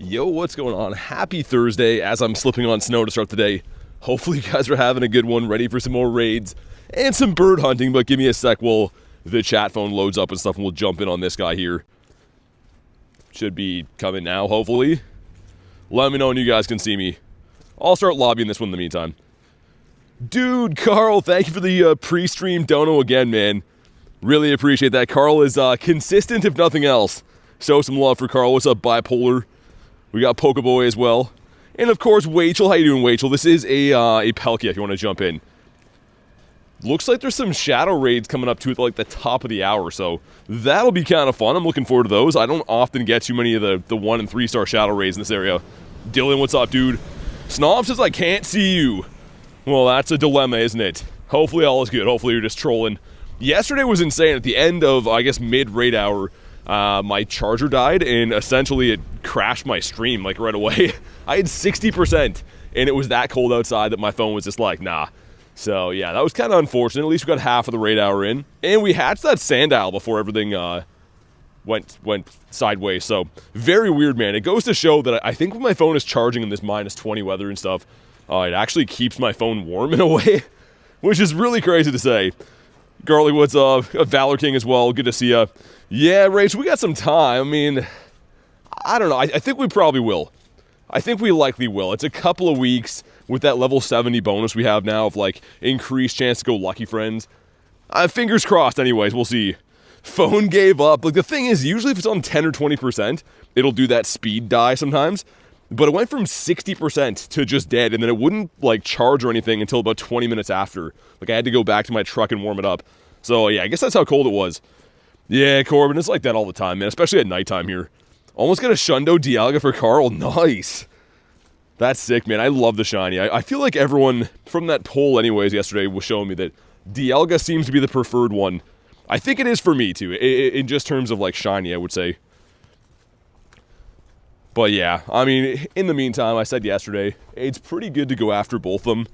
Yo, what's going on? Happy Thursday as I'm slipping on snow to start the day. Hopefully you guys are having a good one, ready for some more raids and some bird hunting, but give me a sec while the chat phone loads up and stuff and we'll jump in on this guy here. Should be coming now, hopefully. Let me know when you guys can see me. I'll start lobbying this one in the meantime. Dude, Carl, thank you for the pre-stream dono again, man. Really appreciate that. Carl is consistent, if nothing else. Show some love for Carl. What's up, Bipolar? We got Pokeboy as well. And of course, Wachel. How you doing, Wachel? This is a Palkia if you want to jump in. Looks like there's some shadow raids coming up to like the top of the hour, so that'll be kind of fun. I'm looking forward to those. I don't often get too many of the 1 and 3 star shadow raids in this area. Dylan, what's up, dude? Snob says I can't see you. Well, that's a dilemma, isn't it? Hopefully all is good. Hopefully you're just trolling. Yesterday was insane. At the end of, I guess, mid-raid hour, my charger died, and essentially it crashed my stream, like, right away. I had 60%, and it was that cold outside that my phone was just like, nah. So, yeah, that was kind of unfortunate. At least we got half of the raid hour in. And we hatched that Sandile before everything went sideways. So, very weird, man. It goes to show that I think when my phone is charging in this -20 weather and stuff, it actually keeps my phone warm in a way, which is really crazy to say. Garly, what's up? Valor King as well. Good to see ya. Yeah, Rach, we got some time. I mean, I don't know. I think we probably will. I think we likely will. It's a couple of weeks with that level 70 bonus we have now of, like, increased chance to go Lucky Friends. Fingers crossed anyways. We'll see. Phone gave up. Like, the thing is, usually if it's on 10 or 20%, it'll do that speed die sometimes. But it went from 60% to just dead, and then it wouldn't, like, charge or anything until about 20 minutes after. Like, I had to go back to my truck and warm it up. So, yeah, I guess that's how cold it was. Yeah, Corbin, it's like that all the time, man, especially at nighttime here. Almost got a Shundo Dialga for Carl. Nice. That's sick, man. I love the shiny. I feel like everyone from that poll anyways yesterday was showing me that Dialga seems to be the preferred one. I think it is for me, too, in just terms of, like, shiny, I would say. But yeah, I mean, in the meantime, I said yesterday, it's pretty good to go after both of them.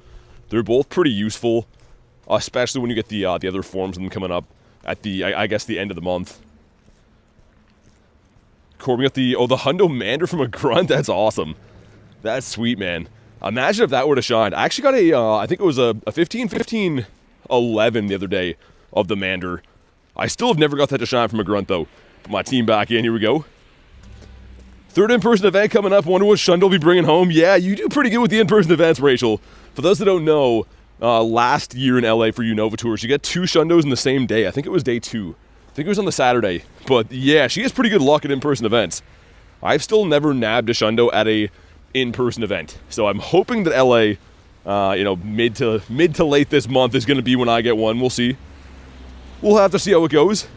They're both pretty useful, especially when you get the other forms of them coming up at the, I guess, the end of the month. Corbin got the Hundo Mander from a grunt. That's awesome. That's sweet, man. Imagine if that would have shined. I actually got I think it was a 15-11 the other day of the Mander. I still have never got that to shine from a grunt, though. Put my team back in. Here we go. Third in-person event coming up. Wonder what Shundo will be bringing home. Yeah, you do pretty good with the in-person events, Rachel. For those that don't know, last year in LA for Unova Tours, you get 2 Shundos in the same day. I think it was day 2. I think it was on the Saturday. But yeah, she has pretty good luck at in-person events. I've still never nabbed a Shundo at a in-person event. So I'm hoping that LA, mid to late this month is going to be when I get one. We'll see. We'll have to see how it goes.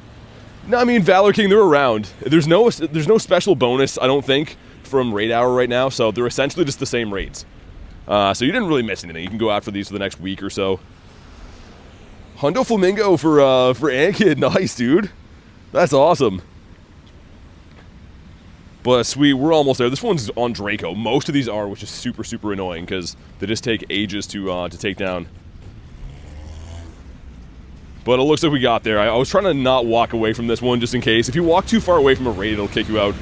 No, I mean, Valor King, they're around. There's no special bonus, I don't think, from Raid Hour right now, so they're essentially just the same raids. So you didn't really miss anything. You can go after these for the next week or so. Hundo Flamingo for Ankid. Nice, dude. That's awesome. But sweet, we're almost there. This one's on Draco. Most of these are, which is super, super annoying, because they just take ages to take down. But it looks like we got there. I was trying to not walk away from this one just in case. If you walk too far away from a raid, it'll kick you out.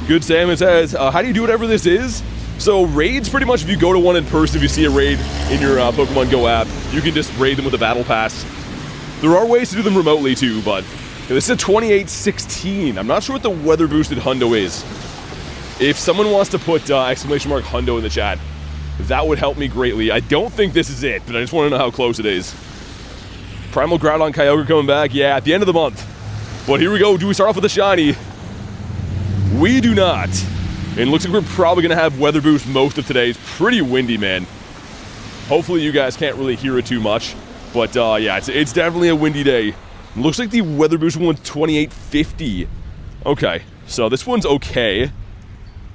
Good Salmon says, how do you do whatever this is? So raids, pretty much, if you go to one in person, if you see a raid in your Pokemon GO app, you can just raid them with a battle pass. There are ways to do them remotely too, but this is a 28-16. I'm not sure what the weather boosted Hundo is. If someone wants to put exclamation mark Hundo in the chat, that would help me greatly. I don't think this is it, but I just want to know how close it is. Primal Groudon Kyogre coming back, yeah, at the end of the month. But here we go, do we start off with a shiny? We do not. And it looks like we're probably going to have weather boost most of today. It's pretty windy, man. Hopefully you guys can't really hear it too much. But yeah, it's definitely a windy day. It looks like the weather boost one's 2850. Okay, so this one's okay.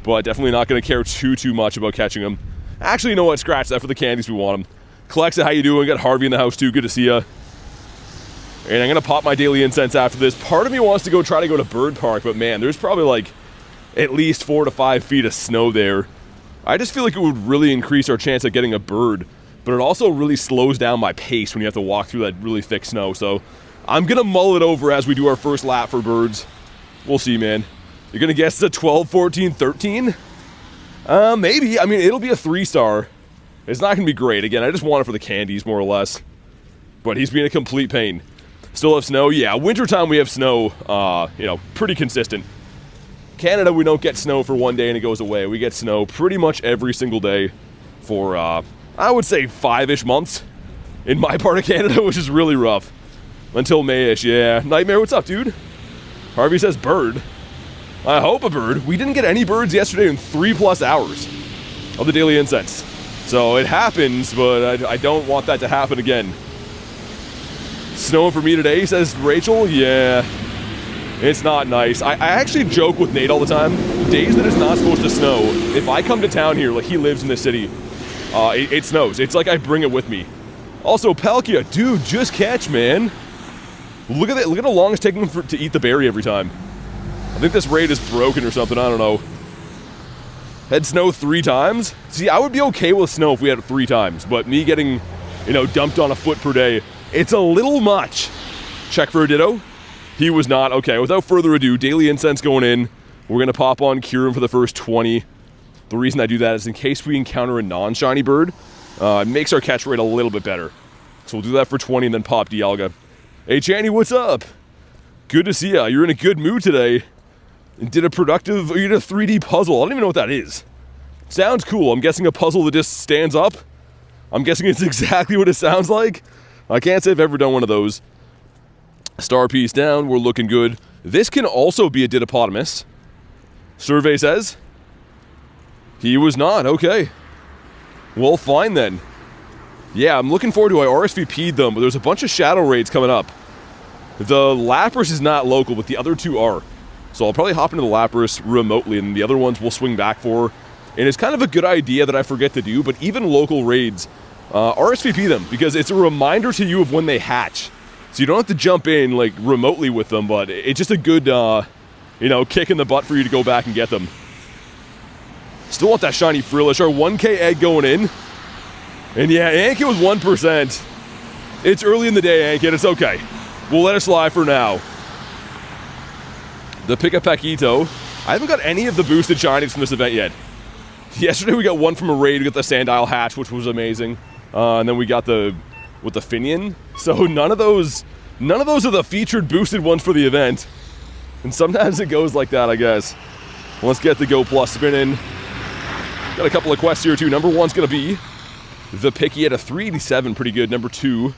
But definitely not going to care too much about catching them. Actually, you know what? Scratch that for the candies we want them. Collexa, how you doing? Got Harvey in the house too. Good to see ya. And I'm going to pop my daily incense after this. Part of me wants to try to go to Bird Park, but man, there's probably like at least 4 to 5 feet of snow there. I just feel like it would really increase our chance of getting a bird, but it also really slows down my pace when you have to walk through that really thick snow. So I'm going to mull it over as we do our first lap for birds. We'll see, man. You're going to guess it's a 12, 14, 13? Maybe. I mean, it'll be a 3-star. It's not going to be great. Again, I just want it for the candies, more or less. But he's being a complete pain. Still have snow? Yeah, wintertime we have snow, you know, pretty consistent. Canada, we don't get snow for one day and it goes away. We get snow pretty much every single day for, I would say 5-ish months in my part of Canada, which is really rough. Until May-ish, yeah. Nightmare, what's up, dude? Harvey says bird. I hope a bird. We didn't get any birds yesterday in 3+ hours of the daily incense. So it happens, but I don't want that to happen again. Snowing for me today, says Rachel. Yeah, it's not nice. I actually joke with Nate all the time. Days that it's not supposed to snow, if I come to town here, like he lives in the city, it snows. It's like I bring it with me. Also, Palkia, dude, just catch, man. Look at that. Look at how long it's taking him to eat the berry every time. I think this raid is broken or something. I don't know. Had snow 3 times. See, I would be okay with snow if we had it 3 times, but me getting, you know, dumped on a foot per day, it's a little much. Check for a ditto. He was not. Okay, without further ado, daily incense going in. We're going to pop on Kyurem for the first 20. The reason I do that is in case we encounter a non-shiny bird, it makes our catch rate a little bit better. So we'll do that for 20 and then pop Dialga. Hey, Channy, what's up? Good to see ya. You're in a good mood today. And you did a 3D puzzle. I don't even know what that is. Sounds cool. I'm guessing a puzzle that just stands up. I'm guessing it's exactly what it sounds like. I can't say I've ever done one of those. Star piece down, we're looking good. This can also be a Didopotamus. Survey says. He was not, okay. Well, fine then. Yeah, I'm looking forward to I RSVP'd them, but there's a bunch of shadow raids coming up. The Lapras is not local, but the other 2 are. So I'll probably hop into the Lapras remotely, and the other ones we'll swing back for. And it's kind of a good idea that I forget to do, but even local raids, RSVP them, because it's a reminder to you of when they hatch. So you don't have to jump in, like, remotely with them, but it's just a good, you know, kick in the butt for you to go back and get them. Still want that shiny Frillish. Our 1K egg going in. And yeah, Ankit was 1%. It's early in the day, Ankit. It's okay. We'll let it slide for now. The Pika-Paquito. I haven't got any of the boosted shinies from this event yet. Yesterday we got one from a raid. We got the Sandile Hatch, which was amazing. And then we got the Finian. So none of those are the featured boosted ones for the event. And sometimes it goes like that, I guess. Let's get the Go Plus spin in. Got a couple of quests here too. Number 1's gonna be the Picky at a 387, pretty good. Number 2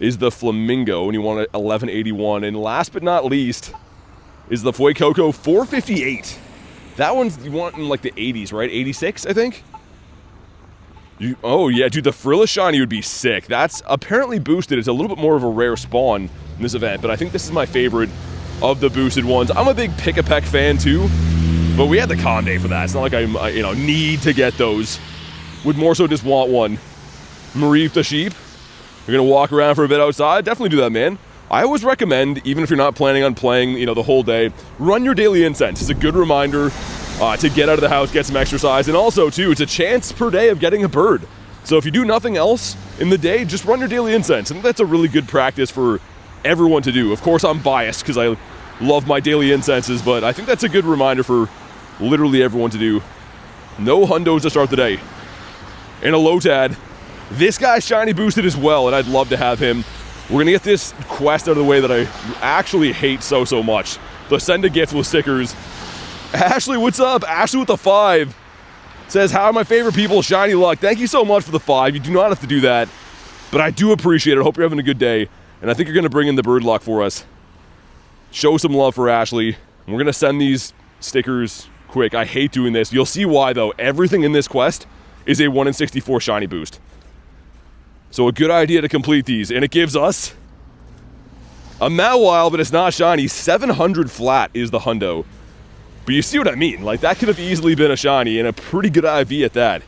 is the Flamingo, and you want a 1181. And last but not least is the Fuecoco 458. That one's you want in like the 80s, right? 86, I think? Oh yeah, dude, the Frillish shiny would be sick. That's apparently boosted. It's a little bit more of a rare spawn in this event, but I think this is my favorite of the boosted ones. I'm a big Pick-a-Peck fan too, but we had the con day for that. It's not like I you know, need to get those. Would more so just want one. Mareep the sheep. You're gonna walk around for a bit outside. Definitely do that, man. I always recommend, even if you're not planning on playing, you know, the whole day, run your daily incense. It's a good reminder to get out of the house, get some exercise, and also too, it's a chance per day of getting a bird. So if you do nothing else in the day, just run your daily incense, and that's a really good practice for everyone to do. Of course, I'm biased because I love my daily incenses, but I think that's a good reminder for literally everyone to do. No hundos to start the day. And a Lotad. This guy's shiny boosted as well, and I'd love to have him. We're gonna get this quest out of the way that I actually hate so much. The send a gift with stickers. Ashley, what's up? Ashley with the 5 says, how are my favorite people? Shiny luck. Thank you so much for the 5. You do not have to do that, but I do appreciate it. I hope you're having a good day, and I think you're gonna bring in the bird luck for us. Show some love for Ashley. And we're gonna send these stickers quick. I hate doing this. You'll see why though. Everything in this quest is a 1 in 64 shiny boost. So a good idea to complete these, and it gives us a Mawile, but it's not shiny. 700 flat is the hundo. But you see what I mean? Like, that could have easily been a shiny, and a pretty good IV at that.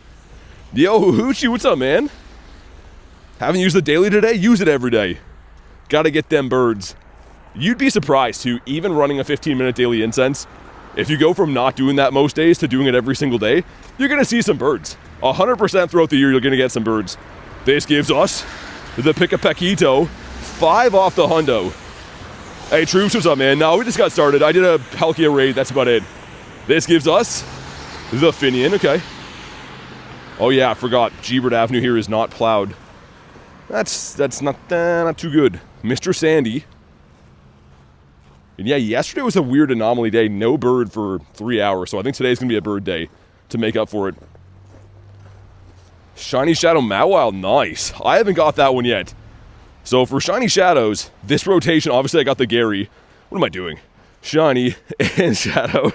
Yo, Hoochie, what's up, man? Haven't used the daily today? Use it every day. Gotta get them birds. You'd be surprised, too, even running a 15-minute daily incense, if you go from not doing that most days to doing it every single day, you're gonna see some birds. 100% throughout the year, you're gonna get some birds. This gives us the Pika-Paquito 5 off the hundo. Hey, Troops, what's up, man? No, we just got started. I did a Palkia raid, that's about it. This gives us the Finian, okay. Oh yeah, I forgot. Gebert Avenue here is not plowed. That's not too good. Mr. Sandy. And yeah, yesterday was a weird anomaly day. No bird for 3 hours, so I think today's going to be a bird day to make up for it. Shiny Shadow Mawile, nice. I haven't got that one yet. So for Shiny Shadows, this rotation, obviously I got the Gary. What am I doing? Shiny and Shadow.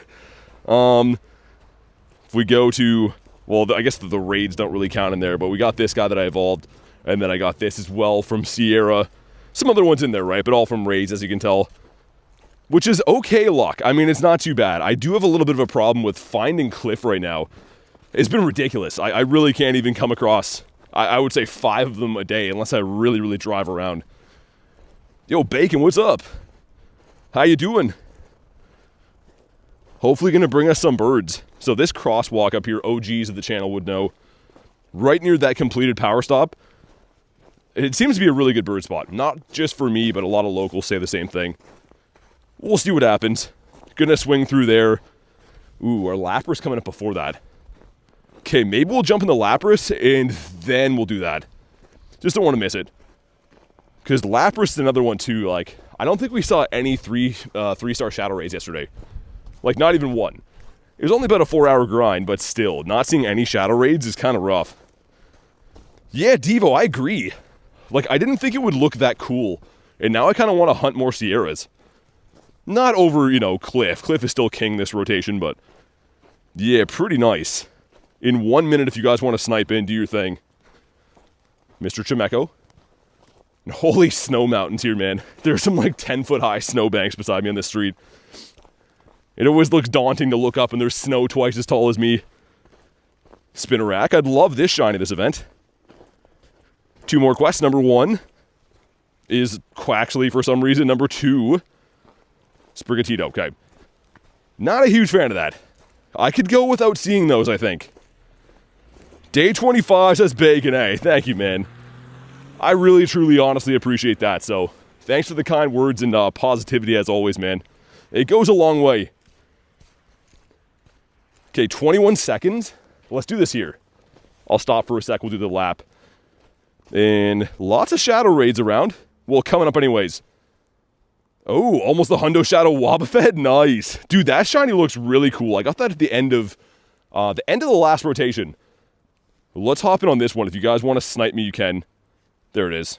If we go to, well, I guess the raids don't really count in there, but we got this guy that I evolved, and then I got this as well from Sierra. Some other ones in there, right? But all from raids, as you can tell. Which is okay luck. I mean, it's not too bad. I do have a little bit of a problem with finding Cliff right now. It's been ridiculous. I really can't even come across, I would say 5 of them a day, unless I really, really drive around. Yo, Bacon, what's up? How you doing? Hopefully gonna bring us some birds. So this crosswalk up here, OGs of the channel would know, right near that completed power stop, it seems to be a really good bird spot. Not just for me, but a lot of locals say the same thing. We'll see what happens. Gonna swing through there. Ooh, our Lapras coming up before that. Okay, maybe we'll jump in the Lapras, and then we'll do that. Just don't want to miss it. Because Lapras is another one, too. Like, I don't think we saw any three-star Shadow Raids yesterday. Like, not even one. It was only about a 4-hour grind, but still, not seeing any Shadow Raids is kind of rough. Yeah, Devo, I agree. Like, I didn't think it would look that cool. And now I kind of want to hunt more Sierras. Not over, you know, Cliff. Cliff is still king this rotation, but... yeah, pretty nice. In 1 minute, if you guys want to snipe in, do your thing. Mr. Chimeco. And holy snow mountains here, man. There's some, like, 10-foot high snowbanks beside me on the street. It always looks daunting to look up and there's snow twice as tall as me. Spinnerack. I'd love this shiny this event. 2 more quests. Number 1 is Quaxley for some reason. Number 2, Sprigatito. Okay. Not a huge fan of that. I could go without seeing those, I think. Day 25 says Bacon, hey. Thank you, man. I really, truly, honestly appreciate that. So, thanks for the kind words and positivity as always, man. It goes a long way. Okay, 21 seconds. Let's do this here. I'll stop for a sec. We'll do the lap. And lots of Shadow Raids around. Well, coming up anyways. Oh, almost the Hundo Shadow Wobbuffet. Nice. Dude, that shiny looks really cool. I got that at the end of the last rotation. Let's hop in on this one. If you guys want to snipe me, you can. There it is.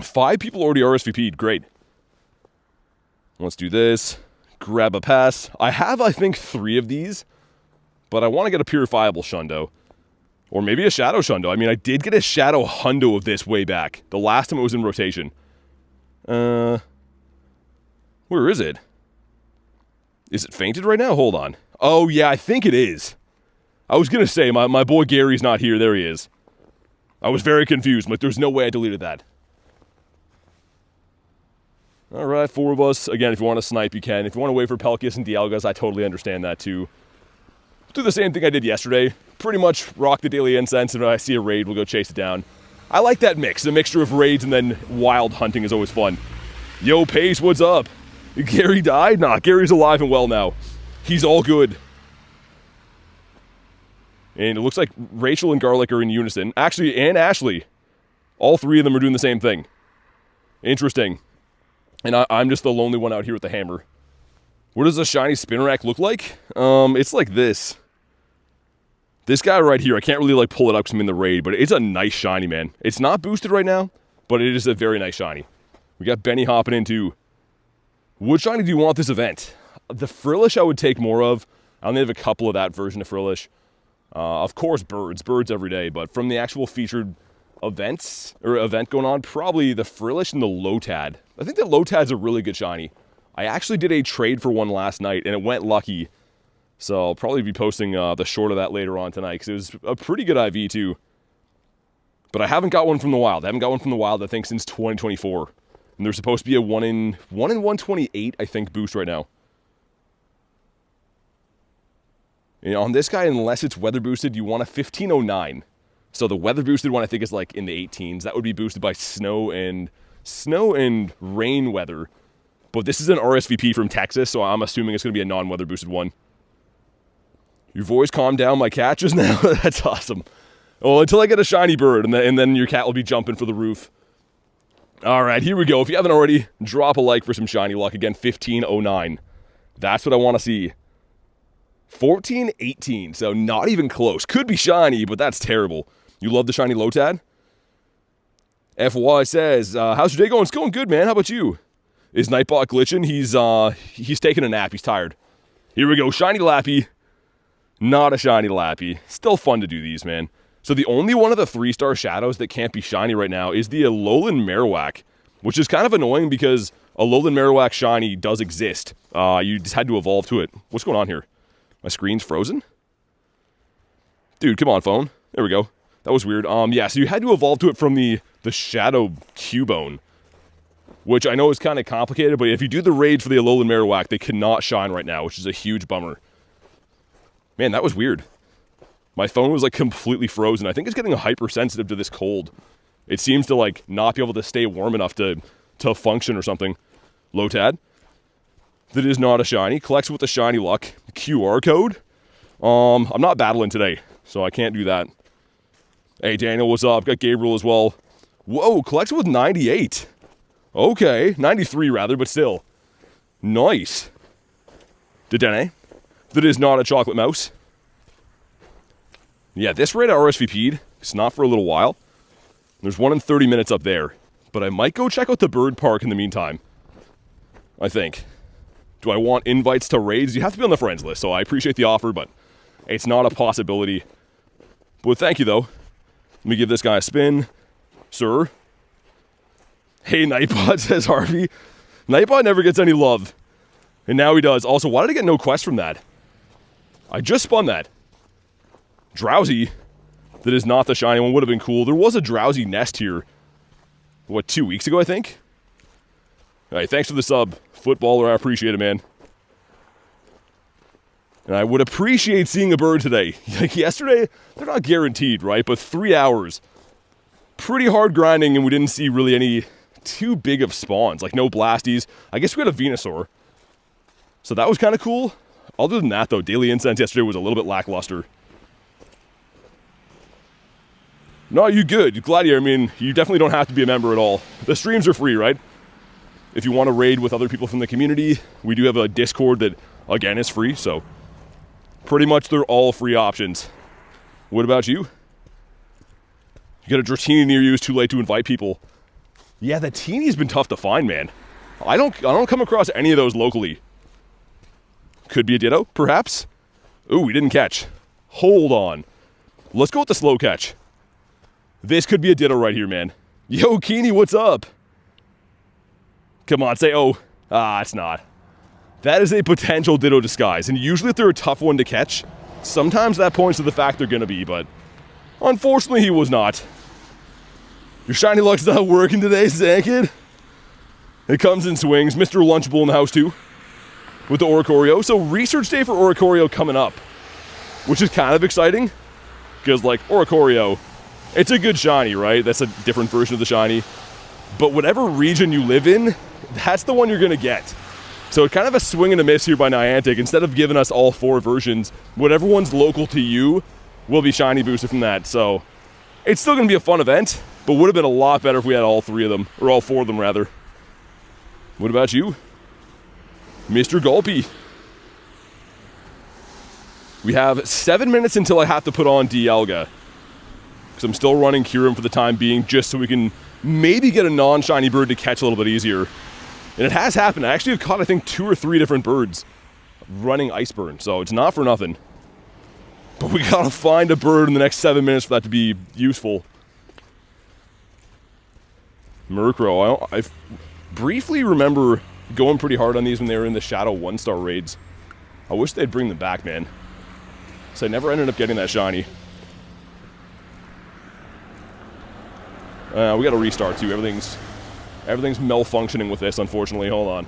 5 people already RSVP'd. Great. Let's do this. Grab a pass. I have, I think, 3 of these. But I want to get a purifiable Shundo. Or maybe a Shadow Shundo. I mean, I did get a Shadow Hundo of this way back. The last time it was in rotation. Where is it? Is it fainted right now? Hold on. Oh, yeah, I think it is. I was going to say, my boy Gary's not here. There he is. I was very confused. Like, there's no way I deleted that. All right, 4 of us. Again, if you want to snipe, you can. If you want to wait for Palkias and Dialgas, I totally understand that, too. Do the same thing I did yesterday. Pretty much rock the daily incense, and if I see a raid, we'll go chase it down. I like that mix. A mixture of raids and then wild hunting is always fun. Yo, Pace, what's up? Gary died? Nah, Gary's alive and well now. He's all good. And it looks like Rachel and Garlic are in unison. Actually, and Ashley. All 3 of them are doing the same thing. Interesting. And I'm just the lonely one out here with the hammer. What does a shiny Spinnerack look like? It's like this. This guy right here, I can't really like pull it up because I'm in the raid, but it's a nice shiny, man. It's not boosted right now, but it is a very nice shiny. We got Benny hopping in too. What shiny do you want this event? The Frillish I would take more of. I only have a couple of that version of Frillish. Of course, birds every day, but from the actual featured events, or event going on, probably the Frillish and the Lotad. I think the Lotad's a really good shiny. I actually did a trade for one last night, and it went lucky. So I'll probably be posting the short of that later on tonight, because it was a pretty good IV, too. But I haven't got one from the wild. I haven't got one from the wild, I think, since 2024. And there's supposed to be a 1 in 128, I think, boost right now. And on this guy, unless it's weather boosted, you want a 1509. So the weather boosted one, I think, is like in the 18s. That would be boosted by snow and rain weather. But this is an RSVP from Texas, so I'm assuming it's going to be a non-weather boosted one. Your voice calmed down my cat just now? That's awesome. Well, until I get a shiny bird, and then your cat will be jumping for the roof. All right, here we go. If you haven't already, drop a like for some shiny luck. Again, 1509. That's what I want to see. 1418, so not even close. Could be shiny, but that's terrible. You love the shiny Lotad? FY says, how's your day going? It's going good, man. How about you? Is Nightbot glitching? He's taking a nap. He's tired. Here we go. Shiny Lappy. Not a shiny Lappy. Still fun to do these, man. So the only one of the 3-star shadows that can't be shiny right now is the Alolan Marowak, which is kind of annoying because Alolan Marowak shiny does exist. You just had to evolve to it. What's going on here? My screen's frozen? Dude, come on, phone. There we go. That was weird. Yeah, so you had to evolve to it from the Shadow Cubone, which I know is kind of complicated, but if you do the raid for the Alolan Marowak, they cannot shine right now, which is a huge bummer. Man, that was weird. My phone was like completely frozen. I think it's getting hypersensitive to this cold. It seems to like not be able to stay warm enough to function or something. Lotad. That is not a shiny. Collects with the shiny luck. QR code. I'm not battling today, so I can't do that. Hey, Daniel, what's up? Got Gabriel as well. Whoa, collects with 98. Okay, 93 rather, but still. Nice. Dedenne. That is not a chocolate mouse. Yeah, this raid I RSVP'd. It's not for a little while. There's one in 30 minutes up there. But I might go check out the bird park in the meantime. I think. Do I want invites to raids? You have to be on the friends list, so I appreciate the offer, but it's not a possibility. But thank you, though. Let me give this guy a spin. Sir. Hey, Nightbot, says Harvey. Nightbot never gets any love. And now he does. Also, why did I get no quest from that? I just spun that. Drowsy. That is not the shiny one. Would have been cool. There was a Drowsy nest here. What, 2 weeks ago, I think? All right, thanks for the sub. Footballer, I appreciate it, man. And I would appreciate seeing a bird today. Like yesterday, they're not guaranteed, right? But 3 hours. Pretty hard grinding, and we didn't see really any too big of spawns. Like no Blasties. I guess we got a Venusaur. So that was kind of cool. Other than that, though, Daily Incense yesterday was a little bit lackluster. No, you good. Gladiator, I mean, you definitely don't have to be a member at all. The streams are free, right? If you want to raid with other people from the community, we do have a Discord that, again, is free, so pretty much they're all free options. What about you? You got a Dratini near you, it's too late to invite people. Yeah, the Teeny's been tough to find, man. I don't come across any of those locally. Could be a Ditto, perhaps? Ooh, we didn't catch. Hold on. Let's go with the slow catch. This could be a Ditto right here, man. Yo, Keeney, what's up? Come on, say oh. Ah, it's not. That is a potential Ditto disguise, and usually if they're a tough one to catch, sometimes that points to the fact they're going to be, but unfortunately he was not. Your shiny luck's not working today, Zankid. It comes in swings. Mr. Lunchable in the house too, with the Oricorio. So research day for Oricorio coming up, which is kind of exciting, because like Oricorio, it's a good shiny, right? That's a different version of the shiny. But whatever region you live in, that's the one you're going to get. So kind of a swing and a miss here by Niantic. Instead of giving us all 4 versions, whatever one's local to you will be shiny boosted from that. So it's still going to be a fun event, but would have been a lot better if we had all 3 of them, or all 4 of them rather. What about you? Mr. Gulpy. We have 7 minutes until I have to put on Dialga, because I'm still running Kyurem for the time being, just so we can maybe get a non-shiny bird to catch a little bit easier. And it has happened. I actually have caught, I think, 2 or 3 different birds running Iceburn, so it's not for nothing. But we gotta find a bird in the next 7 minutes for that to be useful. Murkrow, I briefly remember going pretty hard on these when they were in the Shadow 1-star raids. I wish they'd bring them back, man. So I never ended up getting that shiny. We gotta restart too. Everything's malfunctioning with this, unfortunately. Hold on.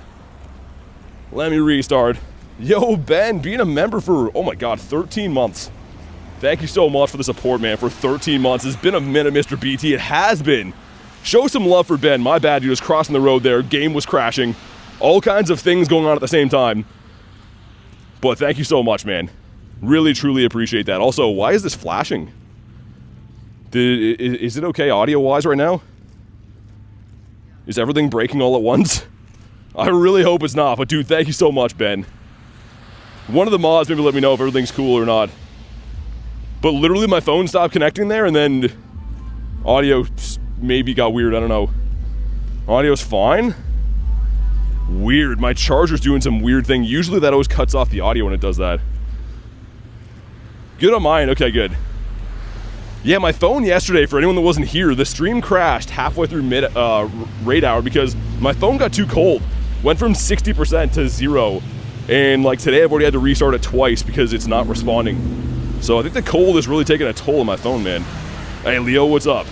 Let me restart. Yo, Ben, being a member for, oh my god, 13 months. Thank you so much for the support, man, for 13 months. It's been a minute, Mr. BT. It has been. Show some love for Ben. My bad, dude was crossing the road there. Game was crashing. all kinds of things going on at the same time. But thank you so much, man. Really, truly appreciate that. Also, why is this flashing? Is it okay audio-wise right now? Is everything breaking all at once? I really hope it's not, but dude, thank you so much, Ben. One of the mods maybe let me know if everything's cool or not. But literally my phone stopped connecting there, and then audio maybe got weird, I don't know. Audio's fine? Weird, my charger's doing some weird thing. Usually that always cuts off the audio when it does that. Good on mine, okay, good. Yeah, my phone yesterday, for anyone that wasn't here, the stream crashed halfway through raid hour because my phone got too cold. Went from 60% to 0. And like today, I've already had to restart it twice because it's not responding. So I think the cold is really taking a toll on my phone, man. Hey, Leo, what's up?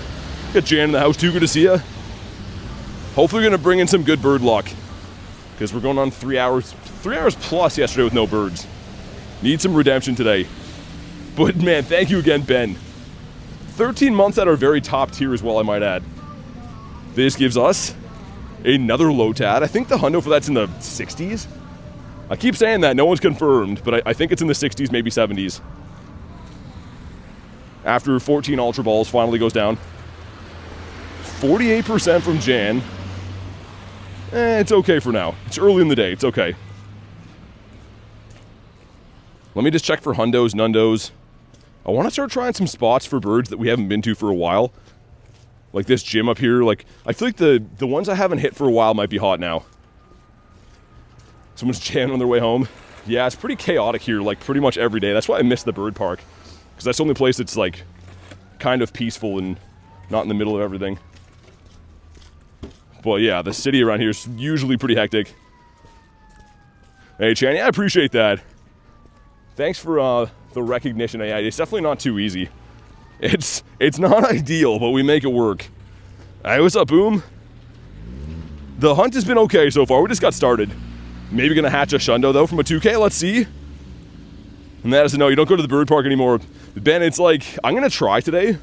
Got Jan in the house too, good to see ya. Hopefully we're gonna bring in some good bird luck. Because we're going on 3 hours plus yesterday with no birds. Need some redemption today. But man, thank you again, Ben. 13 months at our very top tier as well, I might add. This gives us another Lotad. I think the hundo for that's in the 60s. I keep saying that, no one's confirmed, but I think it's in the 60s, maybe 70s. After 14 Ultra Balls finally goes down. 48% from Jan. It's okay for now. It's early in the day, it's okay. Let me just check for hundos, nundos. I want to start trying some spots for birds that we haven't been to for a while. Like this gym up here, like, I feel like the ones I haven't hit for a while might be hot now. Someone's jamming on their way home. Yeah, it's pretty chaotic here, like pretty much every day. That's why I miss the bird park. Because that's the only place that's like, kind of peaceful and not in the middle of everything. But yeah, the city around here is usually pretty hectic. Hey, Chan, yeah, I appreciate that. Thanks for the recognition. Yeah, it's definitely not too easy. It's not ideal, but we make it work. Hey, what's up, Boom? The hunt has been okay so far. We just got started. Maybe gonna hatch a shundo though from a 2K. Let's see. And that is a no. You don't go to the bird park anymore, Ben. It's like I'm gonna try today,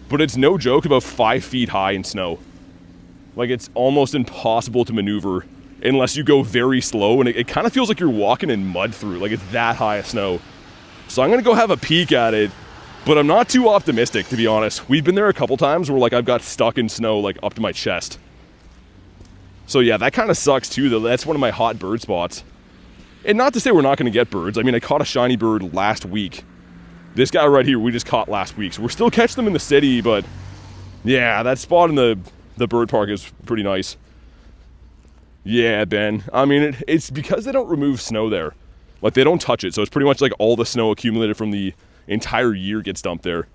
but it's no joke. About 5 feet high in snow. Like it's almost impossible to maneuver unless you go very slow, and it kind of feels like you're walking in mud through. Like it's that high of snow. So I'm gonna go have a peek at it, but I'm not too optimistic, to be honest. We've been there a couple times where like I've got stuck in snow like up to my chest. So yeah, that kind of sucks too, though. That's one of my hot bird spots. And not to say we're not gonna get birds. I mean, I caught a shiny bird last week. This guy right here, we just caught last week. So we're still catching them in the city, but yeah, that spot in the bird park is pretty nice. Yeah, Ben. I mean, it's because they don't remove snow there. Like, they don't touch it, so it's pretty much like all the snow accumulated from the entire year gets dumped there.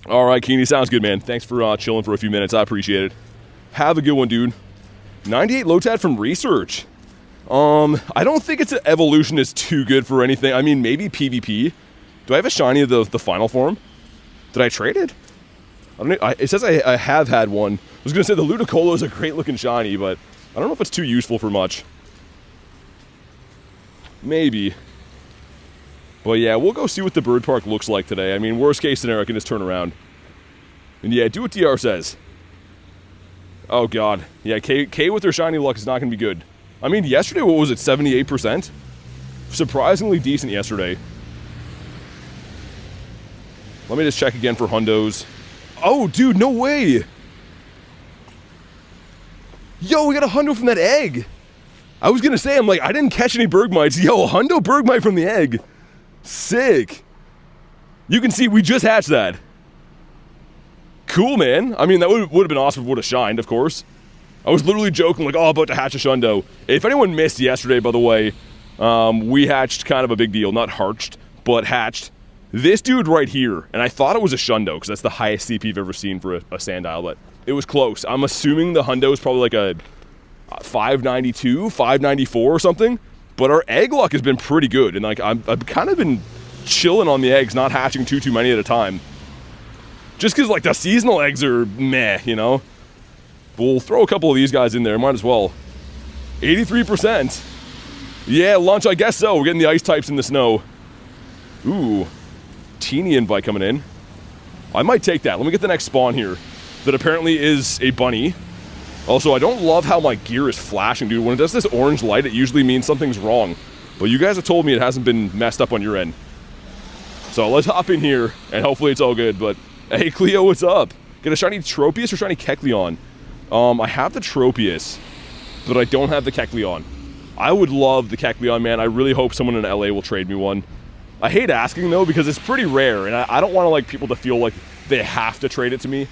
All right, Keeney, sounds good, man. Thanks for chilling for a few minutes. I appreciate it. Have a good one, dude. 98 Lotad from research. I don't think its evolution is too good for anything. I mean, maybe PvP. Do I have a shiny of the final form? Did I trade it? I don't know. It says I have had one. I was going to say the Ludicolo is a great looking shiny, but I don't know if it's too useful for much. Maybe. But yeah, we'll go see what the bird park looks like today. I mean, worst case scenario, I can just turn around. And yeah, do what DR says. Oh god. Yeah, K with their shiny luck is not going to be good. I mean, yesterday, what was it, 78%? Surprisingly decent yesterday. Let me just check again for hundos. Oh, dude, no way! Yo, we got a hundo from that egg! I was gonna say, I'm like, I didn't catch any Bergmites. Yo, hundo Bergmite from the egg. Sick. You can see, we just hatched that. Cool, man. I mean, that would have been awesome if it would have shined, of course. I was literally joking, like, oh, about to hatch a shundo. If anyone missed yesterday, by the way, we hatched kind of a big deal. Not harched, but hatched. This dude right here, and I thought it was a shundo, because that's the highest CP I've ever seen for a sand outlet. It was close. I'm assuming the hundo is probably like a 592, 594 or something, but our egg luck has been pretty good, and like I've kind of been chilling on the eggs, not hatching too many at a time. Just because like the seasonal eggs are meh, you know? We'll throw a couple of these guys in there, might as well. 83%. Yeah, lunch, I guess so. We're getting the ice types in the snow. Ooh. Teeny invite coming in. I might take that. Let me get the next spawn here. That apparently is a bunny. Also, I don't love how my gear is flashing, dude. When it does this orange light, it usually means something's wrong. But you guys have told me it hasn't been messed up on your end. So let's hop in here, and hopefully it's all good. But, hey, Cleo, what's up? Get a shiny Tropius or shiny Kecleon? I have the Tropius, but I don't have the Kecleon. I would love the Kecleon, man. I really hope someone in LA will trade me one. I hate asking, though, because it's pretty rare, and I don't want, like, people to feel like they have to trade it to me.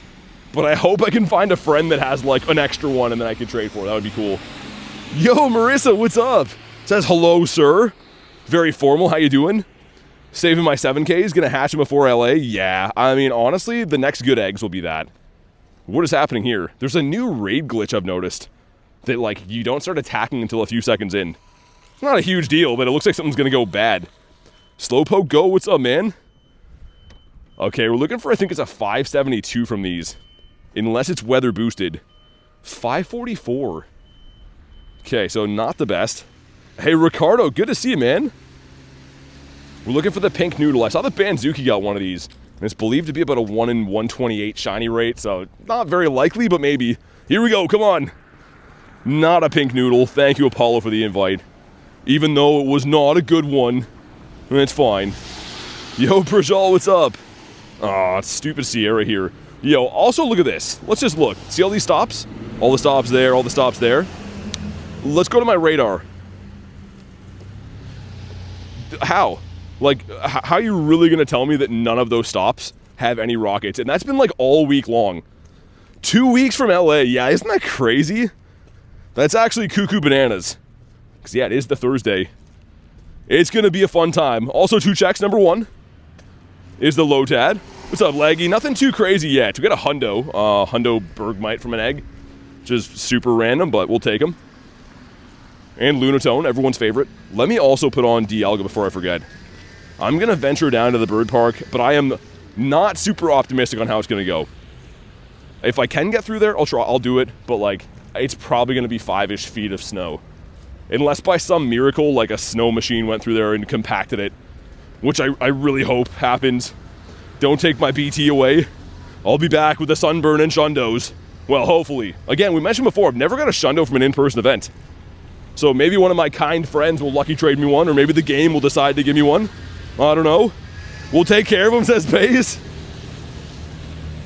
But I hope I can find a friend that has, like, an extra one and then I can trade for. That would be cool. Yo, Marissa, what's up? Says, hello, sir. Very formal. How you doing? Saving my 7Ks. Gonna hatch them before LA? Yeah. I mean, honestly, the next good eggs will be that. What is happening here? There's a new raid glitch I've noticed. That, like, you don't start attacking until a few seconds in. It's not a huge deal, but it looks like something's gonna go bad. Slowpoke Go, what's up, man? Okay, we're looking for, I think it's a 572 from these. Unless it's weather boosted. 544. Okay, so not the best. Hey, Ricardo, good to see you, man. We're looking for the pink noodle. I saw that Banzuki got one of these. And it's believed to be about a 1 in 128 shiny rate, so not very likely, but maybe. Here we go, come on. Not a pink noodle. Thank you, Apollo, for the invite. Even though it was not a good one. It's fine. Yo, Prajal, what's up? Aw, it's stupid Sierra here. Yo, also look at this. Let's just look. See all these stops? All the stops there, all the stops there. Let's go to my radar. How? Like, how are you really going to tell me that none of those stops have any rockets? And that's been like all week long. 2 weeks from LA. Yeah, isn't that crazy? That's actually cuckoo bananas. Because, yeah, it is the Thursday. It's going to be a fun time. Also, 2 checks. Number 1 is the Lotad. What's up, Laggy? Nothing too crazy yet. We got a Hundo. Hundo Bergmite from an egg. Which is super random, but we'll take them. And Lunatone, everyone's favorite. Let me also put on Dialga before I forget. I'm going to venture down to the bird park, but I am not super optimistic on how it's going to go. If I can get through there, I'll do it, but like, it's probably going to be 5-ish feet of snow. Unless by some miracle, like a snow machine went through there and compacted it, which I really hope happens. Don't take my BT away. I'll be back with the sunburn and shundos. Well, hopefully. Again, we mentioned before, I've never got a shundo from an in-person event. So maybe one of my kind friends will lucky trade me one, or maybe the game will decide to give me one. I don't know. We'll take care of them, says Pace.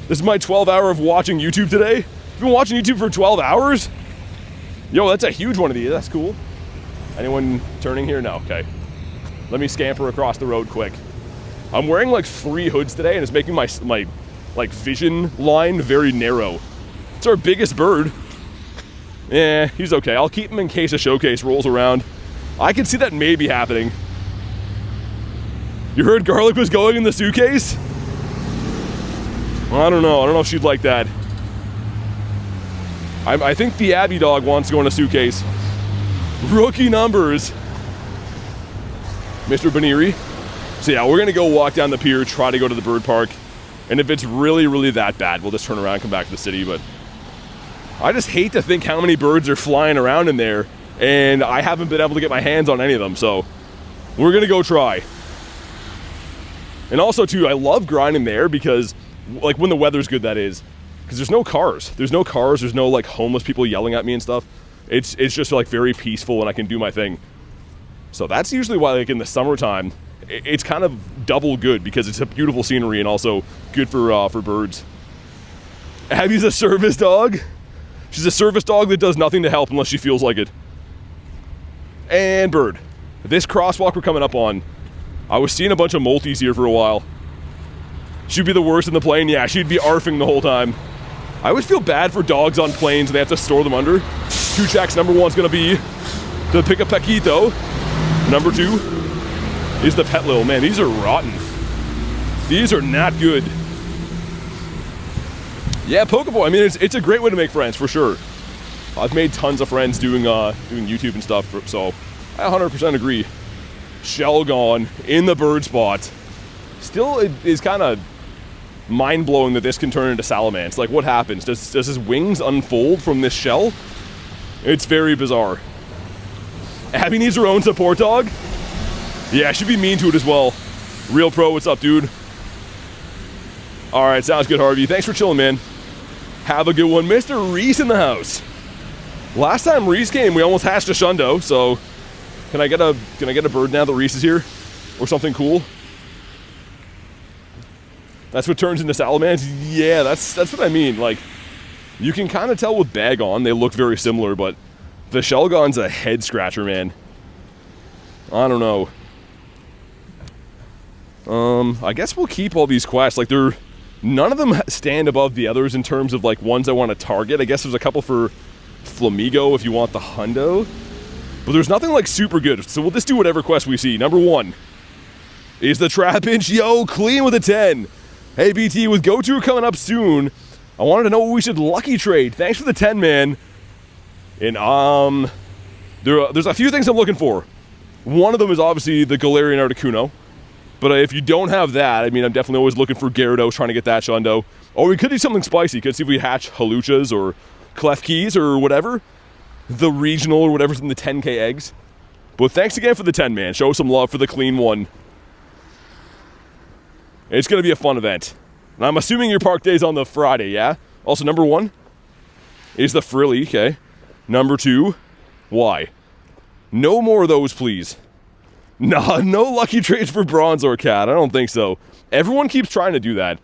This is my 12-hour of watching YouTube today. You've been watching YouTube for 12 hours? Yo, that's a huge one of these. That's cool. Anyone turning here? No, okay. Let me scamper across the road quick. I'm wearing like 3 hoods today, and it's making my like vision line very narrow. It's our biggest bird. Eh, he's okay. I'll keep him in case a showcase rolls around. I can see that maybe happening. You heard Garlic was going in the suitcase? I don't know. I don't know if she'd like that. I think the Abby dog wants to go in a suitcase. Rookie numbers. Mr. Baniri. So yeah, we're going to go walk down the pier, try to go to the bird park. And if it's really, really that bad, we'll just turn around and come back to the city. But I just hate to think how many birds are flying around in there. And I haven't been able to get my hands on any of them. So we're going to go try. And also, too, I love grinding there because, like, when the weather's good, that is. Because there's no cars. There's no cars. There's no, like, homeless people yelling at me and stuff. It's just, like, very peaceful and I can do my thing. So that's usually why, like, in the summertime, it's kind of double good because it's a beautiful scenery and also good for birds. Abby's a service dog. She's a service dog that does nothing to help unless she feels like it. And bird. This crosswalk we're coming up on, I was seeing a bunch of multis here for a while. She'd be the worst in the plane. Yeah, she'd be arfing the whole time. I always feel bad for dogs on planes and they have to store them under. 2 checks. Number 1's going to be the Pica Paquito. Number 2 is the Pet Lil. Man, these are rotten. These are not good. Yeah, Pokeball. I mean, it's a great way to make friends, for sure. I've made tons of friends doing YouTube and stuff, so I 100% agree. Shell gone in the bird spot. Still, it is kind of mind-blowing that this can turn into Salamence. Like, what happens? Does his wings unfold from this shell? It's very bizarre. Abby needs her own support dog? Yeah, she'd be mean to it as well. Real Pro, what's up, dude? Alright, sounds good, Harvey. Thanks for chilling, man. Have a good one. Mr. Reese in the house. Last time Reese came, we almost hatched a Shundo, so can I get a bird now that Reese is here? Or something cool? That's what turns into Salamence? Yeah, that's what I mean. Like, you can kind of tell with Bagon, they look very similar, but the Shelgon's a head scratcher, man. I don't know. I guess we'll keep all these quests. Like, none of them stand above the others in terms of, like, ones I want to target. I guess there's a couple for Flamigo if you want the Hundo. But there's nothing, like, super good. So we'll just do whatever quest we see. Number 1 is the Trapinch. Yo, clean with a 10. Hey, BT, with Go-To coming up soon, I wanted to know what we should lucky trade. Thanks for the 10, man. And, there's a few things I'm looking for. One of them is obviously the Galarian Articuno. But if you don't have that, I mean, I'm definitely always looking for Gyarados, trying to get that Shundo. Or we could do something spicy. Could see if we hatch Haluchas or Klefkis or whatever. The regional or whatever's in the 10k eggs. But thanks again for the 10, man. Show some love for the clean one. It's going to be a fun event. And I'm assuming your park day's on the Friday, yeah? Also, number 1 is the Frilly, okay. Number 2, why? No more of those, please. Nah, no lucky trades for Bronzor Cat. I don't think so. Everyone keeps trying to do that.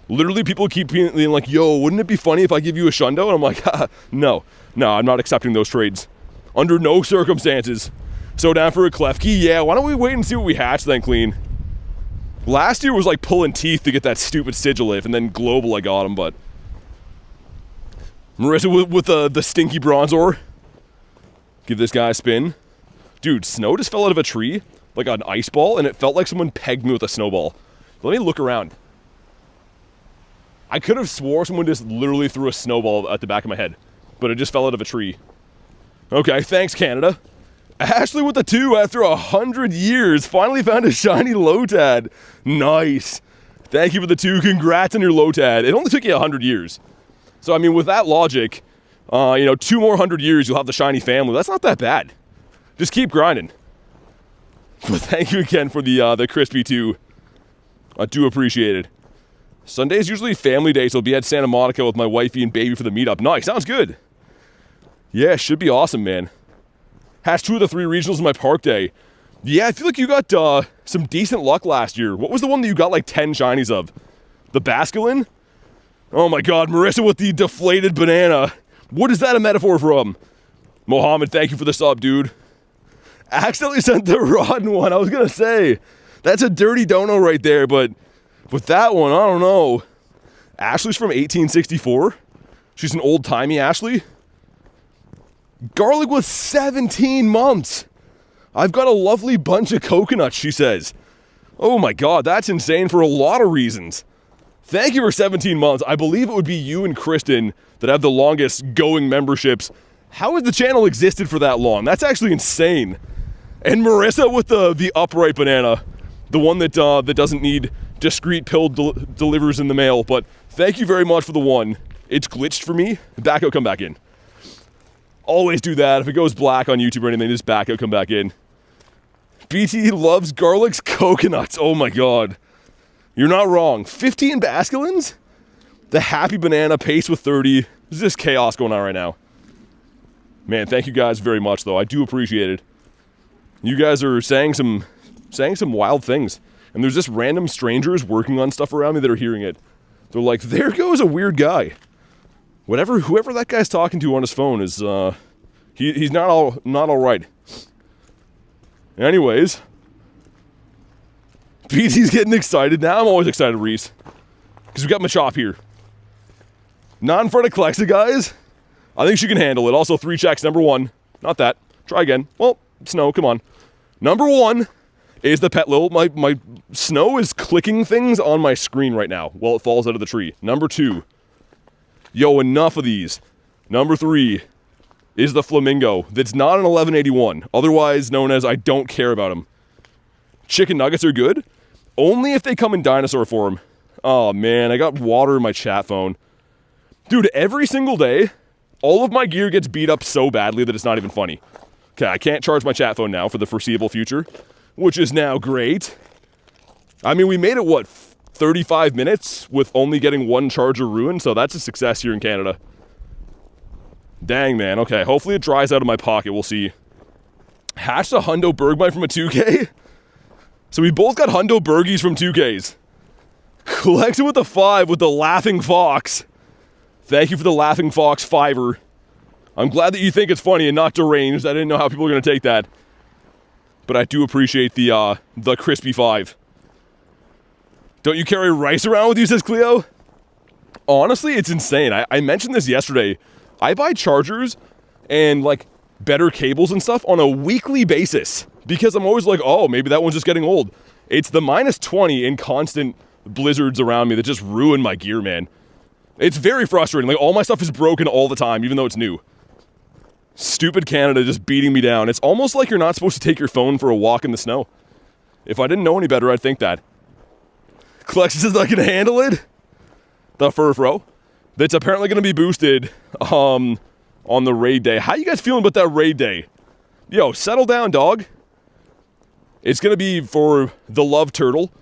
Literally, people keep being like, yo, wouldn't it be funny if I give you a Shundo? And I'm like, no, I'm not accepting those trades. Under no circumstances. So down for a Klefki? Yeah, why don't we wait and see what we hatch then, clean? Last year was like pulling teeth to get that stupid Sigilif, and then Global I got him, but... Marissa with the stinky Bronzor. Give this guy a spin. Dude, snow just fell out of a tree, like an ice ball, and it felt like someone pegged me with a snowball. Let me look around. I could have swore someone just literally threw a snowball at the back of my head, but it just fell out of a tree. Okay, thanks, Canada. Ashley with the 2 after 100 years. Finally found a shiny Lotad. Nice. Thank you for the 2. Congrats on your Lotad. It only took you 100 years. So, I mean, with that logic, 2 more 100 years, you'll have the shiny family. That's not that bad. Just keep grinding. But thank you again for the crispy 2. I do appreciate it. Sunday's usually family day, so I'll be at Santa Monica with my wifey and baby for the meetup. Nice, sounds good. Yeah, should be awesome, man. Hatched 2 of the 3 regionals in my park day. Yeah, I feel like you got some decent luck last year. What was the one that you got like 10 shinies of? The Basculin? Oh my god, Marissa with the deflated banana. What is that a metaphor from? Mohammed, thank you for the sub, dude. Accidentally sent the rotten one. I was gonna say, that's a dirty dono right there, but with that one, I don't know. Ashley's from 1864. She's an old-timey Ashley. Garlic was 17 months. I've got a lovely bunch of coconuts, she says. Oh my god, that's insane for a lot of reasons. Thank you for 17 months. I believe it would be you and Kristen that have the longest going memberships. How has the channel existed for that long? That's actually insane. And Marissa with the upright banana. The one that doesn't need discreet pill delivers in the mail. But thank you very much for the 1. It's glitched for me. Back out, come back in. Always do that. If it goes black on YouTube or anything, just back out, come back in. BT loves Garlic's coconuts. Oh my god. You're not wrong. 15 Basculins? The happy banana pace with 30. There's just chaos going on right now. Man, thank you guys very much, though. I do appreciate it. You guys are saying some wild things. And there's just random strangers working on stuff around me that are hearing it. They're like, there goes a weird guy. Whoever that guy's talking to on his phone is, he's not all right. Anyways, BT's getting excited. Now I'm always excited, Reese. Because we got Machop here. Not in front of Clexa, guys. I think she can handle it. Also, 3 checks. Number 1. Not that. Try again. Well, Snow, come on. Number 1 is the Petlil. My Snow is clicking things on my screen right now while it falls out of the tree. Number 2. Yo, enough of these. Number 3 is the Flamingo. That's not an 1181. Otherwise known as I don't care about him. Chicken nuggets are good. Only if they come in dinosaur form. Oh man, I got water in my chat phone. Dude, every single day, all of my gear gets beat up so badly that it's not even funny. Okay, I can't charge my chat phone now for the foreseeable future, which is now great. I mean, we made it, what, 35 minutes with only getting 1 charger ruined, so that's a success here in Canada. Dang, man. Okay, hopefully it dries out of my pocket. We'll see. Hatched a Hundo Bergmite from a 2K. So we both got Hundo Bergies from 2Ks. Collected with a 5 with the Laughing Fox. Thank you for the Laughing Fox 5-er. I'm glad that you think it's funny and not deranged. I didn't know how people were going to take that. But I do appreciate the crispy 5. Don't you carry rice around with you, says Cleo? Honestly, it's insane. I mentioned this yesterday. I buy chargers and, like, better cables and stuff on a weekly basis. Because I'm always like, oh, maybe that one's just getting old. It's the -20 in constant blizzards around me that just ruin my gear, man. It's very frustrating. Like, all my stuff is broken all the time, even though it's new. Stupid Canada just beating me down. It's almost like you're not supposed to take your phone for a walk in the snow. If I didn't know any better, I'd think that. Clexus is not going to handle it. The Furfro. That's apparently going to be boosted on the raid day. How you guys feeling about that raid day? Yo, settle down, dog. It's going to be for the Love Turtle.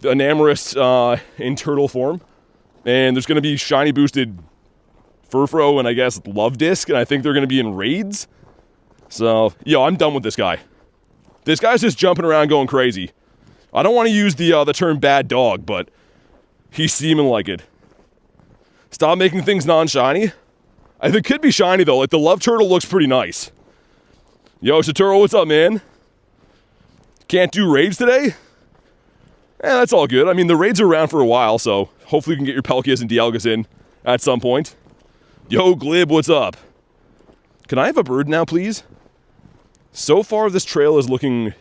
The Enamorous in turtle form. And there's going to be shiny boosted Furfro and I guess Love Disc. And I think they're going to be in raids. So, yo, I'm done with this guy. This guy's just jumping around going crazy. I don't want to use the term bad dog, but he's seeming like it. Stop making things non-shiny. I think it could be shiny, though. Like, the Love Turtle looks pretty nice. Yo, Satoru, what's up, man? Can't do raids today? That's all good. I mean, the raids are around for a while, so hopefully you can get your Palkias and Dialgas in at some point. Yo, Glib, what's up? Can I have a bird now, please? So far, this trail is looking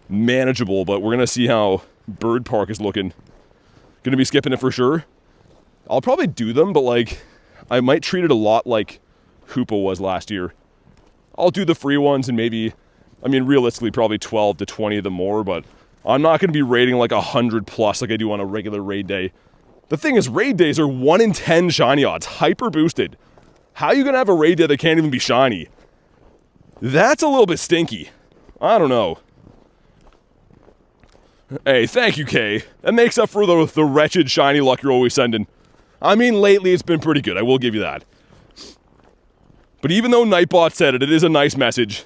manageable, but we're going to see how Bird Park is looking. Going to be skipping it for sure. I'll probably do them, but, like, I might treat it a lot like Hoopa was last year. I'll do the free ones and maybe, I mean, realistically, probably 12 to 20 of them more, but I'm not going to be raiding like 100 plus like I do on a regular raid day. The thing is, raid days are 1 in 10 shiny odds, hyper boosted. How are you going to have a raid day that can't even be shiny? That's a little bit stinky. I don't know. Hey, thank you, Kay. That makes up for the wretched shiny luck you're always sending. I mean, lately it's been pretty good, I will give you that. But even though Nightbot said it, it is a nice message.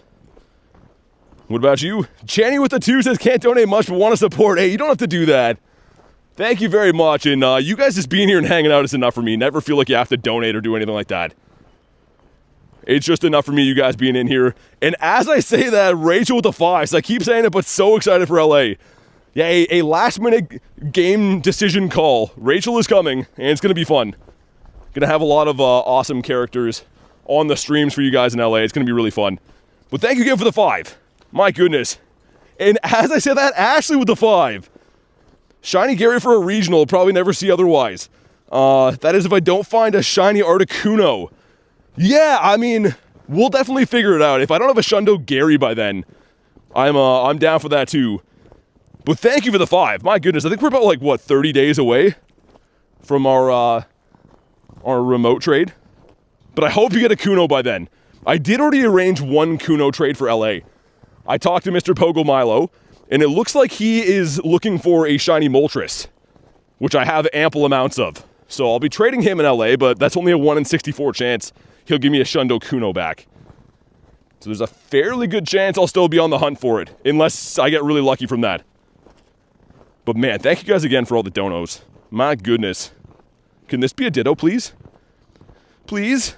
What about you? Channy with the 2 says, can't donate much but want to support. Hey, you don't have to do that. Thank you very much, and you guys just being here and hanging out is enough for me. Never feel like you have to donate or do anything like that. It's just enough for me, you guys being in here. And as I say that, Rachel with the 5, so I keep saying it, but so excited for LA. Yeah, a last-minute game decision call. Rachel is coming, and it's going to be fun. Going to have a lot of awesome characters on the streams for you guys in LA. It's going to be really fun. But thank you again for the 5. My goodness. And as I said that, Ashley with the 5. Shiny Gary for a regional, probably never see otherwise. That is if I don't find a shiny Articuno. Yeah, I mean, we'll definitely figure it out. If I don't have a Shundo Gary by then, I'm down for that too. But thank you for the 5. My goodness, I think we're about, like, what, 30 days away from our remote trade. But I hope you get a Kuno by then. I did already arrange one Kuno trade for LA. I talked to Mr. Pogo Milo, and it looks like he is looking for a shiny Moltres, which I have ample amounts of. So I'll be trading him in LA, but that's only a 1 in 64 chance he'll give me a Shundo Kuno back. So there's a fairly good chance I'll still be on the hunt for it, unless I get really lucky from that. But man, thank you guys again for all the donos. My goodness. Can this be a Ditto, please? Please?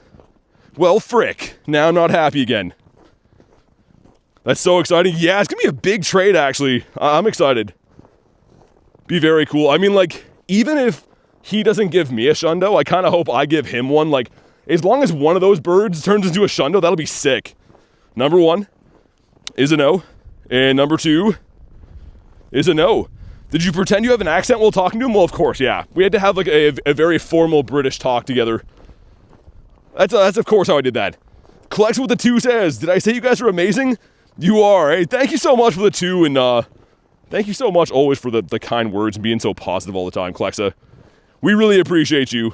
Well, frick. Now I'm not happy again. That's so exciting. Yeah, it's going to be a big trade, actually. I'm excited. Be very cool. I mean, like, even if he doesn't give me a Shundo, I kind of hope I give him one. Like, as long as one of those birds turns into a Shundo, that'll be sick. Number 1 is a no. And number 2 is a no. Did you pretend you have an accent while talking to him? Well, of course, yeah. We had to have, like, a very formal British talk together. That's of course how I did that. Collects with the 2 says, did I say you guys are amazing? You are. Hey, thank you so much for the 2, and thank you so much always for the kind words and being so positive all the time, Klexa. We really appreciate you.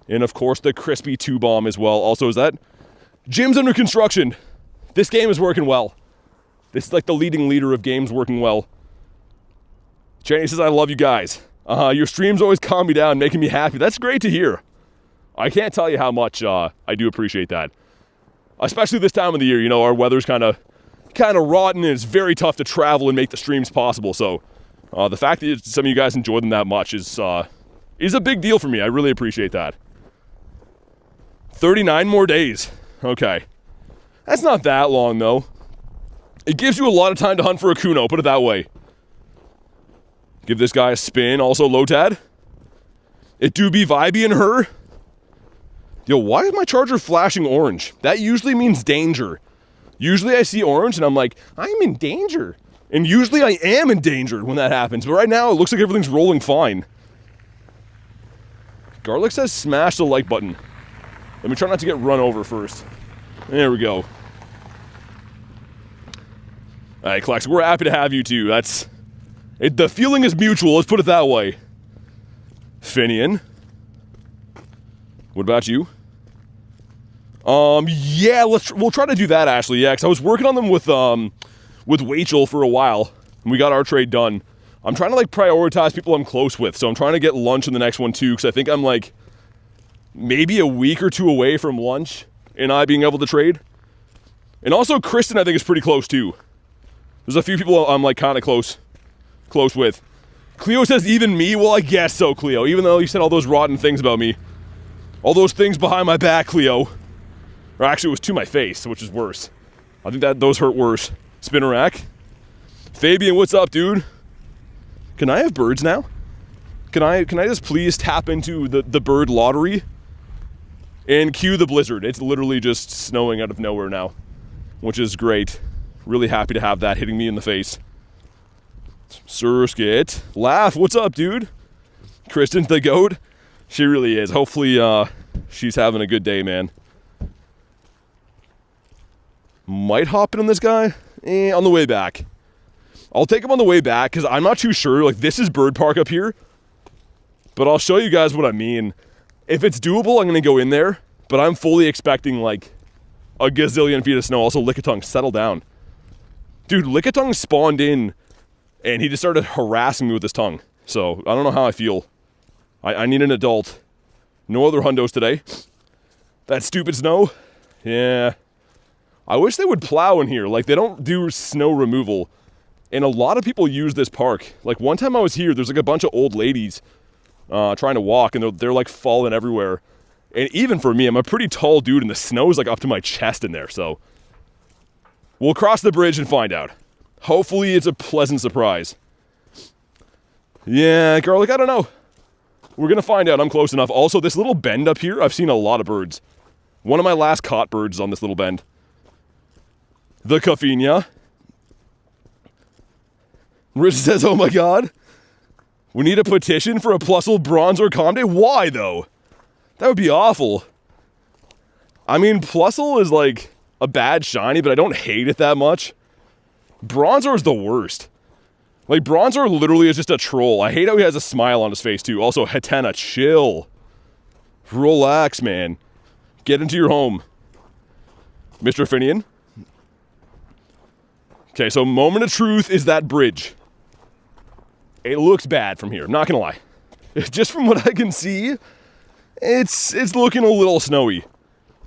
And of course, the crispy 2 bomb as well. Also, is that Gym's under construction. This game is working well. This is like the leading leader of games working well. Jenny says, I love you guys. Your streams always calm me down, making me happy. That's great to hear. I can't tell you how much I do appreciate that. Especially this time of the year, you know, our weather's kind of rotten and it's very tough to travel and make the streams possible. So the fact that some of you guys enjoy them that much is a big deal for me. I really appreciate that. 39 more days. Okay. That's not that long, though. It gives you a lot of time to hunt for a Kuno, put it that way. Give this guy a spin. Also, Lotad. It do be vibey in her. Yo, why is my charger flashing orange? That usually means danger. Usually I see orange and I'm like, I'm in danger. And usually I am in danger when that happens. But right now, it looks like everything's rolling fine. Garlic says smash the like button. Let me try not to get run over first. There we go. Alright, Klex, we're happy to have you too. The feeling is mutual, let's put it that way. Finian. What about you? Yeah, we'll try to do that, Ashley. Yeah, because I was working on them with Rachel for a while, and we got our trade done. I'm trying to, like, prioritize people I'm close with, so I'm trying to get lunch in the next one, too, because I think I'm, like, maybe a week or two away from lunch and I being able to trade. And also, Kristen, I think, is pretty close, too. There's a few people I'm, like, kind of close with. Cleo says, even me? Well, I guess so, Cleo, even though you said all those rotten things about me. All those things behind my back, Cleo. Or actually, it was to my face, which is worse. I think those hurt worse. Spinnerack. Fabian, what's up, dude? Can I have birds now? Can I just please tap into the bird lottery? And cue the blizzard. It's literally just snowing out of nowhere now. Which is great. Really happy to have that hitting me in the face. Surskit. Laugh, what's up, dude? Kristen's the goat. She really is. Hopefully, she's having a good day, man. Might hop in on this guy on the way back. I'll take him on the way back because I'm not too sure. Like, this is Bird Park up here. But I'll show you guys what I mean. If it's doable, I'm going to go in there. But I'm fully expecting, like, a gazillion feet of snow. Also, Lickitung, settle down. Dude, Lickitung spawned in, and he just started harassing me with his tongue. So, I don't know how I feel. I need an adult. No other hundos today. That stupid snow. Yeah. I wish they would plow in here. Like, they don't do snow removal. And a lot of people use this park. Like, one time I was here, there's like a bunch of old ladies trying to walk, and they're like falling everywhere. And even for me, I'm a pretty tall dude, and the snow is like up to my chest in there, so. We'll cross the bridge and find out. Hopefully it's a pleasant surprise. Yeah, Garlic, I don't know. We're gonna find out. I'm close enough. Also, this little bend up here, I've seen a lot of birds. One of my last caught birds is on this little bend. The Caffinia. Rich says, oh my god. We need a petition for a Plusle Bronze or Comde? Why, though? That would be awful. I mean, Plusle is like a bad shiny, but I don't hate it that much. Bronzor is the worst. Like, Bronzor literally is just a troll. I hate how he has a smile on his face, too. Also, Hatena, chill. Relax, man. Get into your home. Mr. Finian. Okay, so moment of truth is that bridge. It looks bad from here, I'm not gonna lie. Just from what I can see, it's looking a little snowy.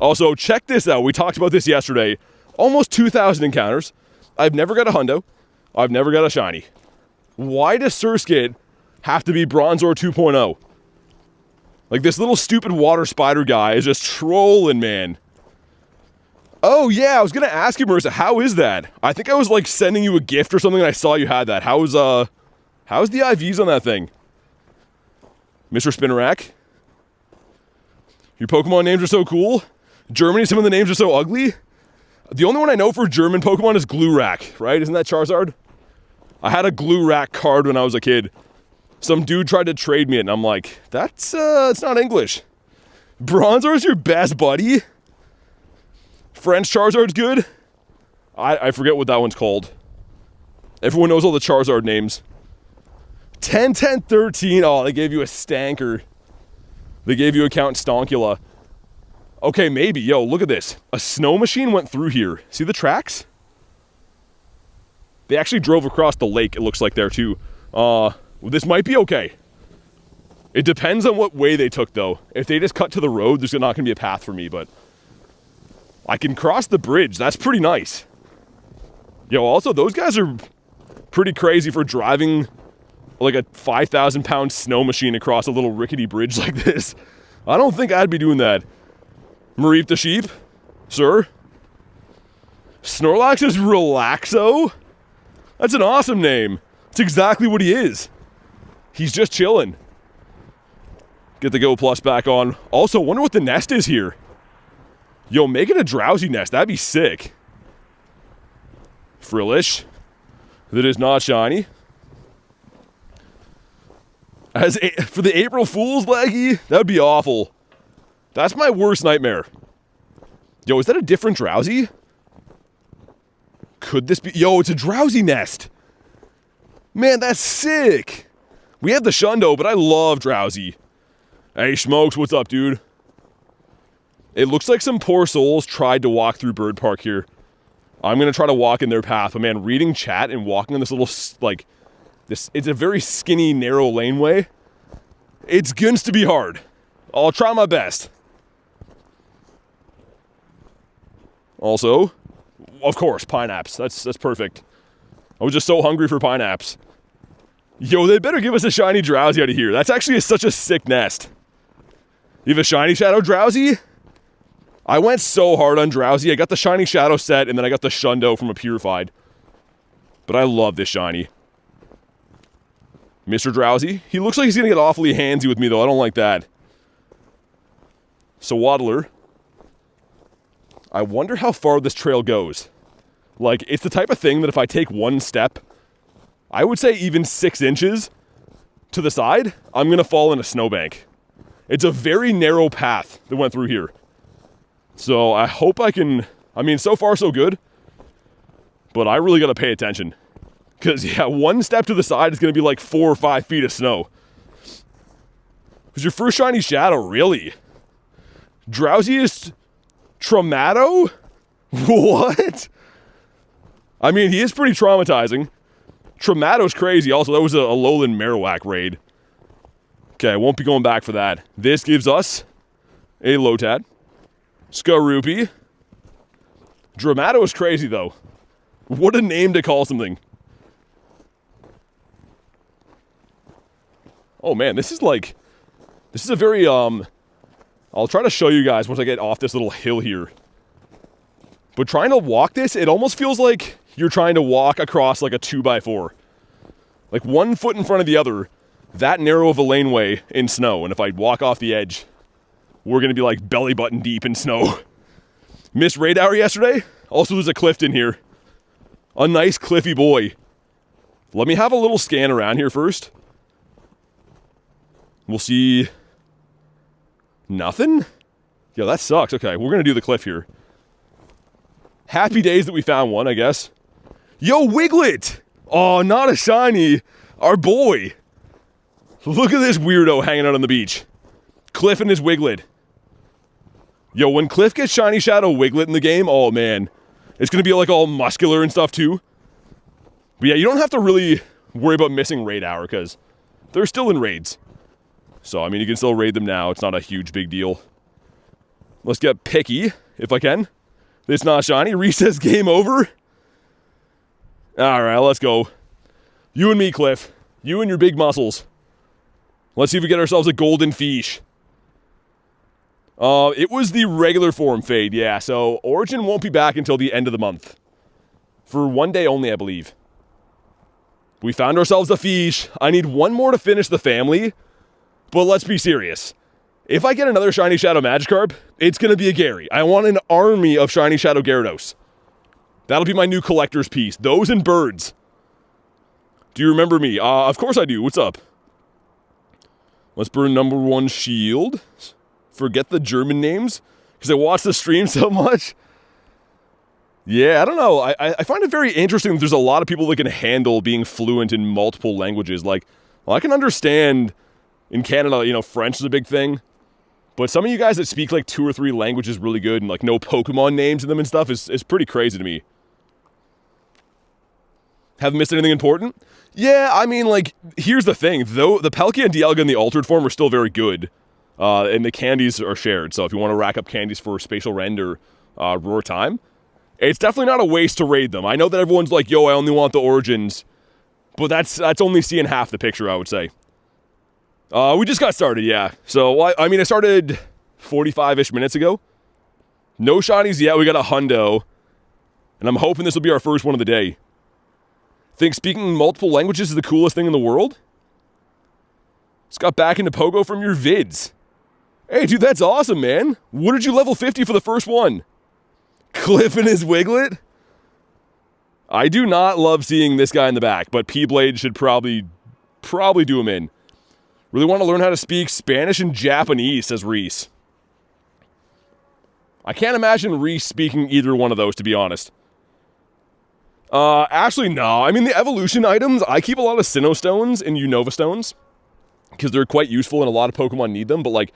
Also, check this out. We talked about this yesterday. Almost 2,000 encounters. I've never got a hundo. I've never got a shiny. Why does Surskit have to be Bronzor 2.0? Like, this little stupid water spider guy is just trolling, man. Oh, yeah, I was going to ask you, Marissa, how is that? I think I was, like, sending you a gift or something and I saw you had that. How's the IVs on that thing? Mr. Spinnerack? Your Pokemon names are so cool. Germany, some of the names are so ugly. The only one I know for German Pokemon is Glurak, right? Isn't that Charizard? I had a Glurak card when I was a kid. Some dude tried to trade me it, and I'm like, it's not English. Bronzor's your best buddy? French Charizard's good? I forget what that one's called. Everyone knows all the Charizard names. 10, 10, 13. Oh, they gave you a stanker. They gave you a Count Stonkula. Okay, maybe. Yo, look at this. A snow machine went through here. See the tracks? They actually drove across the lake, it looks like there too. This might be okay. It depends on what way they took, though. If they just cut to the road, there's not going to be a path for me, but I can cross the bridge. That's pretty nice. Yo, also, those guys are pretty crazy for driving like a 5,000-pound snow machine across a little rickety bridge like this. I don't think I'd be doing that. Mareep the sheep, sir. Snorlax is Relaxo? That's an awesome name. It's exactly what he is. He's just chilling. Get the Go Plus back on. Also, wonder what the nest is here. Yo, make it a drowsy nest. That'd be sick. Frillish. That is not shiny. For the April Fool's leggy, that'd be awful. That's my worst nightmare. Yo, is that a different drowsy? Could this be? Yo, it's a drowsy nest. Man, that's sick. We have the Shundo, but I love drowsy. Hey, Smokes, what's up, dude? It looks like some poor souls tried to walk through Bird Park here. I'm going to try to walk in their path. But man, reading chat and walking on this little, like, it's a very skinny, narrow laneway. It's going to be hard. I'll try my best. Also, of course, Pineapps. That's perfect. I was just so hungry for Pineapps. Yo, they better give us a shiny Drowsy out of here. That's actually such a sick nest. You have a shiny Shadow Drowsy? I went so hard on Drowsy. I got the shiny Shadow set, and then I got the Shundo from a Purified. But I love this shiny. Mr. Drowsy. He looks like he's going to get awfully handsy with me, though. I don't like that. So, Waddler. I wonder how far this trail goes. Like, it's the type of thing that if I take one step, I would say even 6 inches to the side, I'm going to fall in a snowbank. It's a very narrow path that went through here. So I hope I can, I mean, so far so good, but I really got to pay attention. Because, yeah, one step to the side is going to be like 4 or 5 feet of snow. Was your first shiny Shadow, really? Drowsiest Traumato? What? I mean, he is pretty traumatizing. Traumato's crazy. Also, that was a Alolan Marowak raid. Okay, I won't be going back for that. This gives us a Lotad. Skaroopy. Dramato is crazy, though. What a name to call something. Oh, man, this is a very, I'll try to show you guys once I get off this little hill here. But trying to walk this, it almost feels like you're trying to walk across like a 2x4. Like 1 foot in front of the other, that narrow of a laneway in snow. And if I walk off the edge, we're going to be like belly button deep in snow. Missed raid hour yesterday. Also, there's a Clifton here. A nice cliffy boy. Let me have a little scan around here first. We'll see. Nothing? Yeah, that sucks. Okay, we're going to do the cliff here. Happy days that we found one, I guess. Yo, Wiglet! Oh, not a shiny. Our boy. Look at this weirdo hanging out on the beach. Cliff and his Wiglet. Yo, when Cliff gets shiny Shadow Wiglet in the game, oh man. It's going to be like all muscular and stuff too. But yeah, you don't have to really worry about missing raid hour because they're still in raids. So, I mean, you can still raid them now. It's not a huge big deal. Let's get picky, if I can. It's not shiny. Recess game over. All right, let's go. You and me, Cliff. You and your big muscles. Let's see if we get ourselves a golden fish. It was the regular form fade, yeah. So Origin won't be back until the end of the month. For 1 day only, I believe. We found ourselves a fish. I need one more to finish the family. But let's be serious. If I get another shiny Shadow Magikarp, it's going to be a Gary. I want an army of shiny Shadow Gyarados. That'll be my new collector's piece. Those and birds. Do you remember me? Of course I do. What's up? Let's burn #1 shield. Forget the German names because I watch the stream so much. Yeah, I don't know. I find it very interesting that there's a lot of people that can handle being fluent in multiple languages. Like, well, I can understand in Canada, you know, French is a big thing. But some of you guys that speak like 2 or 3 languages really good and like know Pokemon names in them and stuff is pretty crazy to me. Haven't missed anything important? Yeah, I mean, like, here's the thing. Though the Palkia and Dialga in the altered form are still very good. And the candies are shared. So if you want to rack up candies for Spatial Rend or Roar Time, it's definitely not a waste to raid them. I know that everyone's like, yo, I only want the Origins. But that's only seeing half the picture, I would say. We just got started, yeah. So, I mean, I started 45-ish minutes ago. No shinies yet. We got a hundo. And I'm hoping this will be our first one of the day. Think speaking multiple languages is the coolest thing in the world? Just got back into Pogo from your vids. Hey, dude, that's awesome, man. What did you level 50 for the first one? Cliff and his Wiglet? I do not love seeing this guy in the back, but P-Blade should probably do him in. Really want to learn how to speak Spanish and Japanese, says Reese. I can't imagine Reese speaking either one of those, to be honest. Actually, no. I mean, the evolution items, I keep a lot of Sinnoh Stones and Unova Stones, because they're quite useful and a lot of Pokemon need them, but like,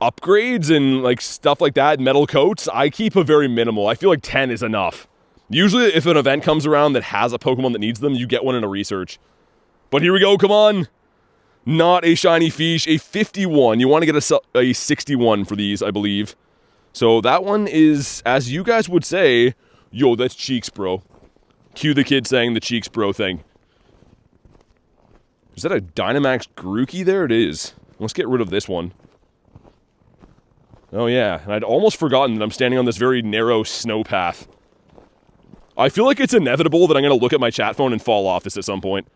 upgrades and like stuff like that, metal coats, I keep a very minimal. I feel like 10 is enough. Usually if an event comes around that has a Pokemon that needs them, you get one in a research. But here we go, come on. Not a shiny fish, a 51. You want to get a 61 for these, I believe. So that one is, as you guys would say, yo, that's cheeks, bro. Cue the kid saying the cheeks, bro thing. Is that a Dynamax Grookey? There it is. Let's get rid of this one. Oh yeah, and I'd almost forgotten that I'm standing on this very narrow snow path. I feel like it's inevitable that I'm going to look at my chat phone and fall off this at some point.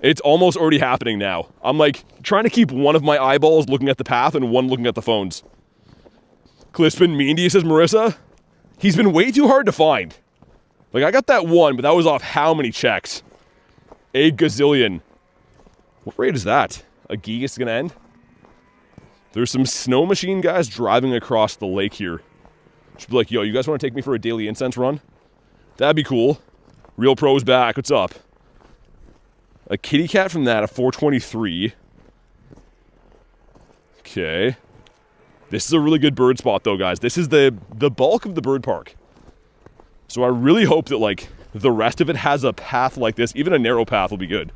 It's almost already happening now. I'm like trying to keep one of my eyeballs looking at the path and one looking at the phones. Cliff's been mean to you, says Marissa. He's been way too hard to find. Like, I got that one, but that was off how many checks? A gazillion. What raid is that? A Gigas is going to end? There's some snow machine guys driving across the lake here. Should be like, yo, you guys want to take me for a daily incense run? That'd be cool. Real Pro's back. What's up? A kitty cat from that, a 423. Okay. This is a really good bird spot, though, guys. This is the bulk of the bird park. So I really hope that, like, the rest of it has a path like this. Even a narrow path will be good.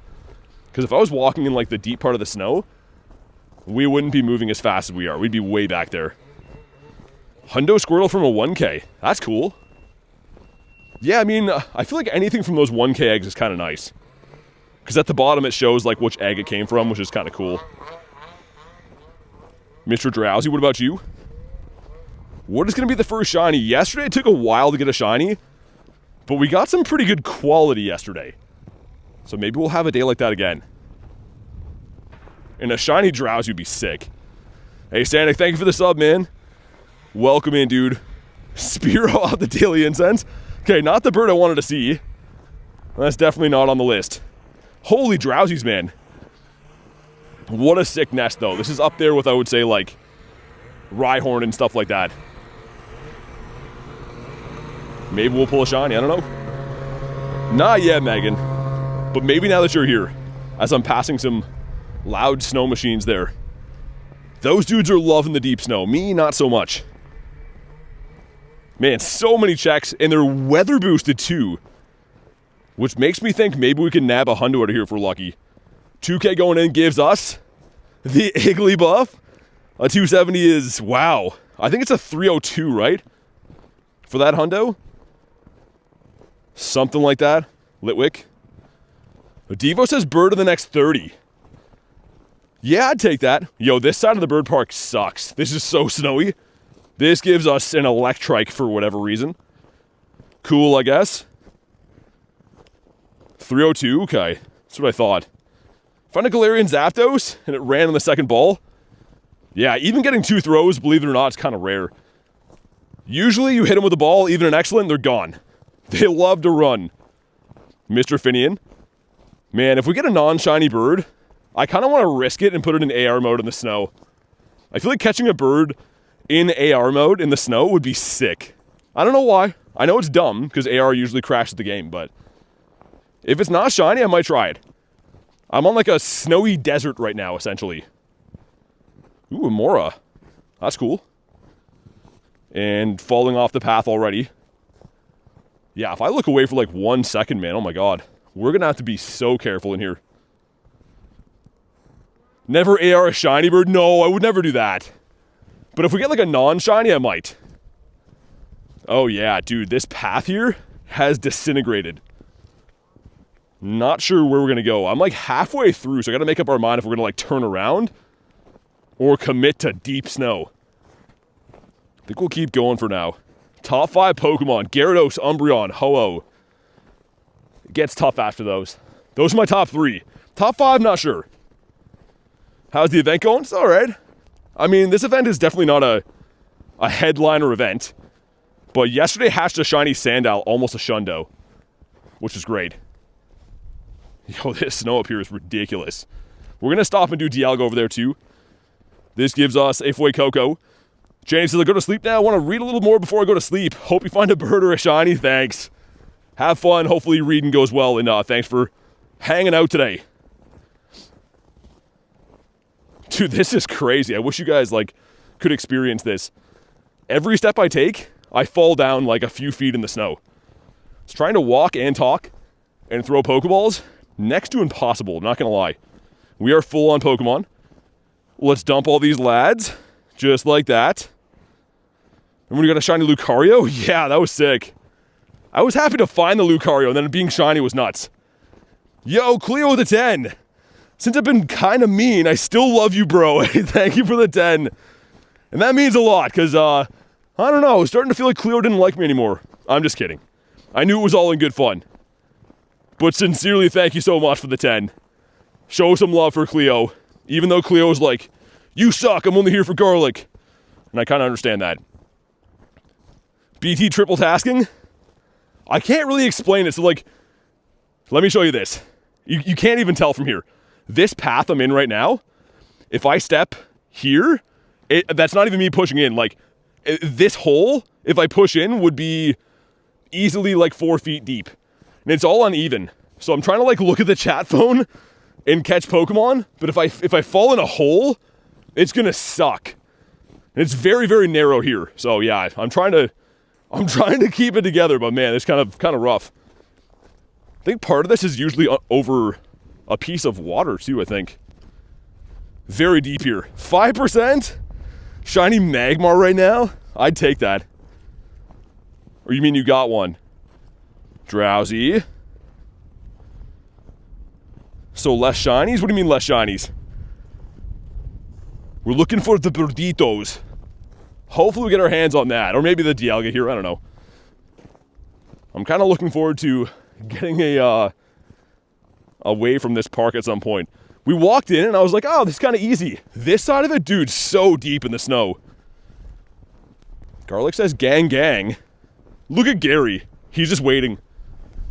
Because if I was walking in, like, the deep part of the snow, we wouldn't be moving as fast as we are. We'd be way back there. Hundo Squirtle from a 1K. That's cool. Yeah, I mean, I feel like anything from those 1K eggs is kind of nice. Because at the bottom it shows, like, which egg it came from, which is kind of cool. Mr. Drowsy, what about you? What is going to be the first shiny? Yesterday it took a while to get a shiny, but we got some pretty good quality yesterday. So maybe we'll have a day like that again. And a shiny Drowsy would be sick. Hey, Sanic, thank you for the sub, man. Welcome in, dude. Spearow out the daily incense. Okay, not the bird I wanted to see. That's definitely not on the list. Holy Drowsies, man. What a sick nest, though. This is up there with, I would say, like, Rhyhorn and stuff like that. Maybe we'll pull a shiny, I don't know. Not yet, Megan. But maybe now that you're here, as I'm passing some loud snow machines there. Those dudes are loving the deep snow. Me, not so much. Man, so many checks, and they're weather boosted too. Which makes me think maybe we can nab a hundo out of here if we're lucky. 2K going in gives us the Iggly buff. A 270 is, wow. I think it's a 302, right? For that hundo? Something like that. Litwick. Devo says bird in the next 30. Yeah, I'd take that. Yo, this side of the bird park sucks. This is so snowy. This gives us an Electrike for whatever reason. Cool, I guess. 302, okay. That's what I thought. Found a Galarian Zapdos, and it ran on the second ball. Yeah, even getting 2 throws, believe it or not, is kind of rare. Usually you hit them with the ball, even an excellent, they're gone. They love to run. Mr. Finian. Man, if we get a non-shiny bird, I kind of want to risk it and put it in AR mode in the snow. I feel like catching a bird in AR mode in the snow would be sick. I don't know why. I know it's dumb, because AR usually crashes the game, but if it's not shiny, I might try it. I'm on like a snowy desert right now, essentially. Ooh, a Mora. That's cool. And falling off the path already. Yeah, if I look away for like 1 second, man, oh my god. We're going to have to be so careful in here. Never AR a shiny bird? No, I would never do that. But if we get like a non-shiny, I might. Oh yeah, dude, this path here has disintegrated. Not sure where we're going to go. I'm like halfway through, so I got to make up our mind if we're going to like turn around or commit to deep snow. I think we'll keep going for now. Top 5 Pokemon. Gyarados, Umbreon, Ho-Oh. It gets tough after those. Those are my top 3. Top 5, not sure. How's the event going? It's alright. I mean, this event is definitely not a headliner event. But yesterday hatched a shiny Sandile, almost a Shundo. Which is great. Yo, this snow up here is ridiculous. We're going to stop and do Dialga over there too. This gives us a Fuecoco. Janie says, I go to sleep now. I want to read a little more before I go to sleep. Hope you find a bird or a shiny. Thanks. Have fun. Hopefully reading goes well. And thanks for hanging out today. Dude, this is crazy. I wish you guys like could experience this. Every step I take, I fall down like a few feet in the snow. It's trying to walk and talk and throw Pokeballs. Next to impossible, I'm not going to lie. We are full on Pokemon. Let's dump all these lads. Just like that. And we got a shiny Lucario. Yeah, that was sick. I was happy to find the Lucario, and then being shiny was nuts. Yo, Cleo with a 10. Since I've been kind of mean, I still love you, bro. Thank you for the 10. And that means a lot, because, I don't know, I was starting to feel like Cleo didn't like me anymore. I'm just kidding. I knew it was all in good fun. But sincerely, thank you so much for the 10. Show some love for Cleo. Even though Cleo's like, you suck, I'm only here for garlic. And I kind of understand that. BT triple tasking? I can't really explain it, so like, let me show you this. You can't even tell from here. This path I'm in right now, if I step here, that's not even me pushing in. Like, this hole, if I push in, would be easily like 4 feet deep. And it's all uneven. So I'm trying to like look at the chat phone and catch Pokemon, but if I fall in a hole, it's gonna suck. And it's very, very narrow here. So yeah, I'm trying to keep it together, but man, it's kind of rough. I think part of this is usually over a piece of water too, I think. Very deep here. 5%? Shiny Magmar right now? I'd take that. Or you mean you got one? Drowsy. So less shinies? What do you mean less shinies? We're looking for the Birditos. Hopefully we get our hands on that. Or maybe the Dialga here, I don't know. I'm kind of looking forward to getting away from this park at some point. We walked in and I was like, oh, this is kind of easy. This side of it, dude, so deep in the snow. Garlic says gang gang. Look at Gary. He's just waiting.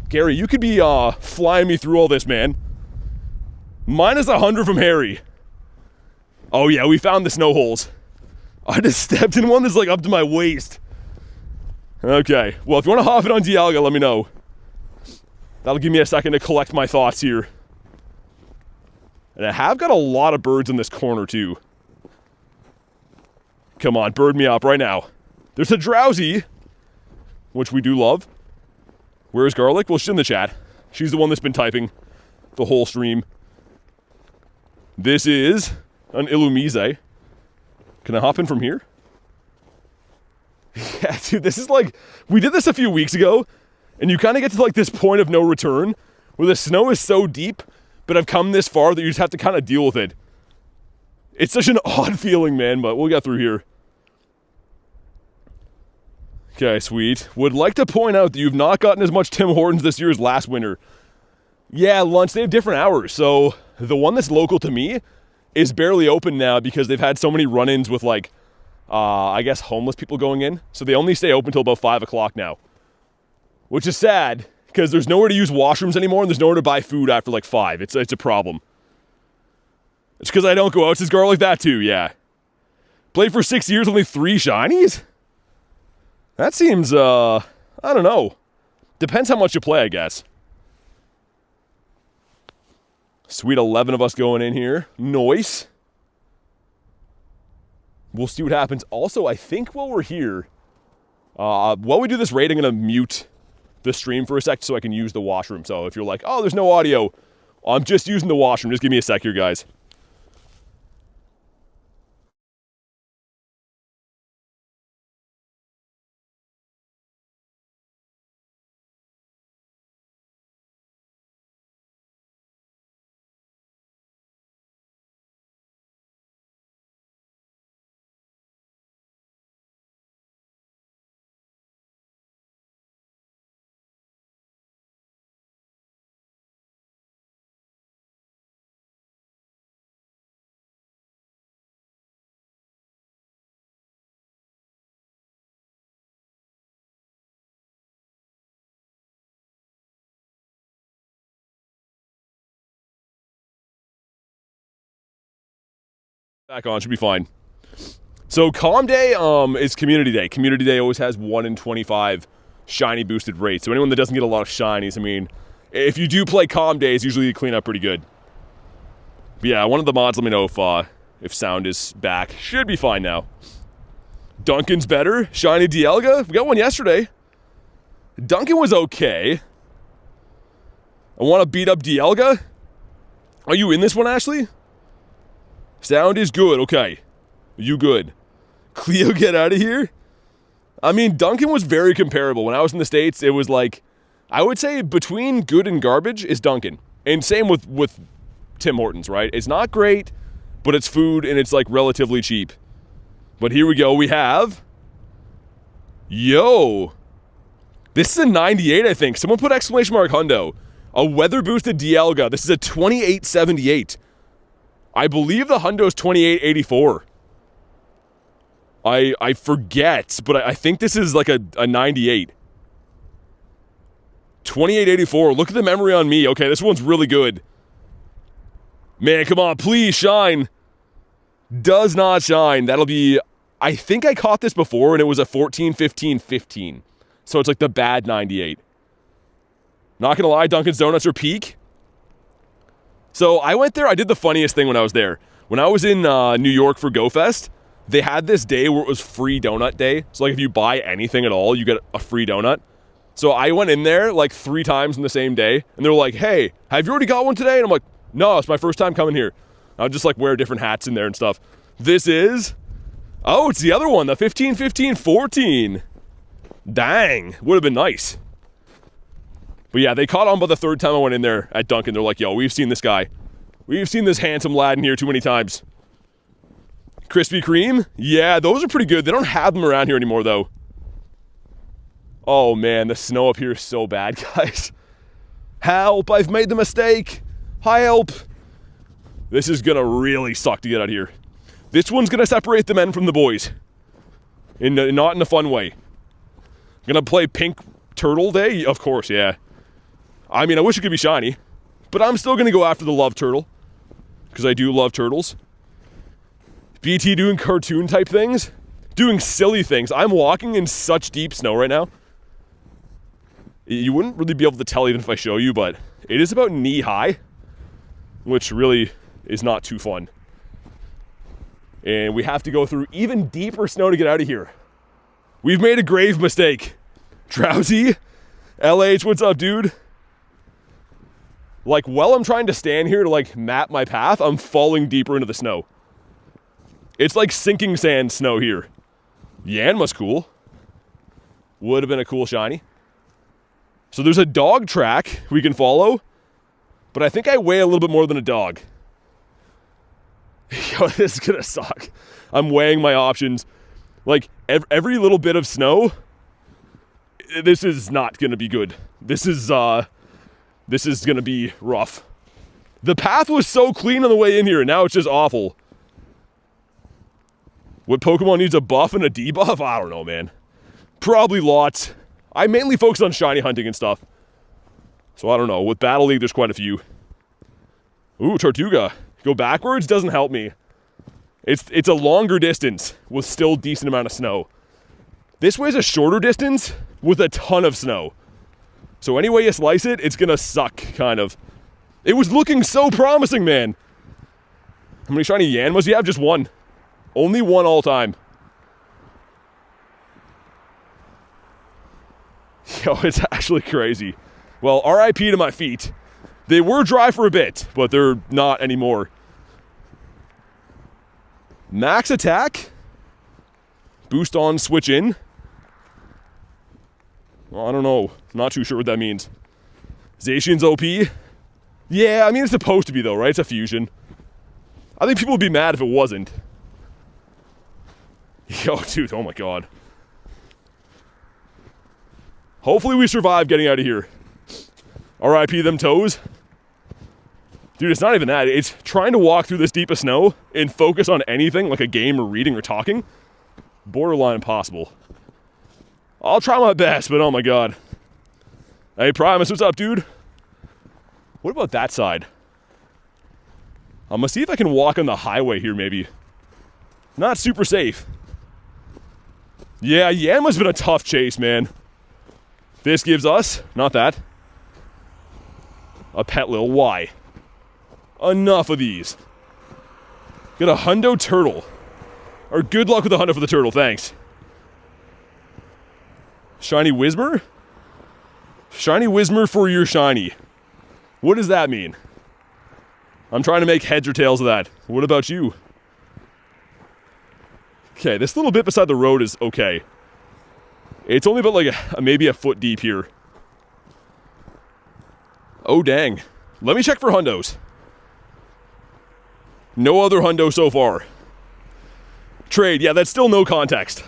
Gary, you could be flying me through all this, man. Minus 100 from Harry. Oh yeah, we found the snow holes. I just stepped in one that's like up to my waist. Okay, well if you want to hop it on Dialga, let me know. That'll give me a second to collect my thoughts here. And I have got a lot of birds in this corner too. Come on, bird me up right now. There's a Drowsy, which we do love. Where's Garlic? Well, she's in the chat. She's the one that's been typing the whole stream. This is an Illumise. Can I hop in from here? Yeah, dude, this is like... We did this a few weeks ago, and you kind of get to like this point of no return, where the snow is so deep, but I've come this far that you just have to kind of deal with it. It's such an odd feeling, man, but we'll get through here. Okay, sweet. Would like to point out that you've not gotten as much Tim Hortons this year as last winter. Yeah, lunch, they have different hours. So the one that's local to me is barely open now because they've had so many run-ins with like, I guess homeless people going in. So they only stay open till about 5 o'clock now. Which is sad because there's nowhere to use washrooms anymore and there's nowhere to buy food after like 5. It's a problem. It's because I don't go out. Says Garlic that too, yeah. Played for 6 years, only 3 shinies? That seems, I don't know. Depends how much you play, I guess. Sweet 11 of us going in here. Nice. We'll see what happens. Also, I think while we're here, while we do this raid, I'm going to mute the stream for a sec so I can use the washroom. So if you're like, oh, there's no audio, I'm just using the washroom. Just give me a sec here, guys. Back on, should be fine. So Calm Day is Community Day. Community Day always has 1 in 25 shiny boosted rates. So anyone that doesn't get a lot of shinies, I mean, if you do play Calm Days, usually you clean up pretty good. But yeah, one of the mods, let me know if sound is back. Should be fine now. Duncan's better. Shiny Dialga. We got one yesterday. Duncan was okay. I want to beat up Dialga. Are you in this one, Ashley? Sound is good. Okay. You good. Cleo, get out of here. I mean, Duncan was very comparable. When I was in the States, it was like, I would say between good and garbage is Duncan. And same with Tim Hortons, right? It's not great, but it's food and it's like relatively cheap. But here we go. We have... Yo. This is a 98, I think. Someone put exclamation mark hundo. A weather boosted Dialga. This is a 2878. I believe the hundo is 2884. I forget, but I think this is like a 98. 2884. Look at the memory on me. Okay, this one's really good. Man, come on, please shine. Does not shine. That'll be... I think I caught this before and it was a 14, 15, 15. So it's like the bad 98. Not gonna lie, Dunkin's Donuts are peak. So I went there, I did the funniest thing when I was there. When I was in New York for Go Fest, they had this day where it was free donut day. So like if you buy anything at all, you get a free donut. So I went in there like 3 times in the same day. And they were like, hey, have you already got one today? And I'm like, no, it's my first time coming here. I'll just like wear different hats in there and stuff. This is... Oh, it's the other one, the 15, 15, 14. Dang, would have been nice. But yeah, they caught on by the 3rd time I went in there at Dunkin'. They're like, yo, we've seen this guy. We've seen this handsome lad in here too many times. Krispy Kreme? Yeah, those are pretty good. They don't have them around here anymore, though. Oh, man, the snow up here is so bad, guys. Help, I've made the mistake. Help. This is going to really suck to get out of here. This one's going to separate the men from the boys. Not in a fun way. Going to play Pink Turtle Day? Of course, yeah. I mean, I wish it could be shiny. But I'm still going to go after the Love Turtle. Because I do love turtles. BT doing cartoon type things. Doing silly things. I'm walking in such deep snow right now. You wouldn't really be able to tell even if I show you, but it is about knee high. Which really is not too fun. And we have to go through even deeper snow to get out of here. We've made a grave mistake. Drowsy? LH, what's up, dude? Like, while I'm trying to stand here to, like, map my path, I'm falling deeper into the snow. It's like sinking sand snow here. Yanma's cool. Would have been a cool shiny. So there's a dog track we can follow. But I think I weigh a little bit more than a dog. Yo, this is gonna suck. I'm weighing my options. Like, every little bit of snow, this is not gonna be good. This is gonna be rough. The path was so clean on the way in here, and now it's just awful. What Pokemon needs a buff and a debuff? I don't know, man. Probably lots. I mainly focus on shiny hunting and stuff. So I don't know. With Battle League, there's quite a few. Ooh, Tortuga. Go backwards doesn't help me. It's a longer distance with still decent amount of snow. This way is a shorter distance with a ton of snow. So any way you slice it, it's gonna suck, kind of. It was looking so promising, man. How many shiny Yanmas do you have? Just one. Only one all time. Yo, it's actually crazy. Well, RIP to my feet. They were dry for a bit, but they're not anymore. Max attack. Boost on, switch in. Well, I don't know. Not too sure what that means. Zacian's OP. Yeah, I mean, it's supposed to be though, right? It's a fusion. I think people would be mad if it wasn't. Yo, dude, oh my god. Hopefully we survive getting out of here. RIP them toes. Dude, it's not even that. It's trying to walk through this deep of snow and focus on anything, like a game or reading or talking. Borderline impossible. I'll try my best, but oh my god. Hey, Primus, what's up, dude? What about that side? I'm gonna see if I can walk on the highway here, maybe. Not super safe. Yeah, Yanma's been a tough chase, man. This gives us, not that, a Petlil. Why? Enough of these. Get a hundo turtle. Or good luck with the hundo for the turtle, thanks. Shiny Whismer? Shiny Whismer for your shiny. What does that mean? I'm trying to make heads or tails of that. What about you? Okay, this little bit beside the road is okay. It's only about like maybe a foot deep here. Oh dang. Let me check for hundos. No other hundo so far. Trade, yeah, that's still no context.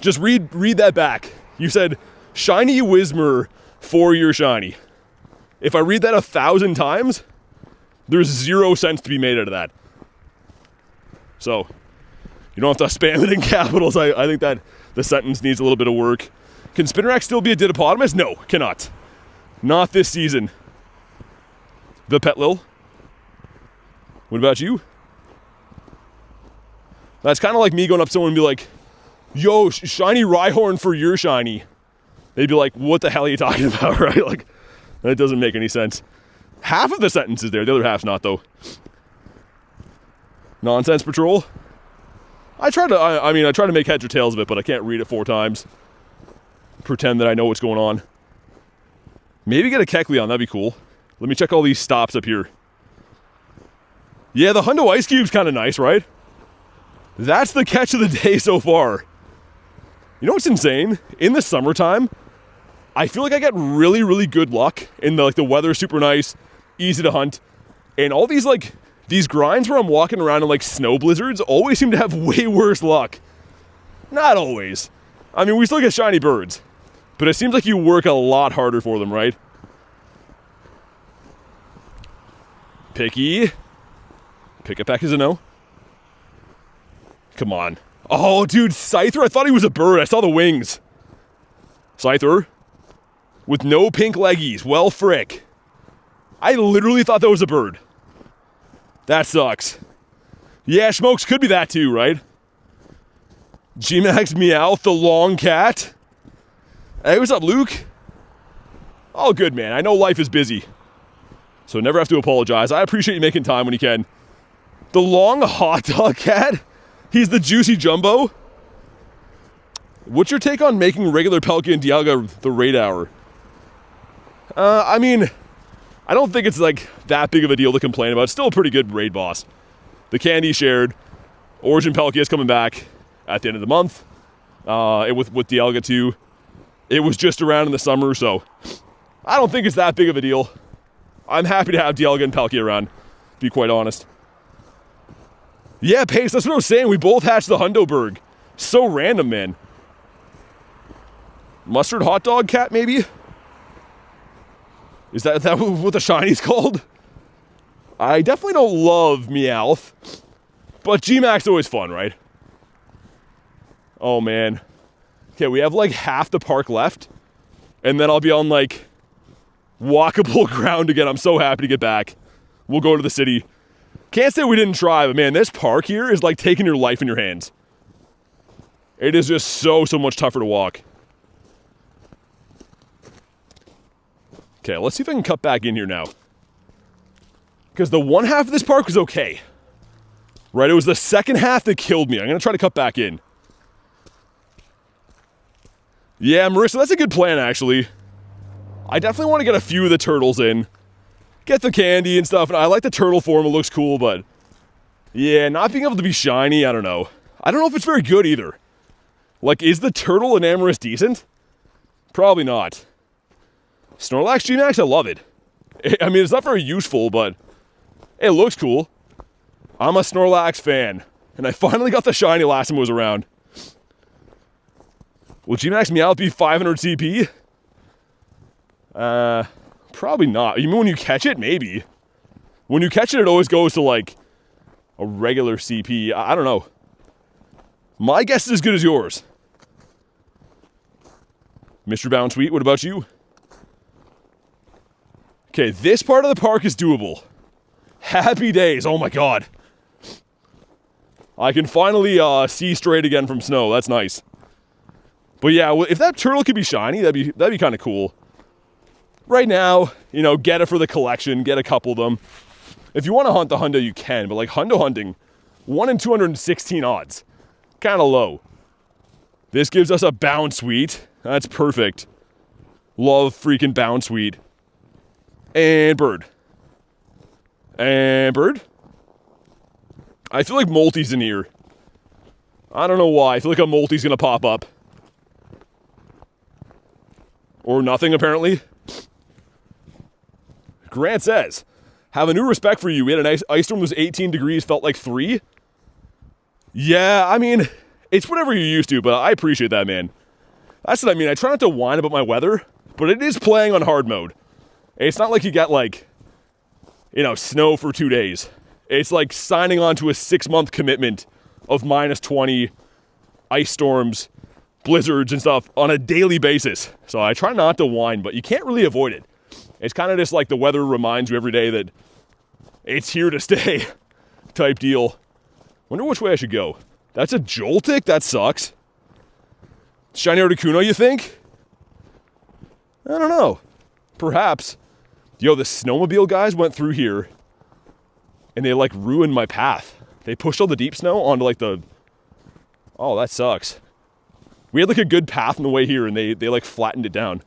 Just read that back. You said, shiny Whismer for your shiny. If I read that 1,000 times, there's 0 sense to be made out of that. So, you don't have to spam it in capitals. I think that the sentence needs a little bit of work. Can Spinarak still be a Didiplodomus? No, cannot. Not this season. The Petlil. What about you? That's kind of like me going up to someone and be like, yo, shiny Rhyhorn for your shiny. They'd be like, what the hell are you talking about, right? Like, that doesn't make any sense. Half of the sentence is there, the other half's not, though. Nonsense Patrol. I try to make heads or tails of it, but I can't read it 4 times. Pretend that I know what's going on. Maybe get a Kecleon, that'd be cool. Let me check all these stops up here. Yeah, the Hundo Ice Cube's kind of nice, right? That's the catch of the day so far. You know what's insane? In the summertime, I feel like I get really, really good luck. In the weather's super nice, easy to hunt. And all these grinds where I'm walking around in like snow blizzards always seem to have way worse luck. Not always. I mean, we still get shiny birds. But it seems like you work a lot harder for them, right? Picky. Pick it back as a no. Come on. Oh, dude, Scyther, I thought he was a bird. I saw the wings. Scyther. With no pink leggies. Well, frick. I literally thought that was a bird. That sucks. Yeah, Smokes could be that too, right? G-Max Meowth, the long cat. Hey, what's up, Luke? All good, man. I know life is busy. So never have to apologize. I appreciate you making time when you can. The long hot dog cat? He's the juicy jumbo? What's your take on making regular Palkia and Dialga the raid hour? I mean, I don't think it's like that big of a deal to complain about. It's still a pretty good raid boss. The candy shared. Origin Palkia is coming back at the end of the month. With Dialga too. It was just around in the summer, so I don't think it's that big of a deal. I'm happy to have Dialga and Palkia around, to be quite honest. Yeah, Pace, that's what I was saying. We both hatched the Hundoberg. So random, man. Mustard hot dog cat, maybe? Is that what the shiny's called? I definitely don't love Meowth, but G-Max always fun, right? Oh, man. Okay, we have like half the park left, and then I'll be on like walkable ground again. I'm so happy to get back. We'll go to the city. Can't say we didn't try, but man, this park here is like taking your life in your hands. It is just so much tougher to walk. Okay, let's see if I can cut back in here now. Because the one half of this park was okay. Right, it was the second half that killed me. I'm going to try to cut back in. Yeah, Marissa, that's a good plan, actually. I definitely want to get a few of the turtles in. Get the candy and stuff, and I like the turtle form, it looks cool, but... yeah, not being able to be shiny, I don't know. I don't know if it's very good, either. Like, is the turtle Enamorous decent? Probably not. Snorlax G-Max, I love it. I mean, it's not very useful, but... it looks cool. I'm a Snorlax fan. And I finally got the shiny last time it was around. Will G-Max Meowth be 500 CP? Probably not. You mean when you catch it? Maybe. When you catch it, it always goes to, like, a regular CP. I don't know. My guess is as good as yours. Mr. Bounsweet, what about you? Okay, this part of the park is doable. Happy days. Oh my god. I can finally see straight again from snow. That's nice. But yeah, if that turtle could be shiny, that'd be kind of cool. Right now, you know, get it for the collection, get a couple of them. If you want to hunt the hundo, you can, but like hundo hunting, 1 in 216 odds. Kind of low. This gives us a Bounsweet. That's perfect. Love freaking Bounsweet. And bird. And bird. I feel like Moltres in here. I don't know why. I feel like a Moltres gonna pop up. Or nothing, apparently. Grant says, have a new respect for you. We had an ice storm that was 18 degrees, felt like 3. Yeah, I mean, it's whatever you're used to, but I appreciate that, man. That's what I mean. I try not to whine about my weather, but it is playing on hard mode. It's not like you get, like, you know, snow for 2 days. It's like signing on to a 6-month commitment of -20, ice storms, blizzards and stuff on a daily basis. So I try not to whine, but you can't really avoid it. It's kind of just like the weather reminds you every day that it's here to stay type deal. Wonder which way I should go. That's a Joltik? That sucks. Shiny Articuno, you think? I don't know. Perhaps. Yo, the snowmobile guys went through here and they like ruined my path. They pushed all the deep snow onto like the... oh, that sucks. We had like a good path on the way here and they like flattened it down.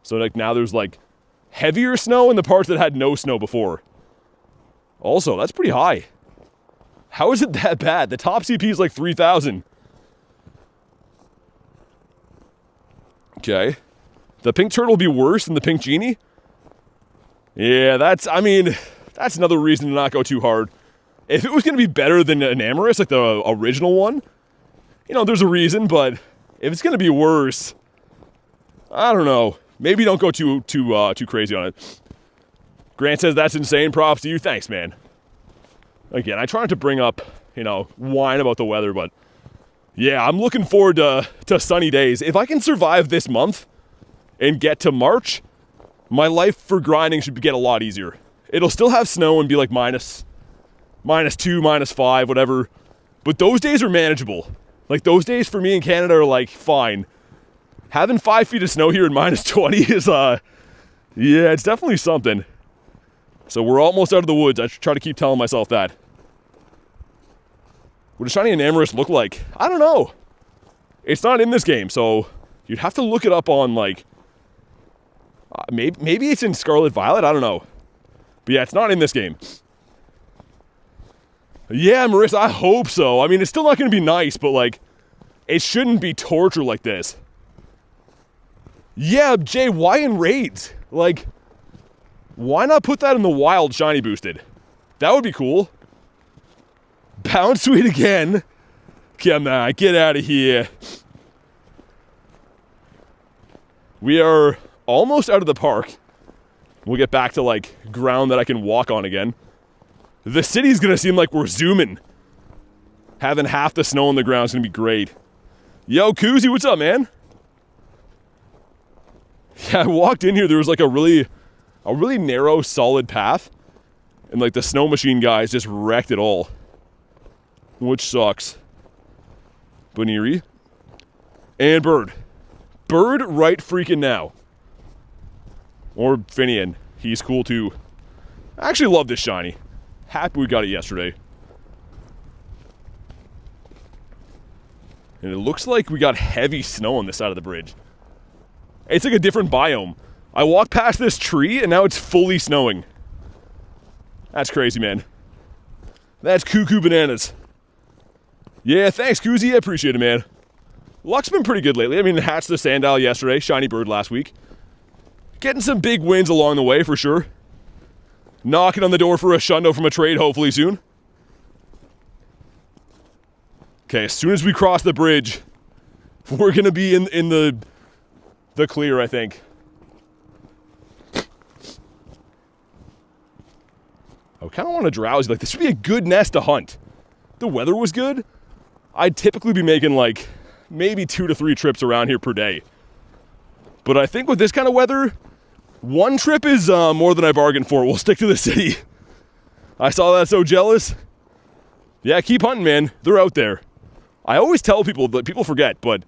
So like now there's like heavier snow in the parts that had no snow before. Also, that's pretty high. How is it that bad? The top CP is like 3,000. Okay. The pink turtle will be worse than the pink genie? Yeah, that's another reason to not go too hard. If it was going to be better than Enamorous, like the original one, you know, there's a reason, but if it's going to be worse, I don't know. Maybe don't go too crazy on it. Grant says, that's insane. Props to you. Thanks, man. Again, I try not to bring up, you know, whine about the weather, but yeah, I'm looking forward to sunny days. If I can survive this month and get to March, my life for grinding should get a lot easier. It'll still have snow and be like -2, -5, whatever. But those days are manageable. Like, those days for me in Canada are like, fine. Having 5 feet of snow here in -20 is, yeah, it's definitely something. So we're almost out of the woods. I try to keep telling myself that. What does Shiny Enamorous look like? I don't know. It's not in this game, so you'd have to look it up on, like, maybe it's in Scarlet Violet? I don't know. But yeah, it's not in this game. Yeah, Marissa, I hope so. I mean, it's still not going to be nice, but, like, it shouldn't be torture like this. Yeah, Jay, why in raids? Like, why not put that in the wild shiny boosted? That would be cool. Bounsweet again. Come on, get out of here. We are almost out of the park. We'll get back to, like, ground that I can walk on again. The city's gonna seem like we're zooming. Having half the snow on the ground is gonna be great. Yo, Koozie, what's up, man? Yeah, I walked in here, there was like a really narrow, solid path. And like the snow machine guys just wrecked it all. Which sucks. Boniri. And Bird. Bird right freaking now. Or Finian. He's cool too. I actually love this shiny. Happy we got it yesterday. And it looks like we got heavy snow on this side of the bridge. It's like a different biome. I walked past this tree and now it's fully snowing. That's crazy, man. That's cuckoo bananas. Yeah, thanks, Koozie. I appreciate it, man. Luck's been pretty good lately. I mean, hatched the Sandile yesterday, shiny bird last week. Getting some big wins along the way for sure. Knocking on the door for a shundo from a trade hopefully soon. Okay, as soon as we cross the bridge, we're gonna be in the clear, I think. I kind of want to drowsy. Like, this would be a good nest to hunt. The weather was good. I'd typically be making like maybe 2 to 3 trips around here per day. But I think with this kind of weather, 1 trip is more than I bargained for. We'll stick to the city. I saw that, so jealous. Yeah, keep hunting, man. They're out there. I always tell people, but people forget, but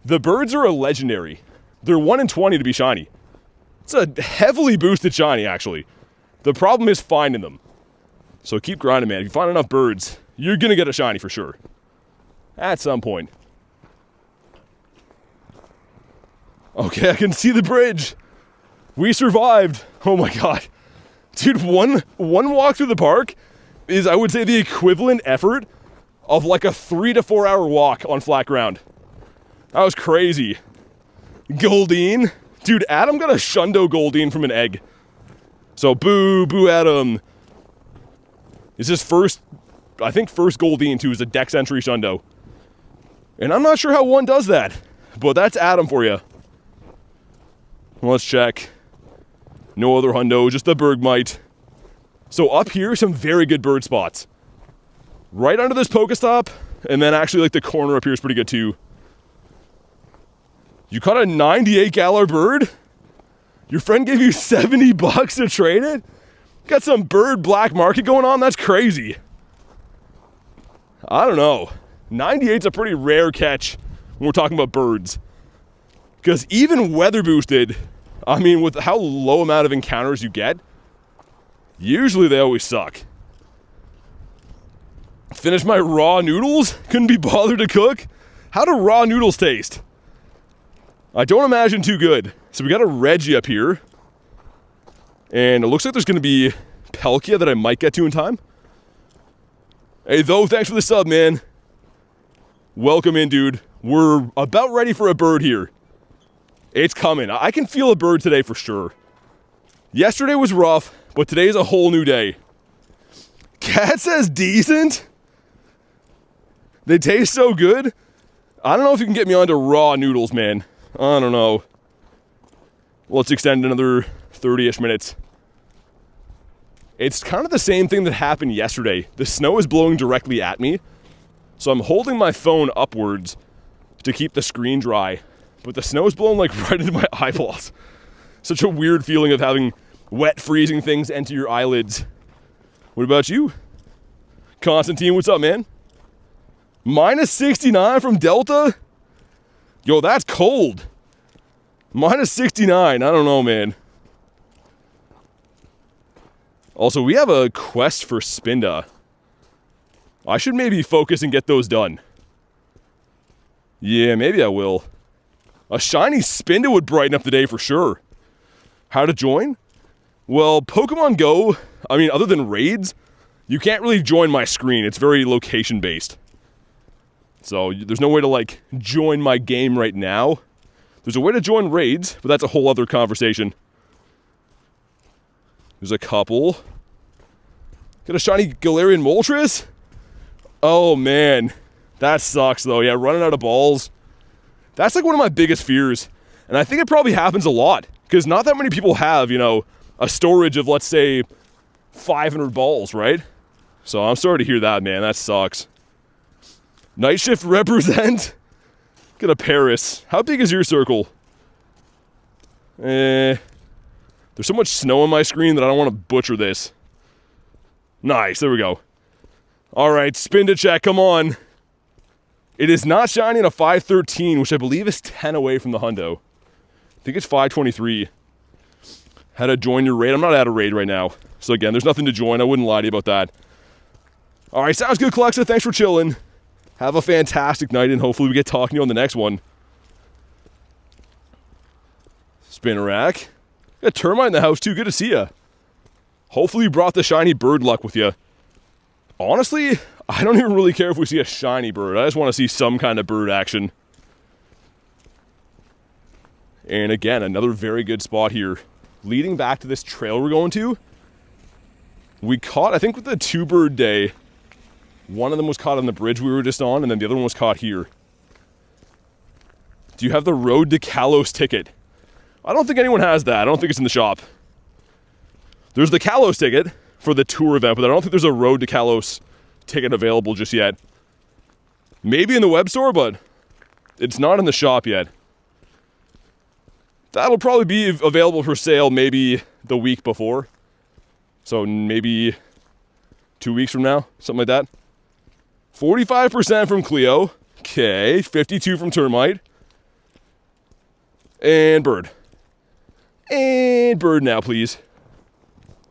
the birds are a legendary. They're 1 in 20 to be shiny. It's a heavily boosted shiny, actually. The problem is finding them. So keep grinding, man. If you find enough birds, you're going to get a shiny for sure. At some point. Okay, I can see the bridge. We survived. Oh my god. Dude, one walk through the park is, I would say, the equivalent effort of like a 3 to 4 hour walk on flat ground. That was crazy. Goldeen. Dude, Adam got a shundo Goldeen from an egg. So boo Adam. It's his first, I think first Goldeen too, is a Dex entry shundo. And I'm not sure how one does that, but that's Adam for you. Let's check. No other hundo, just the Bergmite. So up here, some very good bird spots. Right under this Pokestop, and then actually like the corner up here is pretty good too. You caught a 98 Galar bird? Your friend gave you $70 to trade it? Got some bird black market going on? That's crazy. I don't know. 98's a pretty rare catch when we're talking about birds. Because even weather boosted, I mean, with how low amount of encounters you get, usually they always suck. Finished my raw noodles? Couldn't be bothered to cook? How do raw noodles taste? I don't imagine too good. So we got a Reggie up here. And it looks like there's going to be Palkia that I might get to in time. Hey, though, thanks for the sub, man. Welcome in, dude. We're about ready for a bird here. It's coming. I can feel a bird today for sure. Yesterday was rough, but today's a whole new day. Cat says decent. They taste so good. I don't know if you can get me onto raw noodles, man. I don't know. Let's extend another 30-ish minutes. It's kind of the same thing that happened yesterday. The snow is blowing directly at me, so I'm holding my phone upwards to keep the screen dry, but the snow is blowing like right into my eyeballs. Such a weird feeling of having wet, freezing things enter your eyelids. What about you? Constantine, what's up, man? Minus 69 from Delta? Yo, that's cold. Minus 69, I don't know, man. Also, we have a quest for Spinda. I should maybe focus and get those done. Yeah, maybe I will. A shiny Spinda would brighten up the day for sure. How to join? Well, Pokemon GO, I mean, other than raids, you can't really join my screen. It's very location-based. So there's no way to, like, join my game right now. There's a way to join raids, but that's a whole other conversation. There's a couple. Got a shiny Galarian Moltres? Oh, man. That sucks, though. Yeah, running out of balls. That's, like, one of my biggest fears. And I think it probably happens a lot. Because not that many people have, you know, a storage of, let's say, 500 balls, right? So I'm sorry to hear that, man. That sucks. Night shift represent. Get a Paris. How big is your circle? There's so much snow on my screen that I don't want to butcher this. Nice, there we go. Alright, spin to check, come on. It is not shiny in a 513, which I believe is 10 away from the hundo. I think it's 523. How to join your raid? I'm not at a raid right now. So again, there's nothing to join. I wouldn't lie to you about that. Alright, sounds good, Clexa. Thanks for chilling. Have a fantastic night, and hopefully we get talking to you on the next one. Spinnerack. Got a termite in the house, too. Good to see ya. Hopefully you brought the shiny bird luck with you. Honestly, I don't even really care if we see a shiny bird. I just want to see some kind of bird action. And again, another very good spot here. Leading back to this trail we're going to. We caught, I think with the 2-bird day, one of them was caught on the bridge we were just on, and then the other one was caught here. Do you have the Road to Kalos ticket? I don't think anyone has that. I don't think it's in the shop. There's the Kalos ticket for the tour event, but I don't think there's a Road to Kalos ticket available just yet. Maybe in the web store, but it's not in the shop yet. That'll probably be available for sale maybe the week before. So maybe 2 weeks from now, something like that. 45% from Cleo. Okay, 52 from Termite. And Bird. And Bird now, please.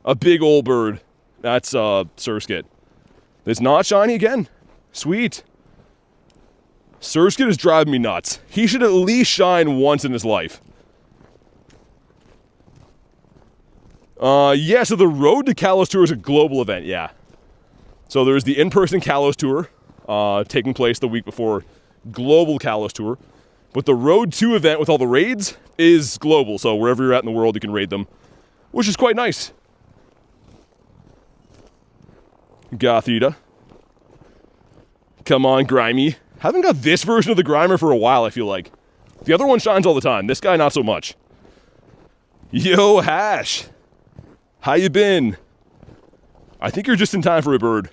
A big old bird. That's Surskit. It's not shiny again. Sweet. Surskit is driving me nuts. He should at least shine once in his life. Yeah, so the Road to Kalos Tour is a global event, yeah. So there's the in-person Kalos Tour, taking place the week before Global Kalos Tour. But the Road 2 event with all the raids is global, so wherever you're at in the world, you can raid them, which is quite nice. Gothita. Come on, Grimy. Haven't got this version of the Grimer for a while, I feel like. The other one shines all the time. This guy, not so much. Yo, Hash. How you been? I think you're just in time for a bird.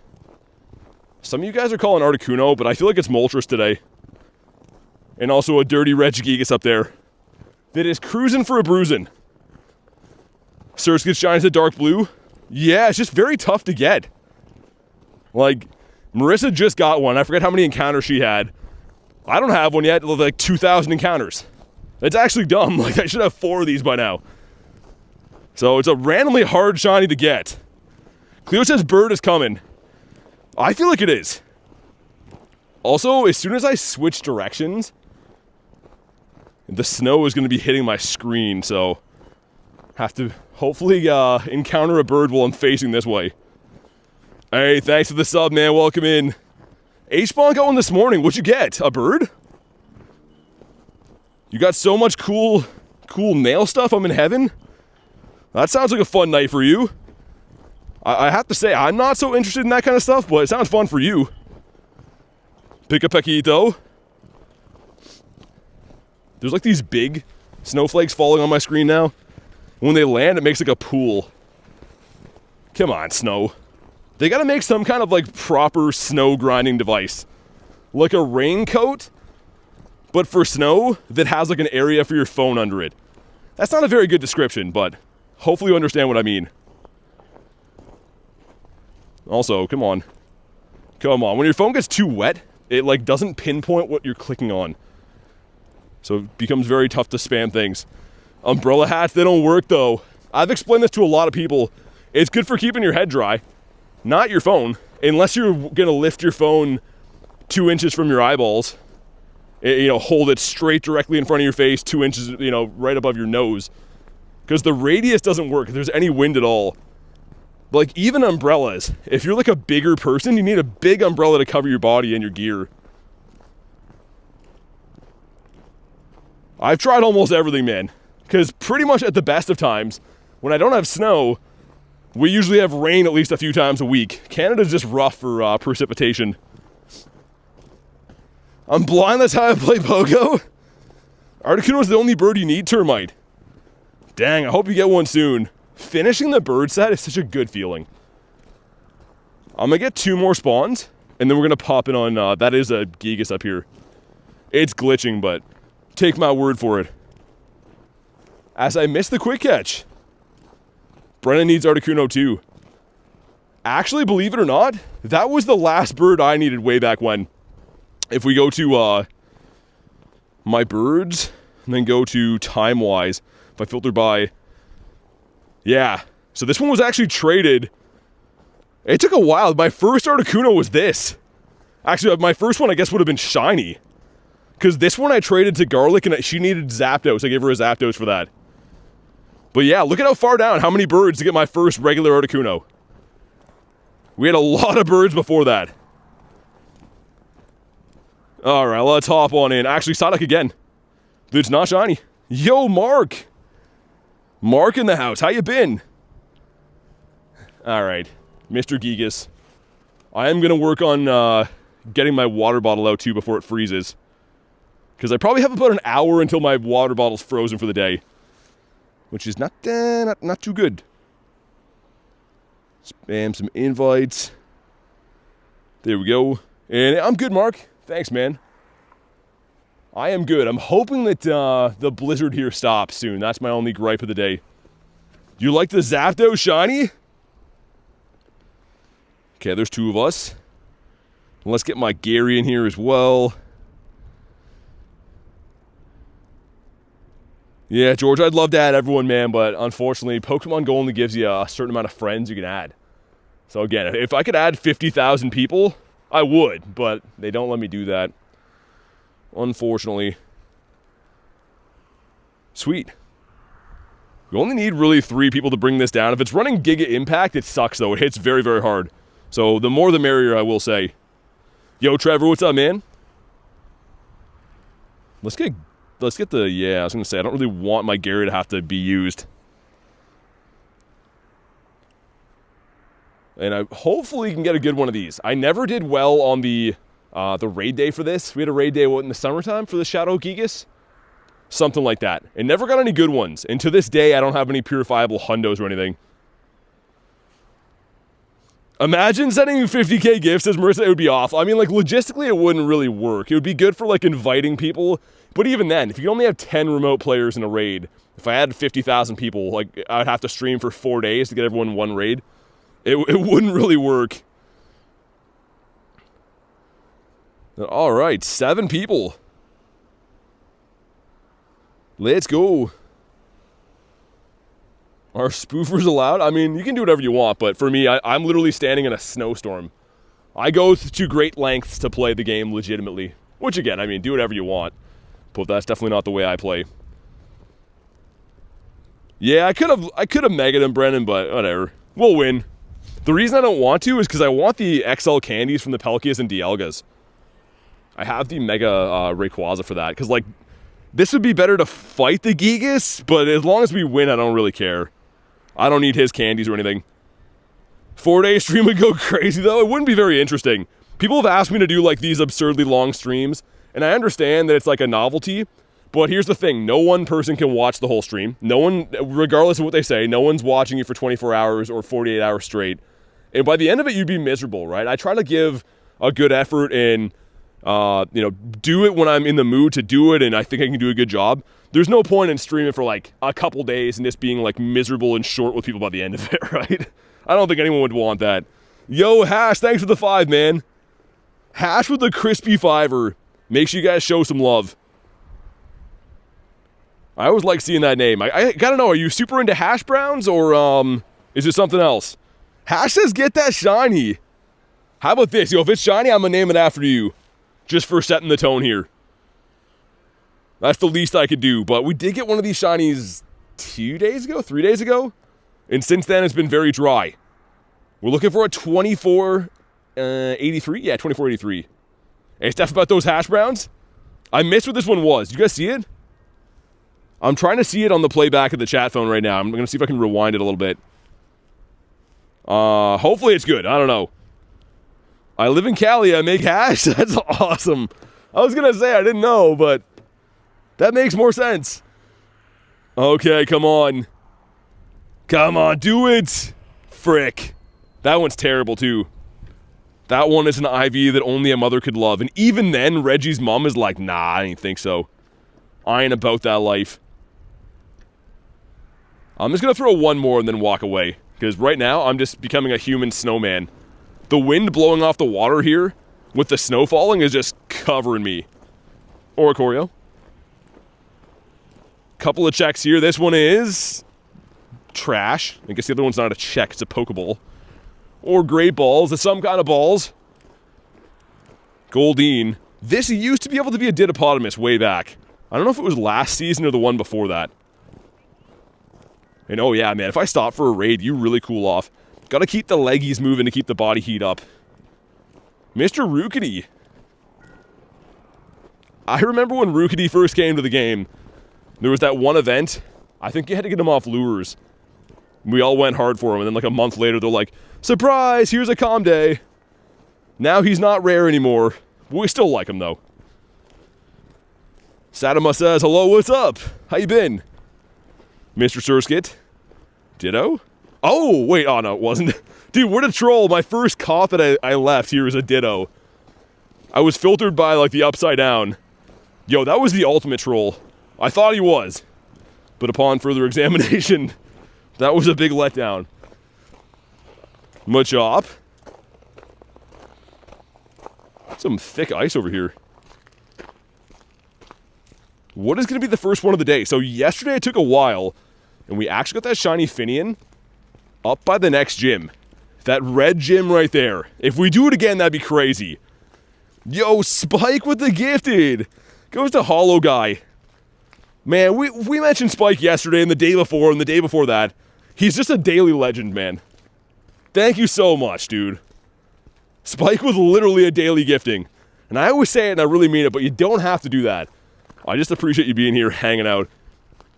Some of you guys are calling Articuno, but I feel like it's Moltres today. And also a dirty Regigigas up there that is cruising for a bruising. Surskit shines a dark blue. Yeah, it's just very tough to get. Like, Marissa just got one. I forget how many encounters she had. I don't have one yet, like 2,000 encounters. That's actually dumb. Like, I should have 4 of these by now. So it's a randomly hard shiny to get. Cleo says bird is coming. I feel like it is. Also, as soon as I switch directions, the snow is going to be hitting my screen, so have to hopefully encounter a bird while I'm facing this way. Hey, thanks for the sub, man. Welcome in. H-Spawn got one this morning. What'd you get? A bird? You got so much cool nail stuff. I'm in heaven. That sounds like a fun night for you. I have to say, I'm not so interested in that kind of stuff, but it sounds fun for you. Pick a Paquito. There's like these big snowflakes falling on my screen now. When they land, it makes like a pool. Come on, snow. They gotta make some kind of like proper snow grinding device. Like a raincoat, but for snow that has like an area for your phone under it. That's not a very good description, but hopefully you understand what I mean. Also, come on. Come on. When your phone gets too wet, it like doesn't pinpoint what you're clicking on. So it becomes very tough to spam things. Umbrella hats, they don't work though. I've explained this to a lot of people. It's good for keeping your head dry, not your phone. Unless you're gonna lift your phone 2 inches from your eyeballs. You know, hold it straight directly in front of your face, 2 inches, you know, right above your nose. Because the radius doesn't work if there's any wind at all. Like, even umbrellas, if you're like a bigger person, you need a big umbrella to cover your body and your gear. I've tried almost everything, man. Because pretty much at the best of times, when I don't have snow, we usually have rain at least a few times a week. Canada's just rough for precipitation. I'm blind, that's how I play Pogo. Articuno is the only bird you need, Termite. Dang, I hope you get one soon. Finishing the bird set is such a good feeling. I'm gonna get 2 more spawns, and then we're gonna pop in on, that is a Gigas up here. It's glitching, but take my word for it. As I miss the quick catch. Brennan needs Articuno too. Actually, believe it or not, that was the last bird I needed way back when. If we go to my birds, and then go to time-wise, if I filter by, yeah. So this one was actually traded. It took a while. My first Articuno was this. Actually, my first one, I guess, would have been shiny. Because this one I traded to Garlic, and she needed Zapdos. I gave her a Zapdos for that. But yeah, look at how far down, how many birds to get my first regular Articuno. We had a lot of birds before that. Alright, let's hop on in. Actually, Psyduck again. Dude, it's not shiny. Yo, Mark! Mark in the house, how you been? Alright, Mr. Gigas. I am gonna work on getting my water bottle out too before it freezes. Because I probably have about an hour until my water bottle's frozen for the day. Which is not too good. Spam some invites. There we go. And I'm good, Mark. Thanks, man. I am good. I'm hoping that the blizzard here stops soon. That's my only gripe of the day. You like the Zapdos shiny? Okay, there's two of us. Let's get my Gary in here as well. Yeah, George, I'd love to add everyone, man, but unfortunately, Pokemon GO only gives you a certain amount of friends you can add. So again, if I could add 50,000 people, I would, but they don't let me do that. Unfortunately. Sweet. You only need really 3 people to bring this down. If it's running Giga Impact, it sucks though. It hits very, very hard. So the more the merrier, I will say. Yo, Trevor, what's up, man? Let's get the, yeah, I was going to say, I don't really want my Gary to have to be used. And I hopefully can get a good one of these. I never did well on the raid day for this. We had a raid day, what, in the summertime for the Shadow Gigas? Something like that. And never got any good ones. And to this day, I don't have any purifiable hundos or anything. Imagine sending 50k gifts as Marissa, it would be awful. I mean, like, logistically, it wouldn't really work. It would be good for, like, inviting people. But even then, if you only have 10 remote players in a raid, if I had 50,000 people, like, I'd have to stream for 4 days to get everyone in one raid. It wouldn't really work. All right, 7 people. Let's go. Are spoofers allowed? I mean, you can do whatever you want, but for me, I'm literally standing in a snowstorm. I go to great lengths to play the game legitimately. Which, again, I mean, do whatever you want. But that's definitely not the way I play. Yeah, I could have megged him, Brennan, but whatever. We'll win. The reason I don't want to is because I want the XL candies from the Palkias and Dialgas. I have the Mega Rayquaza for that, because, like, this would be better to fight the Gigas, but as long as we win, I don't really care. I don't need his candies or anything. 4-day stream would go crazy, though. It wouldn't be very interesting. People have asked me to do, like, these absurdly long streams, and I understand that it's, like, a novelty, but here's the thing. No one person can watch the whole stream. No one, regardless of what they say, no one's watching you for 24 hours or 48 hours straight. And by the end of it, you'd be miserable, right? I try to give a good effort and, you know, do it when I'm in the mood to do it, and I think I can do a good job. There's no point in streaming for, like, a couple days and just being, like, miserable and short with people by the end of it, right? I don't think anyone would want that. Yo, Hash, thanks for the 5, man. Hash with the crispy 5-er. Make sure you guys show some love. I always like seeing that name. I gotta know, are you super into hash browns, or, is it something else? Hash says get that shiny. How about this? Yo, if it's shiny, I'm gonna name it after you. Just for setting the tone here. That's the least I could do. But we did get one of these shinies 2 days ago? 3 days ago? And since then, it's been very dry. We're looking for a 2483? Yeah, 2483. Hey, Steph, about those hash browns? I missed what this one was. Did you guys see it? I'm trying to see it on the playback of the chat phone right now. I'm going to see if I can rewind it a little bit. Hopefully it's good. I don't know. I live in Cali. I make hash. That's awesome. I was going to say I didn't know, but that makes more sense. Okay, come on. Come on, do it. Frick. That one's terrible, too. That one is an IV that only a mother could love. And even then, Reggie's mom is like, nah, I didn't think so. I ain't about that life. I'm just going to throw one more and then walk away. Because right now, I'm just becoming a human snowman. The wind blowing off the water here with the snow falling is just covering me. Oricorio. Couple of checks here. This one is trash. I guess the other one's not a check. It's a Pokeball. Or great balls. It's some kind of balls. Goldeen. This used to be able to be a Didopotamus way back. I don't know if it was last season or the one before that. And oh yeah, man, if I stop for a raid, you really cool off. Gotta keep the leggies moving to keep the body heat up. Mr. Rookity. I remember when Rookity first came to the game, there was that one event. I think you had to get him off lures. We all went hard for him, and then like a month later, they're like, surprise, here's a calm day. Now he's not rare anymore. But we still like him, though. Sadama says, hello, what's up? How you been? Mr. Surskit. Ditto? Oh, wait, oh no, it wasn't. Dude, what a troll. My first cop that I left here is a Ditto. I was filtered by, like, the upside down. Yo, that was the ultimate troll. I thought he was. But upon further examination, that was a big letdown. Machop. Some thick ice over here. What is going to be the first one of the day? So yesterday it took a while, and we actually got that shiny Finian up by the next gym. That red gym right there. If we do it again, that'd be crazy. Yo, Spike with the gifted. Goes to Hollow Guy. Man, we mentioned Spike yesterday and the day before and the day before that. He's just a daily legend, man. Thank you so much, dude. Spike was literally a daily gifting. And I always say it and I really mean it, but you don't have to do that. I just appreciate you being here, hanging out,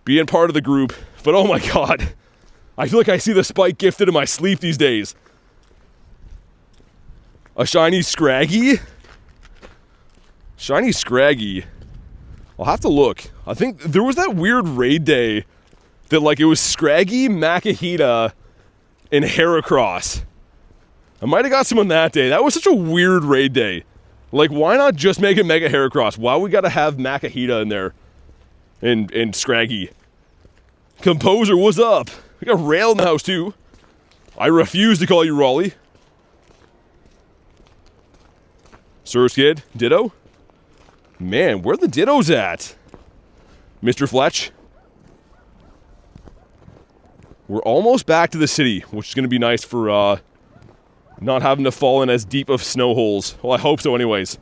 being part of the group. But oh my god, I feel like I see the Spike gifted in my sleep these days. A shiny Scraggy? Shiny Scraggy. I'll have to look. I think there was that weird raid day that like it was Scraggy, Makahita, and Heracross. I might have got some on that day. That was such a weird raid day. Like, why not just make it Mega Heracross? Why we gotta have Makahita in there? And Scraggy. Composer, what's up? We got Rail in the house, too. I refuse to call you Raleigh. Surskid, Ditto? Man, where the Dittos at? Mr. Fletch? We're almost back to the city, which is going to be nice for, not having to fall in as deep of snow holes. Well, I hope so anyways.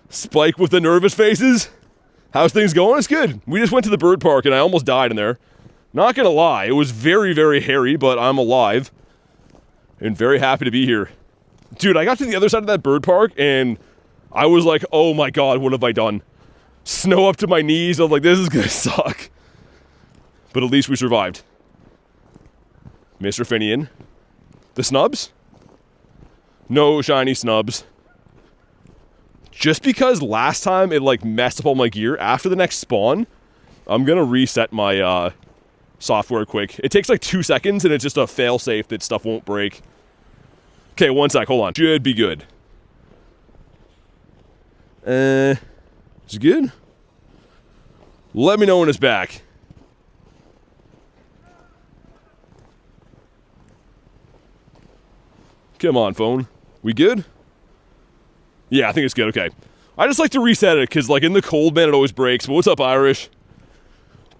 Spike with the nervous faces? How's things going? It's good. We just went to the bird park and I almost died in there. Not gonna lie, it was very, very hairy, but I'm alive. And very happy to be here. Dude, I got to the other side of that bird park and I was like, oh my god, what have I done? Snow up to my knees. I was like, this is gonna suck. But at least we survived. Mr. Finian. The snubs? No shiny snubs. Just because last time it like messed up all my gear, after the next spawn, I'm gonna reset my software quick. It takes like 2 seconds and it's just a fail-safe that stuff won't break. Okay, 1 sec, hold on. Should be good. Is it good? Let me know when it's back. Come on, phone. We good? Yeah, I think it's good, okay. I just like to reset it, because, like, in the cold, man, it always breaks. But what's up, Irish?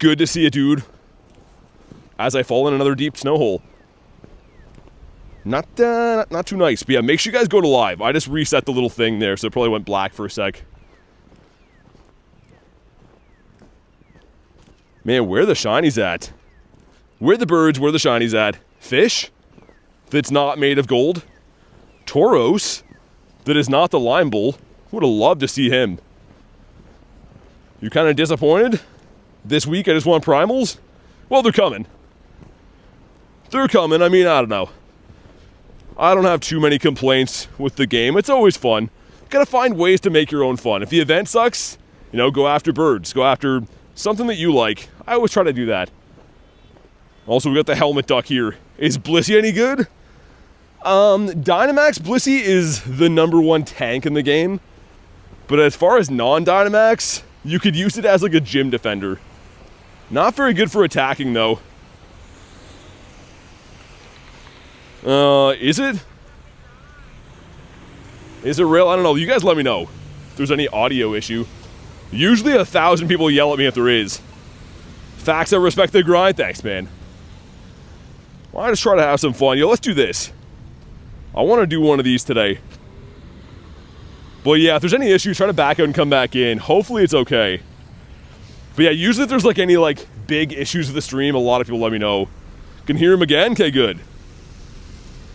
Good to see you, dude. As I fall in another deep snow hole. Not too nice. But yeah, make sure you guys go to live. I just reset the little thing there, so it probably went black for a sec. Man, where are the shinies at? Where are the birds? Where are the shinies at? Fish? That's not made of gold. Tauros, that is not the Lime Bull. Would have loved to see him. You kind of disappointed? This week I just want primals? Well, they're coming. They're coming. I mean, I don't know. I don't have too many complaints with the game. It's always fun. Gotta find ways to make your own fun. If the event sucks, you know, go after birds. Go after something that you like. I always try to do that. Also, we got the helmet duck here. Is Blissey any good? Dynamax Blissey is the #1 tank in the game. But as far as non-Dynamax, you could use it as like a gym defender. Not very good for attacking though. Is it? Is it real? I don't know. You guys let me know if there's any audio issue. Usually 1,000 people yell at me if there is. Facts, I respect the grind. Thanks, man. Well, I just try to have some fun. Yo, let's do this. I want to do one of these today. But yeah, if there's any issues, try to back out and come back in. Hopefully it's okay. But yeah, usually if there's like any like big issues with the stream, a lot of people let me know. Can hear him again? Okay, good.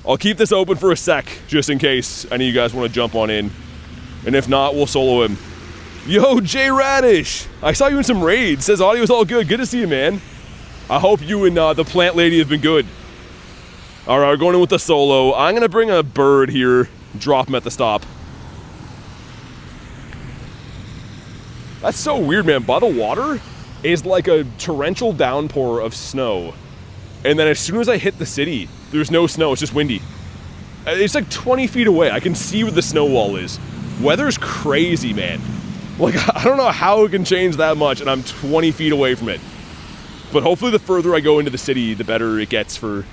I'll keep this open for a sec, just in case any of you guys want to jump on in. And if not, we'll solo him. Yo, Jay Radish! I saw you in some raids. Says audio's all good. Good to see you, man. I hope you and the plant lady have been good. Alright, we're going in with the solo. I'm gonna bring a bird here, drop him at the stop. That's so weird, man. By the water is like a torrential downpour of snow. And then as soon as I hit the city, there's no snow, it's just windy. It's like 20 feet away. I can see where the snow wall is. Weather's crazy, man. Like, I don't know how it can change that much, and I'm 20 feet away from it. But hopefully the further I go into the city, the better it gets for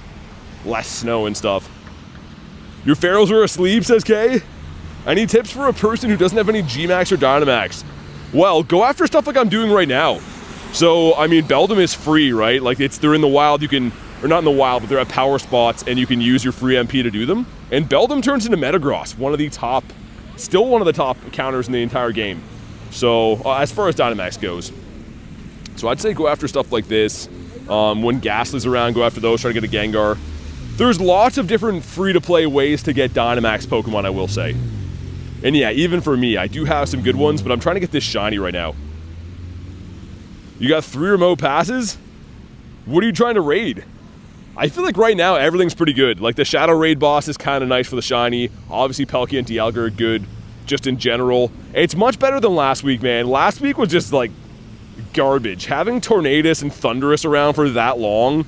less snow and stuff. Your pharaohs are asleep, says Kay. Any tips for a person who doesn't have any G-Max or Dynamax? Well, go after stuff like I'm doing right now. So, I mean, Beldum is free, right? Like, they're in the wild, you can, or not in the wild, but they're at power spots, and you can use your free MP to do them. And Beldum turns into Metagross, still one of the top counters in the entire game. So, as far as Dynamax goes. So I'd say go after stuff like this. When Ghastly's around, go after those, try to get a Gengar. There's lots of different free-to-play ways to get Dynamax Pokemon, I will say. And yeah, even for me, I do have some good ones, but I'm trying to get this shiny right now. You got 3 remote passes? What are you trying to raid? I feel like right now, everything's pretty good. Like, the Shadow Raid boss is kind of nice for the shiny. Obviously, Palkia and Dialga are good, just in general. It's much better than last week, man. Last week was just, like, garbage. Having Tornadus and Thundurus around for that long,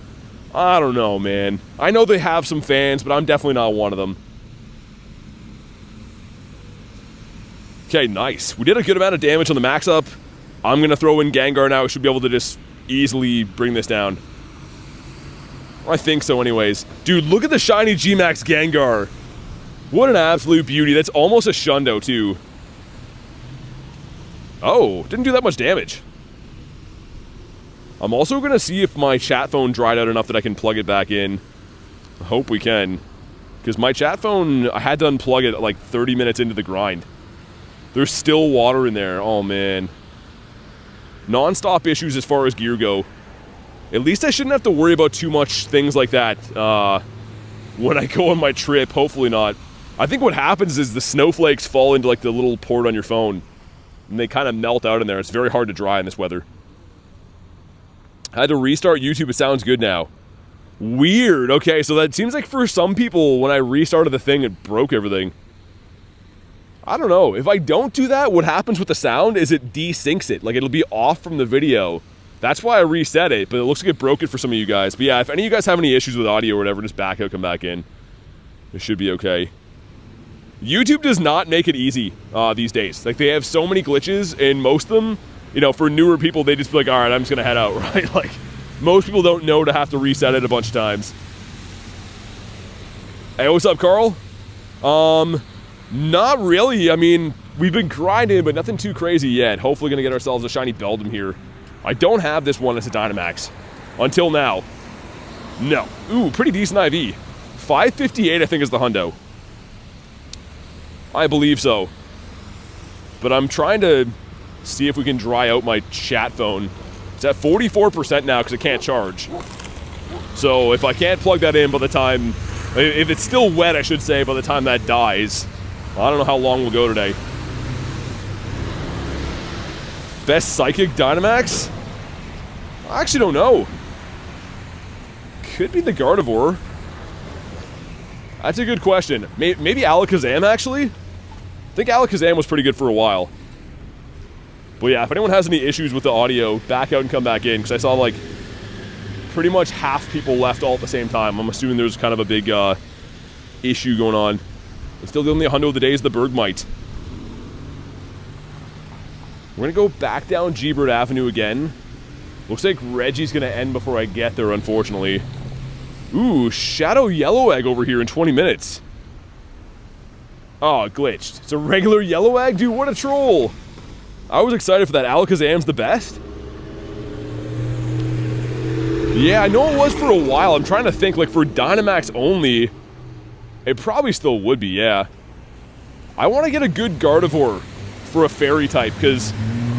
I don't know, man. I know they have some fans, but I'm definitely not one of them. Okay, nice. We did a good amount of damage on the max up. I'm going to throw in Gengar now. We should be able to just easily bring this down. I think so anyways. Dude, look at the shiny G-Max Gengar. What an absolute beauty. That's almost a Shundo, too. Oh, didn't do that much damage. I'm also going to see if my chat phone dried out enough that I can plug it back in. I hope we can. Because my chat phone, I had to unplug it like 30 minutes into the grind. There's still water in there. Oh, man. Non-stop issues as far as gear go. At least I shouldn't have to worry about too much things like that when I go on my trip. Hopefully not. I think what happens is the snowflakes fall into like the little port on your phone. And they kind of melt out in there. It's very hard to dry in this weather. I had to restart YouTube. It sounds good now. Weird. Okay, so that seems like for some people, when I restarted the thing, it broke everything. I don't know. If I don't do that, what happens with the sound is it desyncs it. Like, it'll be off from the video. That's why I reset it, but it looks like it broke it for some of you guys. But yeah, if any of you guys have any issues with audio or whatever, just back out, come back in. It should be okay. YouTube does not make it easy these days. Like, they have so many glitches, and most of them, you know, for newer people, they just be like, all right, I'm just going to head out, right? Like, most people don't know to have to reset it a bunch of times. Hey, what's up, Carl? Not really. I mean, we've been grinding, but nothing too crazy yet. Hopefully going to get ourselves a shiny Beldum here. I don't have this one as a Dynamax. Until now. No. Ooh, pretty decent IV. 558, I think, is the hundo. I believe so. But I'm trying to see if we can dry out my chat phone. It's at 44% now because it can't charge. So if I can't plug that in by the time... If it's still wet, I should say, by the time that dies... I don't know how long we'll go today. Best Psychic Dynamax? I actually don't know. Could be the Gardevoir. That's a good question. Maybe Alakazam, actually? I think Alakazam was pretty good for a while. But yeah, if anyone has any issues with the audio, back out and come back in, because I saw, like, pretty much half people left all at the same time. I'm assuming there's kind of a big issue going on. And still the only hundo of the day is the Bergmite. We're going to go back down G-Bird Avenue again. Looks like Reggie's going to end before I get there, unfortunately. Ooh, Shadow Yellow Egg over here in 20 minutes. Oh, it glitched. It's a regular Yellow Egg? Dude, what a troll. I was excited for that. Alakazam's the best? Yeah, I know it was for a while. I'm trying to think, like, for Dynamax only... It probably still would be, yeah. I want to get a good Gardevoir for a fairy type, because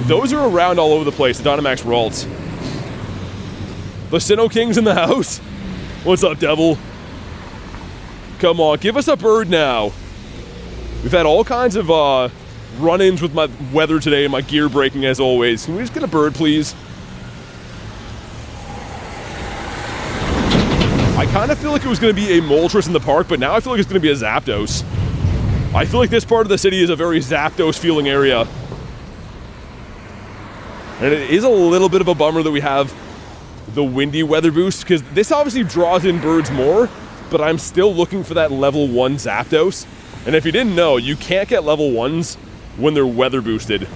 those are around all over the place, the Dynamax Ralts. The Sinnoh King's in the house. What's up, Devil? Come on, give us a bird now. We've had all kinds of run-ins with my weather today and my gear breaking as always. Can we just get a bird, please? I kind of feel like it was going to be a Moltres in the park, but now I feel like it's going to be a Zapdos. I feel like this part of the city is a very Zapdos-feeling area. And it is a little bit of a bummer that we have the windy weather boost, because this obviously draws in birds more, but I'm still looking for that level 1 Zapdos. And if you didn't know, you can't get level 1s when they're weather boosted.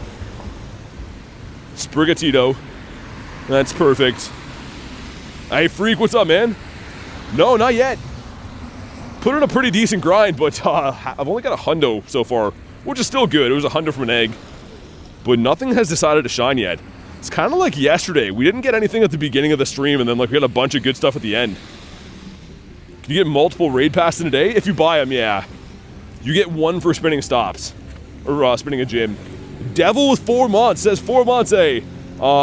Sprigatito. That's perfect. Hey, Freak, what's up, man? No, not yet. Put in a pretty decent grind, but I've only got a hundo so far, which is still good. It was a hundo from an egg. But nothing has decided to shine yet. It's kind of like yesterday. We didn't get anything at the beginning of the stream, and then like we got a bunch of good stuff at the end. Can you get multiple raid passes in a day? If you buy them, yeah. You get 1 for spinning stops. Or spinning a gym. Devil with 4 months says 4 months, hey.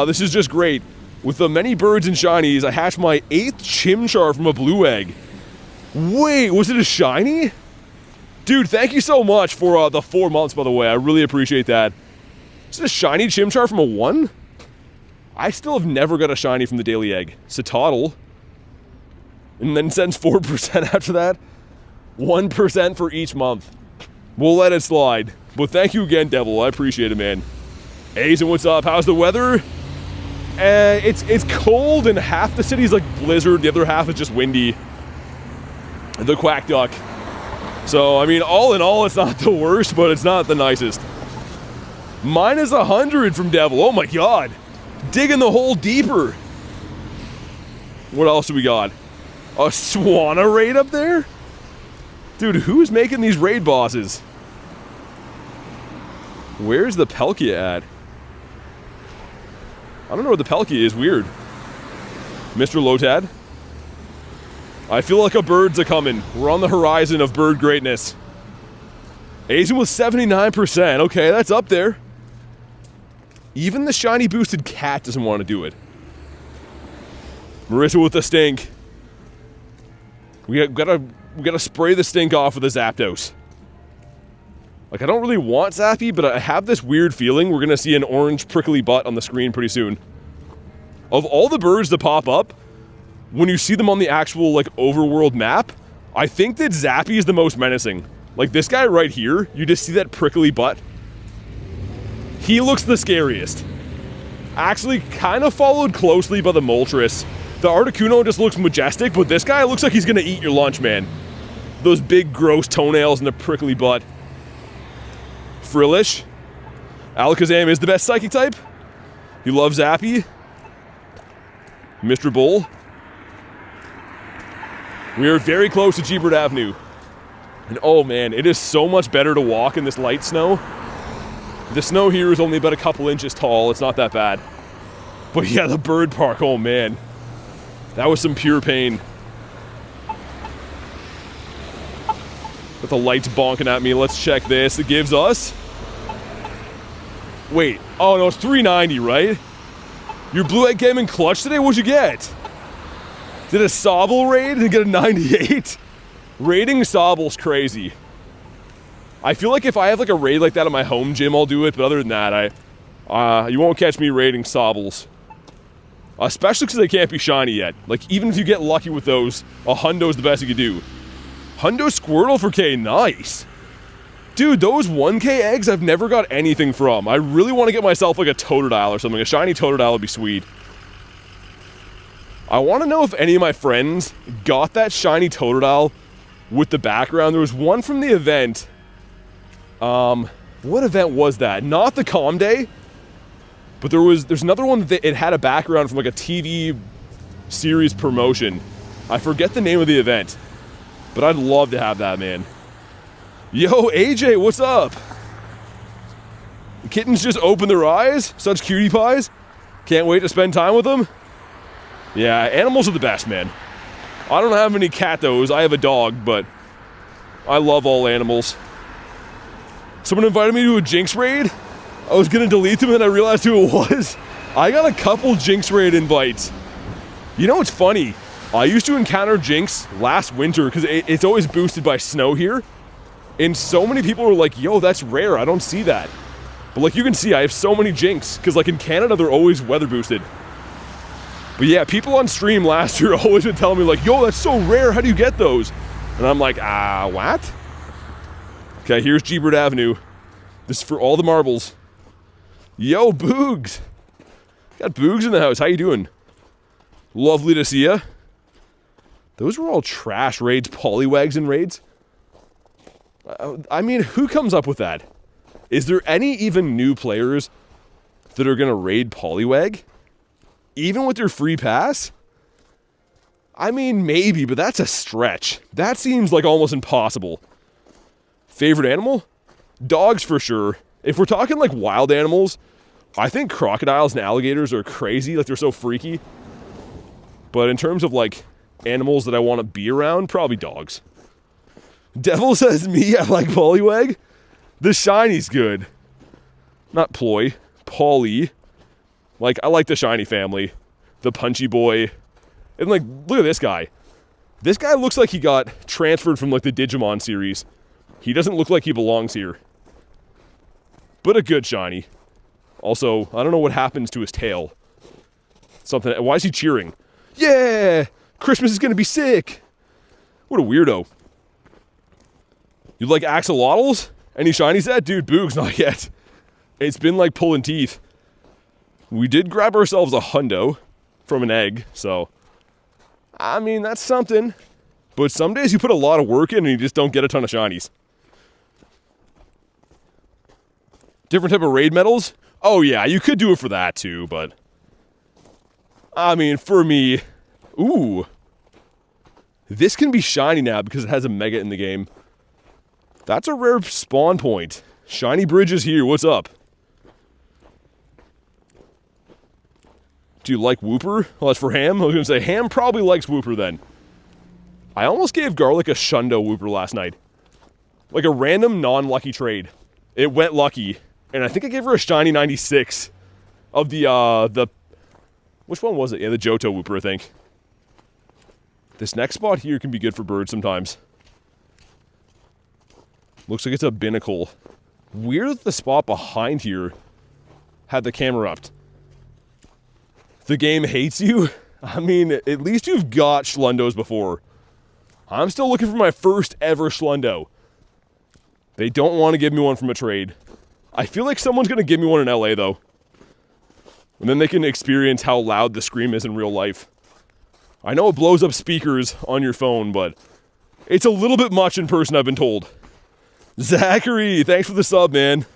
This is just great. With the many birds and shinies, I hatched my 8th Chimchar from a blue egg. Wait, was it a shiny? Dude, thank you so much for the 4 months, by the way. I really appreciate that. Is it a shiny Chimchar from a 1? I still have never got a shiny from the daily egg. Citadel. And then sends 4% after that. 1% for each month. We'll let it slide. But thank you again, Devil. I appreciate it, man. Aizen, what's up? How's the weather? It's cold, and half the city's like blizzard. The other half is just windy. The Quack Duck. So, I mean, all in all, it's not the worst, but it's not the nicest. Minus 100 from Devil. Oh my god. Digging the hole deeper. What else do we got? A Swanna raid up there? Dude, who's making these raid bosses? Where's the Palkia at? I don't know where the Palkia is. Weird. Mr. Lotad? I feel like a bird's a-coming. We're on the horizon of bird greatness. Asian with 79%. Okay, that's up there. Even the shiny boosted cat doesn't want to do it. Marissa with the stink. We gotta spray the stink off with a Zapdos. Like, I don't really want Zappy, but I have this weird feeling we're gonna see an orange prickly butt on the screen pretty soon. Of all the birds to pop up, when you see them on the actual, like, overworld map, I think that Zappy is the most menacing. Like, this guy right here, you just see that prickly butt. He looks the scariest. Actually, kind of followed closely by the Moltres. The Articuno just looks majestic, but this guy looks like he's gonna eat your lunch, man. Those big, gross toenails and the prickly butt. Frillish. Alakazam is the best psychic type. He loves Zappy. Mr. Bull. We are very close to G-Bird Avenue. And oh man, it is so much better to walk in this light snow. The snow here is only about a couple inches tall. It's not that bad. But yeah, the bird park, oh man. That was some pure pain. With the lights bonking at me, let's check this. It gives us... Wait, oh no, it's 390, right? Your blue egg came in clutch today? What'd you get? Did a Sobble raid and get a 98? Raiding Sobble's crazy. I feel like if I have like a raid like that at my home gym, I'll do it, but other than that, you won't catch me raiding Sobbles. Especially because they can't be shiny yet. Like, even if you get lucky with those, a hundo's the best you could do. Hundo Squirtle for K, nice. Dude, those 1K eggs I've never got anything from. I really want to get myself like a Totodile or something. A shiny Totodile would be sweet. I want to know if any of my friends got that shiny Totodile with the background. There was one from the event. What event was that? Not the Calm Day. But there's another one that it had a background from like a TV series promotion. I forget the name of the event. But I'd love to have that, man. Yo, AJ, what's up? The kittens just open their eyes? Such cutie pies? Can't wait to spend time with them? Yeah, animals are the best, man. I don't have any cat those. I have a dog, but I love all animals. Someone invited me to a Jinx raid. I was gonna delete them and I realized who it was. I got a couple Jinx raid invites. You know what's funny? I used to encounter Jinx last winter because it's always boosted by snow here. And so many people were like, yo, that's rare, I don't see that. But like you can see, I have so many Jinx because like in Canada, they're always weather boosted. But yeah, people on stream last year always would tell me like, yo, that's so rare, how do you get those? And I'm like, what? Okay, here's G-Bird Avenue. This is for all the marbles. Yo, Boogs. Got Boogs in the house. How you doing? Lovely to see ya. Those were all trash raids, Poliwags and raids. I mean, who comes up with that? Is there any even new players that are going to raid Poliwag? Even with their free pass? I mean, maybe, but that's a stretch. That seems like almost impossible. Favorite animal? Dogs for sure. If we're talking like wild animals, I think crocodiles and alligators are crazy, like they're so freaky. But in terms of like animals that I want to be around, probably dogs. Devil says me, I like Poliwag. The shiny's good. Not Ploy, Polly. Like, I like the shiny family. The punchy boy. And like, look at this guy. This guy looks like he got transferred from like the Digimon series. He doesn't look like he belongs here. But a good shiny. Also, I don't know what happens to his tail. Something, why is he cheering? Yeah! Christmas is gonna be sick! What a weirdo. You like axolotls? Any shinies that? Dude, Boogs, not yet. It's been like pulling teeth. We did grab ourselves a hundo from an egg, so... I mean, that's something. But some days you put a lot of work in and you just don't get a ton of shinies. Different type of raid medals? Oh yeah, you could do it for that too, but... I mean, for me... Ooh. This can be shiny now because it has a mega in the game. That's a rare spawn point. Shiny Bridge is here, what's up? Do you like Wooper? Well, that's for Ham. I was gonna say, Ham probably likes Wooper then. I almost gave Garlic a Shundo Wooper last night. Like a random non-lucky trade. It went lucky. And I think I gave her a shiny 96 of the... Which one was it? Yeah, the Johto Wooper, I think. This next spot here can be good for birds sometimes. Looks like it's a binnacle. Weird that the spot behind here had the camera up. The game hates you? I mean, at least you've got Schlundos before. I'm still looking for my first ever Schlundo. They don't want to give me one from a trade. I feel like someone's going to give me one in LA, though. And then they can experience how loud the scream is in real life. I know it blows up speakers on your phone, but it's a little bit much in person, I've been told. Zachary, thanks for the sub, man.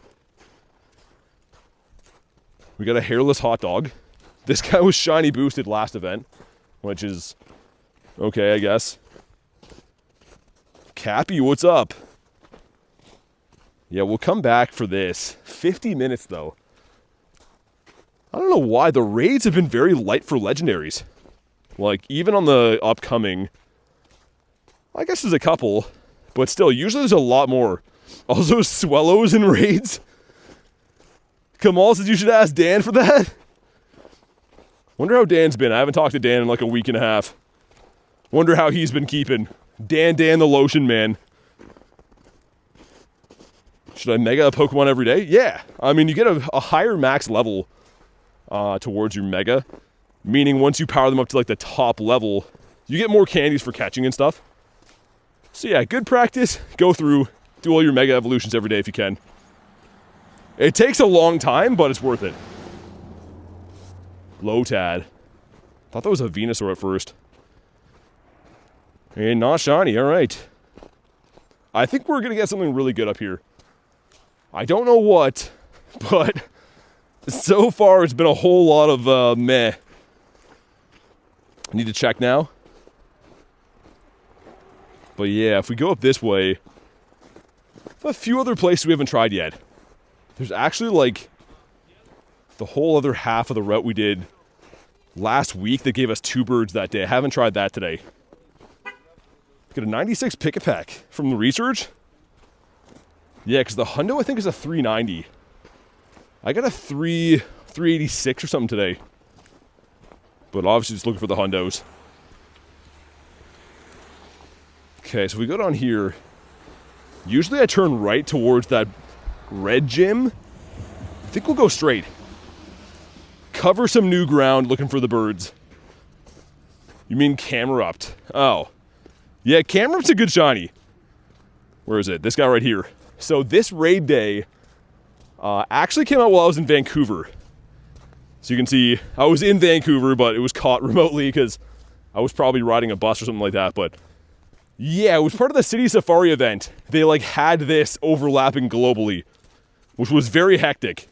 We got a hairless hot dog. This guy was shiny boosted last event, which is okay, I guess. Cappy, what's up? Yeah, we'll come back for this. 50 minutes, though. I don't know why. The raids have been very light for legendaries. Like, even on the upcoming... I guess there's a couple. But still, usually there's a lot more. Also, Swellows in raids. Kamal says you should ask Dan for that. Wonder how Dan's been. I haven't talked to Dan in like a week and a half. Wonder how he's been keeping. Dan the lotion man. Should I mega a Pokemon every day? Yeah. I mean, you get a higher max level towards your mega. Meaning once you power them up to like the top level, you get more candies for catching and stuff. So yeah, good practice. Go through, do all your mega evolutions every day if you can. It takes a long time, but it's worth it. Lotad. Thought that was a Venusaur at first. And not shiny, alright. I think we're going to get something really good up here. I don't know what, but so far it's been a whole lot of meh. I need to check now. But yeah, if we go up this way, a few other places we haven't tried yet. There's actually like the whole other half of the route we did last week that gave us 2 birds that day. I haven't tried that today. Get a 96 pick-a-pack from the research. Yeah, because the hundo I think is a 390. I got a 386 or something today. But obviously just looking for the hundos. Okay, so we go down here. Usually I turn right towards that red gym. I think we'll go straight. Cover some new ground looking for the birds. You mean Camerupt? Oh. Yeah, Camerupt's a good shiny. Where is it? This guy right here. So this raid day actually came out while I was in Vancouver. So you can see I was in Vancouver, but it was caught remotely because I was probably riding a bus or something like that. But yeah, it was part of the City Safari event. They like had this overlapping globally, which was very hectic.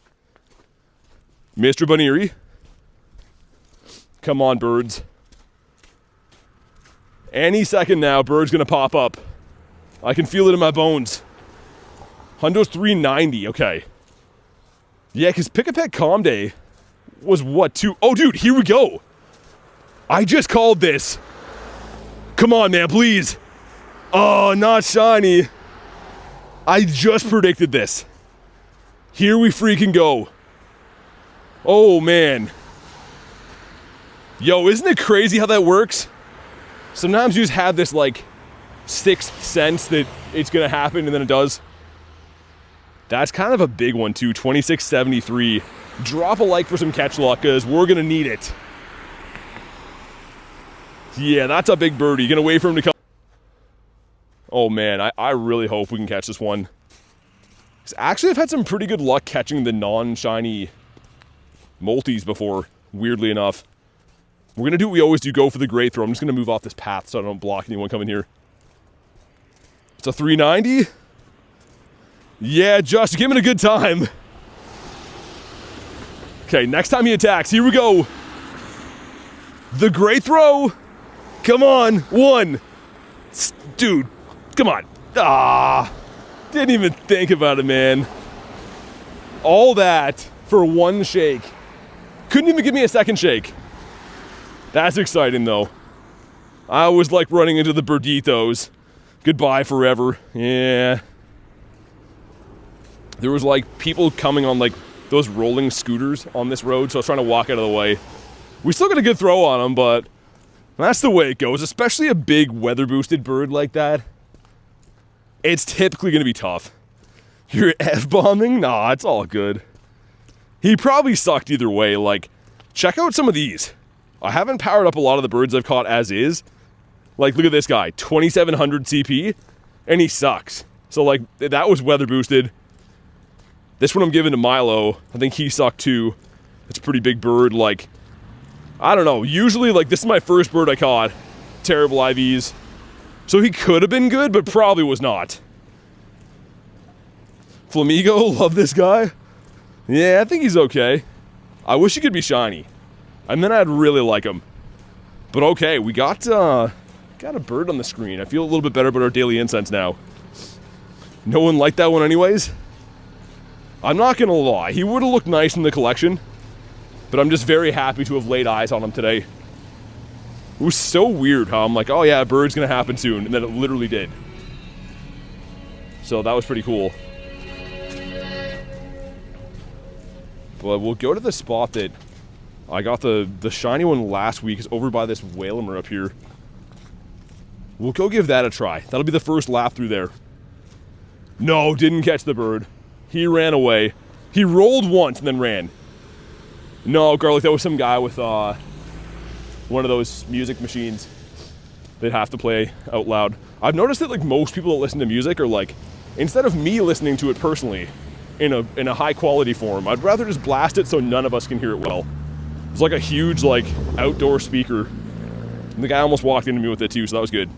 Mr. Baniri. Come on, birds. Any second now, bird's gonna pop up. I can feel it in my bones. Hundo's 390, okay. Yeah, because Pick-a-Peck Calm Day was what, 2? Oh, dude, here we go. I just called this. Come on, man, please. Oh, not shiny. I just predicted this. Here we freaking go. Oh, man. Yo, isn't it crazy how that works? Sometimes you just have this, like, sixth sense that it's gonna happen, and then it does. That's kind of a big one, too. 2673. Drop a like for some catch luck, because we're gonna need it. Yeah, that's a big birdie. Gonna wait for him to come. Oh, man, I really hope we can catch this one. Actually, I've had some pretty good luck catching the non-shiny multis before, weirdly enough. We're going to do what we always do, go for the great throw. I'm just going to move off this path so I don't block anyone coming here. It's a 390. Yeah, Josh, give him a good time. Okay, next time he attacks, here we go. The great throw. Come on, 1. Dude, come on. Ah, didn't even think about it, man. All that for 1 shake. Couldn't even give me a second shake. That's exciting, though. I was like running into the Birditos. Goodbye forever. Yeah. There was like people coming on like those rolling scooters on this road, so I was trying to walk out of the way. We still got a good throw on them, but that's the way it goes, especially a big weather-boosted bird like that. It's typically going to be tough. You're F-bombing? Nah, it's all good. He probably sucked either way. Like, check out some of these. I haven't powered up a lot of the birds I've caught as is. Like, look at this guy, 2700 CP, and he sucks. So, like, that was weather boosted. This one I'm giving to Milo. I think he sucked too. It's a pretty big bird. Like, I don't know. Usually, like, this is my first bird I caught. Terrible IVs. So he could have been good, but probably was not. Flamigo, love this guy. Yeah, I think he's okay. I wish he could be shiny. And then I'd really like him. But okay, we got a bird on the screen. I feel a little bit better about our daily incense now. No one liked that one anyways? I'm not gonna lie, he would have looked nice in the collection, but I'm just very happy to have laid eyes on him today. It was so weird how I'm like, oh yeah, a bird's gonna happen soon, and then it literally did. So that was pretty cool. But we'll go to the spot that I got the shiny one last week. Is over by this Whalmer up here. We'll go give that a try. That'll be the first lap through there. No, didn't catch the bird. He ran away. He rolled once and then ran. No, Garlic, that was some guy with one of those music machines they'd have to play out loud. I've noticed that like most people that listen to music are like, instead of me listening to it personally in a high quality form, I'd rather just blast it so none of us can hear it well. It's like a huge like outdoor speaker. And the guy almost walked into me with it too, so that was good.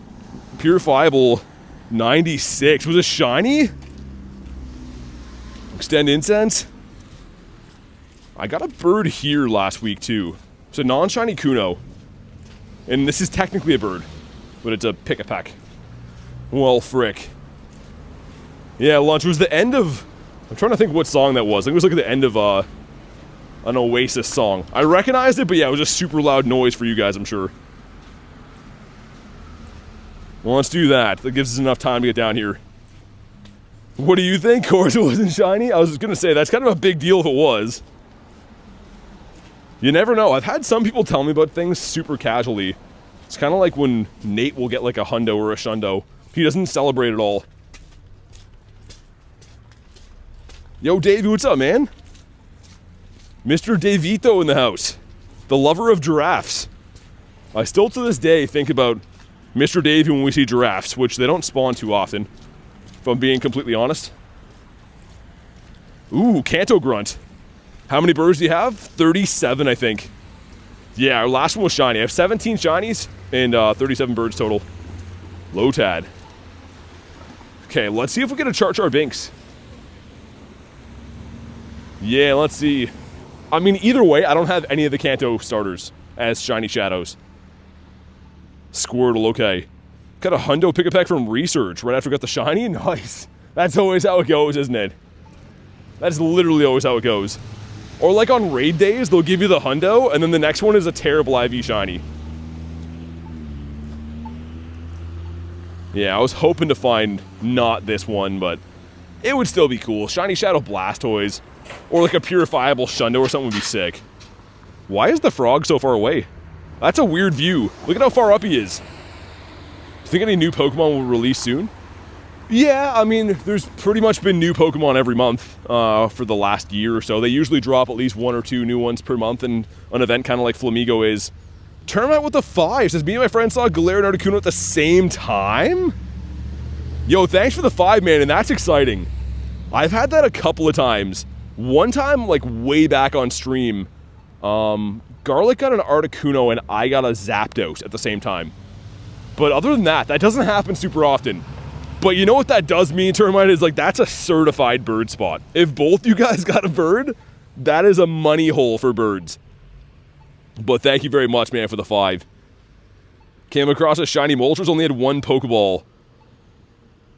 Purifiable 96. Was it shiny? Extend Incense. I got a bird here last week too. It's a non-shiny Kuno. And this is technically a bird, but it's a pick-a-peck. Well, frick. Yeah, Lunch was the end of... I'm trying to think what song that was. I think it was like the end of an Oasis song. I recognized it, but yeah, it was just super loud noise for you guys, I'm sure. Well, let's do that. That gives us enough time to get down here. What do you think? Of course it wasn't shiny? I was going to say, that's kind of a big deal if it was. You never know. I've had some people tell me about things super casually. It's kind of like when Nate will get like a hundo or a shundo. He doesn't celebrate at all. Yo, Davey, what's up, man? Mr. Davito in the house. The lover of giraffes. I still to this day think about Mr. Davey when we see giraffes, which they don't spawn too often, if I'm being completely honest. Ooh, Kanto Grunt. How many birds do you have? 37, I think. Yeah, our last one was shiny. I have 17 shinies and 37 birds total. Lotad. Okay, let's see if we get a Char Binks. Yeah, let's see. I mean, either way, I don't have any of the Kanto starters as shiny shadows. Squirtle, okay. Got a hundo pick-a-pack from Research right after I got the shiny. Nice. That's always how it goes, isn't it? That's literally always how it goes. Or like on raid days, they'll give you the hundo, and then the next one is a terrible IV shiny. Yeah, I was hoping to find not this one, but it would still be cool. Shiny Shadow Blastoise, or like a purifiable Shundo or something would be sick. Why is the frog so far away? That's a weird view. Look at how far up he is. Do you think any new Pokemon will release soon? Yeah, I mean, there's pretty much been new Pokemon every month for the last year or so. They usually drop at least 1 or 2 new ones per month, and an event kind of like Flamigo is. Tournament with the 5 says, me and my friend saw Galarian Articuno at the same time? Yo, thanks for the 5, man, and that's exciting. I've had that a couple of times. One time, like way back on stream, Garlic got an Articuno and I got a Zapdos at the same time. But other than that, that doesn't happen super often. But you know what that does mean, Termite, is like that's a certified bird spot. If both you guys got a bird, that is a money hole for birds. But thank you very much, man, for the 5. Came across a shiny Moltres, only had 1 Pokeball.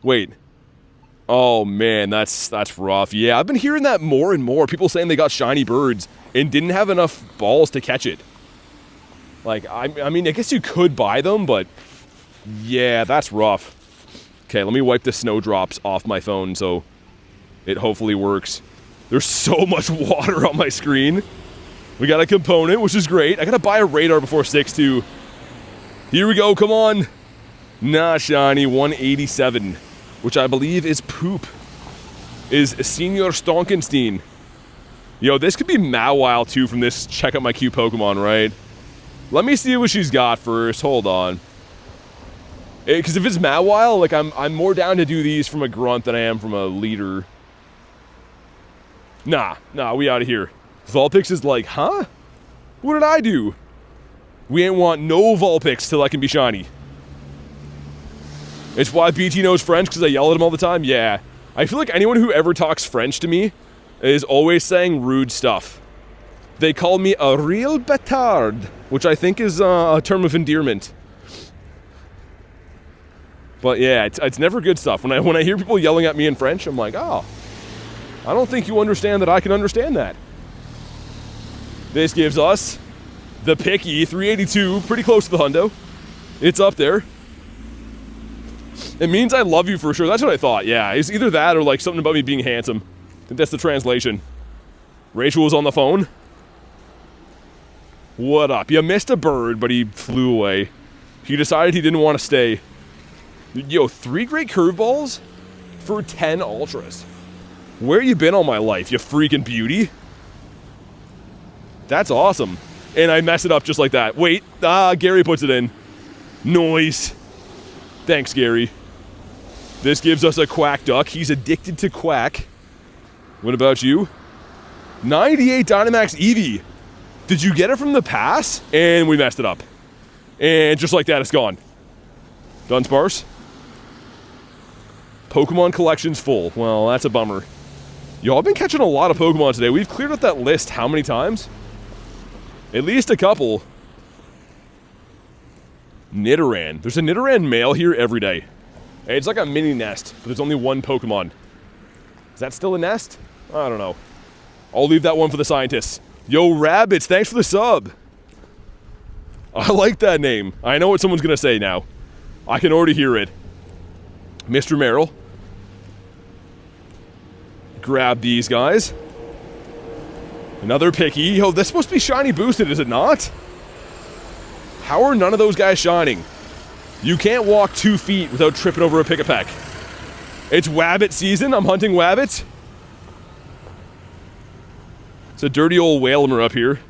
Wait. Oh man, that's rough. Yeah, I've been hearing that more and more. People saying they got shiny birds and didn't have enough balls to catch it. Like, I mean, I guess you could buy them, but yeah, that's rough. Okay, let me wipe the snowdrops off my phone so it hopefully works. There's so much water on my screen. We got a component, which is great. I gotta buy a radar before 6 too. Here we go, come on. Nah, shiny, 187. Which I believe is poop. Is Senior Stonkenstein. Yo, this could be Mawile too from this Check Out My Queue Pokemon, right? Let me see what she's got first. Hold on. Because if it's Mawile, like I'm more down to do these from a grunt than I am from a leader. Nah, we out of here. Vulpix is like, huh? What did I do? We ain't want no Vulpix till I can be shiny. It's why BT knows French, because I yell at him all the time? Yeah. I feel like anyone who ever talks French to me is always saying rude stuff. They call me a real bâtard, which I think is a term of endearment. But yeah, it's never good stuff. When I hear people yelling at me in French, I'm like, oh, I don't think you understand that I can understand that. This gives us the Picky 382, pretty close to the hundo. It's up there. It means I love you for sure. That's what I thought. Yeah, it's either that or like something about me being handsome. I think that's the translation. Rachel was on the phone. What up? You missed a bird, but he flew away. He decided he didn't want to stay. Yo, 3 great curveballs for 10 ultras. Where you been all my life, you freaking beauty? That's awesome. And I mess it up just like that. Wait, Gary puts it in. Noise. Thanks, Gary. This gives us a Quack Duck. He's addicted to Quack. What about you? 98 Dynamax Eevee. Did you get it from the pass? And we messed it up. And just like that, it's gone. Dunsparce. Pokemon collection's full. Well, that's a bummer. Y'all been catching a lot of Pokemon today. We've cleared up that list how many times? At least a couple. Nidoran. There's a Nidoran male here every day. It's like a mini nest, but there's only 1 Pokemon. Is that still a nest? I don't know. I'll leave that one for the scientists. Yo, Rabbits, thanks for the sub. I like that name. I know what someone's gonna say now. I can already hear it. Mr. Merrill. Grab these guys. Another picky. Yo, this supposed to be shiny boosted, is it not? How are none of those guys shining? You can't walk 2 feet without tripping over a pick-a-peck. It's Wabbit season. I'm hunting Wabbits. It's a dirty old Whalmer up here.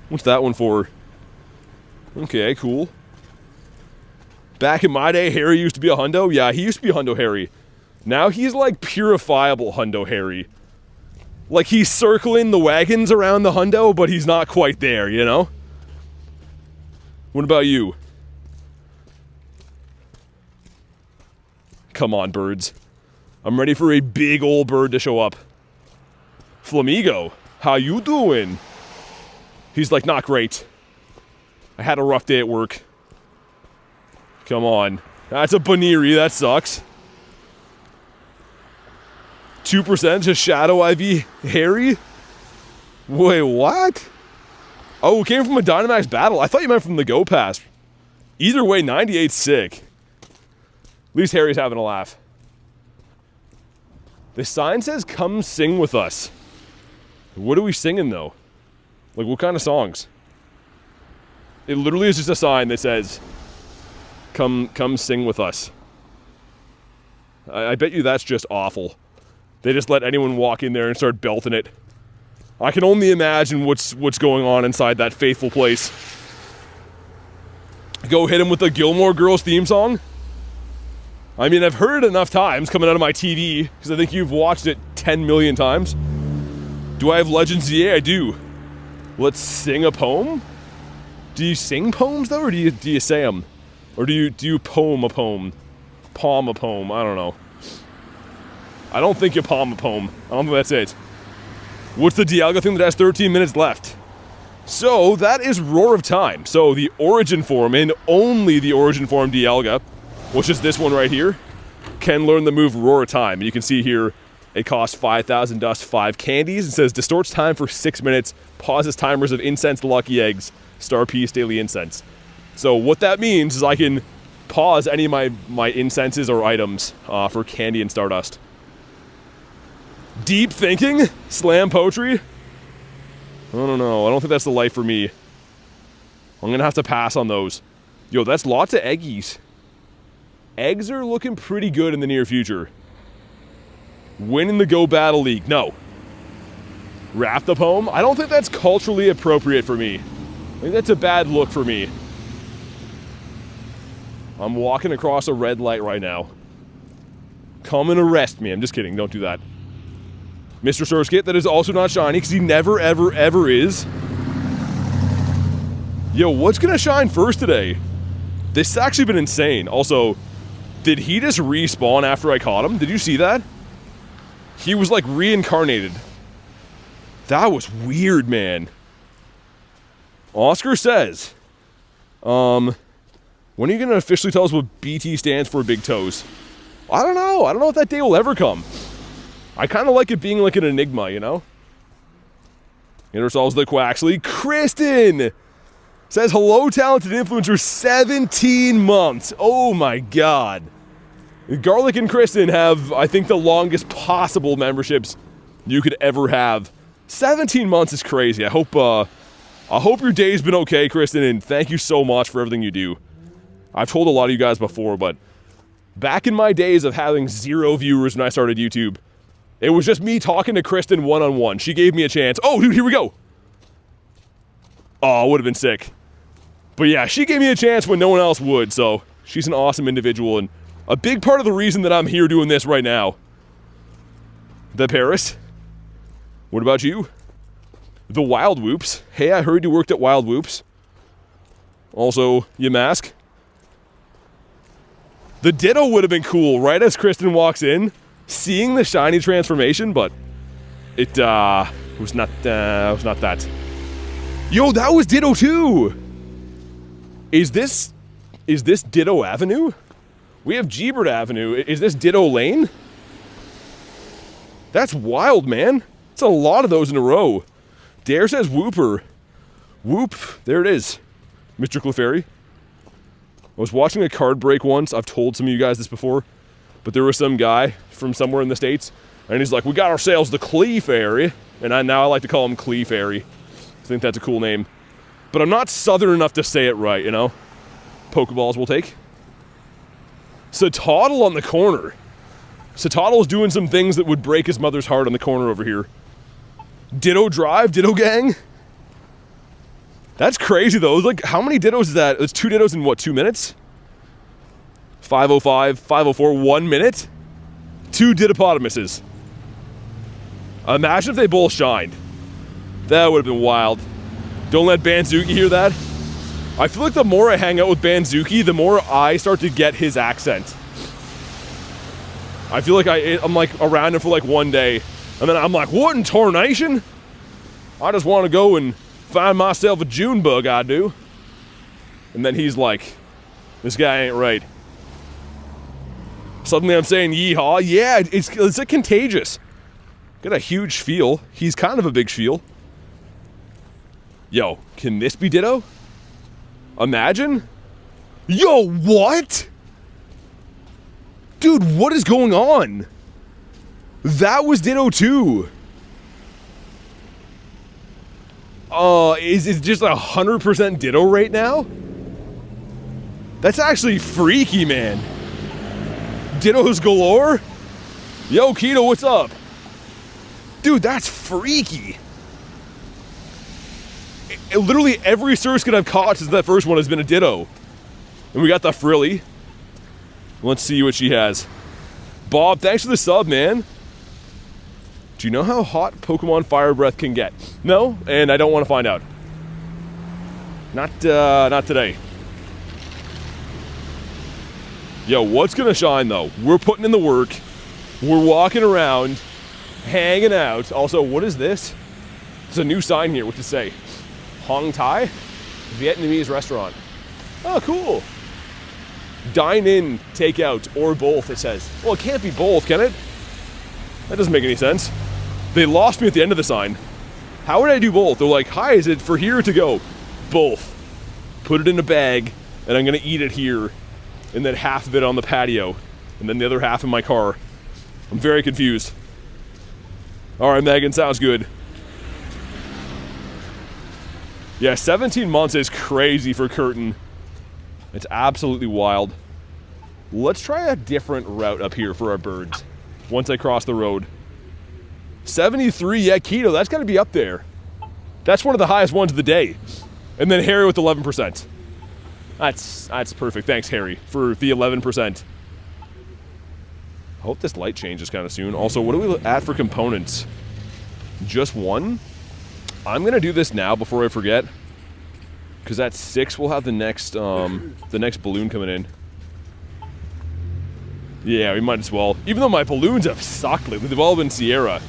What's that one for? Okay, cool. Back in my day, Harry used to be a hundo. Yeah, he used to be a hundo Harry. Now he's like purifiable hundo Harry. Like he's circling the wagons around the hundo, but he's not quite there, you know? What about you? Come on, birds. I'm ready for a big old bird to show up. Flamigo, how you doing? He's like, not great. I had a rough day at work. Come on. That's a Baniri, that sucks. 2% to Shadow IV Harry? Wait, what? Oh, it came from a Dynamax battle. I thought you meant from the Go Pass. Either way, 98's sick. At least Harry's having a laugh. The sign says, come sing with us. What are we singing, though? Like, what kind of songs? It literally is just a sign that says, come sing with us. I bet you that's just awful. They just let anyone walk in there and start belting it. I can only imagine what's going on inside that faithful place. Go hit him with the Gilmore Girls theme song? I mean, I've heard it enough times coming out of my TV, because I think you've watched it 10 million times. Do I have Legends? Yeah, I do. Let's sing a poem? Do you sing poems, though, or do you say them? Or do you poem a poem? Palm a poem, I don't know. I don't think you palm a poem. I don't think that's it. What's the Dialga thing that has 13 minutes left? So, that is Roar of Time. So, the Origin form, and only the Origin form Dialga, which is this one right here, can learn the move Roar of Time. And you can see here, it costs 5,000 dust, 5 candies. It says, distorts time for 6 minutes, pauses timers of Incense, Lucky Eggs, Star Piece, Daily Incense. So, what that means is I can pause any of my incenses or items for candy and Stardust. Deep thinking? Slam poetry? I don't know. I don't think that's the life for me. I'm going to have to pass on those. Yo, that's lots of eggies. Eggs are looking pretty good in the near future. Winning the Go Battle League. No. Rap the poem? I don't think that's culturally appropriate for me. I think that's a bad look for me. I'm walking across a red light right now. Come and arrest me. I'm just kidding. Don't do that. Mr. Surskit, that is also not shiny, because he never, ever, ever is. Yo, what's going to shine first today? This has actually been insane. Also, did he just respawn after I caught him? Did you see that? He was, like, reincarnated. That was weird, man. Oscar says, when are you going to officially tell us what BT stands for, Big Toes? I don't know. I don't know if that day will ever come. I kind of like it being like an enigma, you know? Intersolves the Quaxley. Kristen says, hello, talented influencer, 17 months. Oh my god. Garlic and Kristen have, I think, the longest possible memberships you could ever have. 17 months is crazy. I hope your day's been okay, Kristen, and thank you so much for everything you do. I've told a lot of you guys before, but back in my days of having 0 viewers when I started YouTube, it was just me talking to Kristen one-on-one. She gave me a chance. Oh, dude, here we go. Oh, it would have been sick. But yeah, she gave me a chance when no one else would, so she's an awesome individual and a big part of the reason that I'm here doing this right now. The Paris. What about you? The Wild Whoops. Hey, I heard you worked at Wild Whoops. Also, your mask. The Ditto would have been cool, right as Kristen walks in. Seeing the shiny transformation, but it was not that. Yo, that was Ditto too. Is this Ditto Avenue? We have Jeebird Avenue. Is this Ditto Lane? That's wild, man. It's a lot of those in a row. Dare says Whooper. Whoop. There it is. Mr. Clefairy. I was watching a card break once. I've told some of you guys this before, but there was some guy from somewhere in the States, and he's like, we got ourselves the Clefairy, and now I like to call him Clefairy. I think that's a cool name. But I'm not southern enough to say it right, you know? Pokeballs will take. Satotl on the corner. Satottle's doing some things that would break his mother's heart on the corner over here. Ditto Drive, Ditto Gang. That's crazy though. Like, how many Dittos is that? It's 2 Dittos in what, 2 minutes? 5:05, 5:04, 1 minute? 2 Dittopotamuses. Imagine if they both shined. That would have been wild. Don't let Banzuki hear that. I feel like the more I hang out with Banzuki, the more I start to get his accent. I feel like I'm like around him for like 1 day, and then I'm like, what in tarnation? I just want to go and find myself a June bug, I do. And then he's like, this guy ain't right. Suddenly I'm saying yeehaw. Yeah, it's like contagious. Got a huge feel. He's kind of a big feel. Yo, can this be Ditto? Imagine. Yo, what? Dude, what is going on? That was Ditto too. Is it just 100% Ditto right now? That's actually freaky, man. Dittos galore? Yo, Keto, what's up? Dude, that's freaky. Literally every Surskit I've caught since that first one has been a Ditto. And we got the Frilly. Let's see what she has. Bob, thanks for the sub, man. Do you know how hot Pokemon Fire Breath can get? No, and I don't want to find out. Not today. Yo, what's gonna shine though? We're putting in the work. We're walking around, hanging out. Also, what is this? There's a new sign here. What to say? Hong Tai? Vietnamese restaurant. Oh, cool. Dine in, take out, or both, it says. Well, it can't be both, can it? That doesn't make any sense. They lost me at the end of the sign. How would I do both? They're like, hi, is it for here or to go? Both. Put it in a bag, and I'm gonna eat it here, and then half of it on the patio, and then the other half in my car. I'm very confused. All right, Megan, sounds good. Yeah, 17 months is crazy for Curtin. It's absolutely wild. Let's try a different route up here for our birds once I cross the road. 73, yeah, Keto, that's got to be up there. That's one of the highest ones of the day. And then Harry with 11%. That's perfect. Thanks, Harry, for the 11%. I hope this light changes kind of soon. Also, what are we at for components? Just one? I'm going to do this now before I forget. Because at 6, we'll have the next balloon coming in. Yeah, we might as well. Even though my balloons have sucked lately. They've all been Sierra.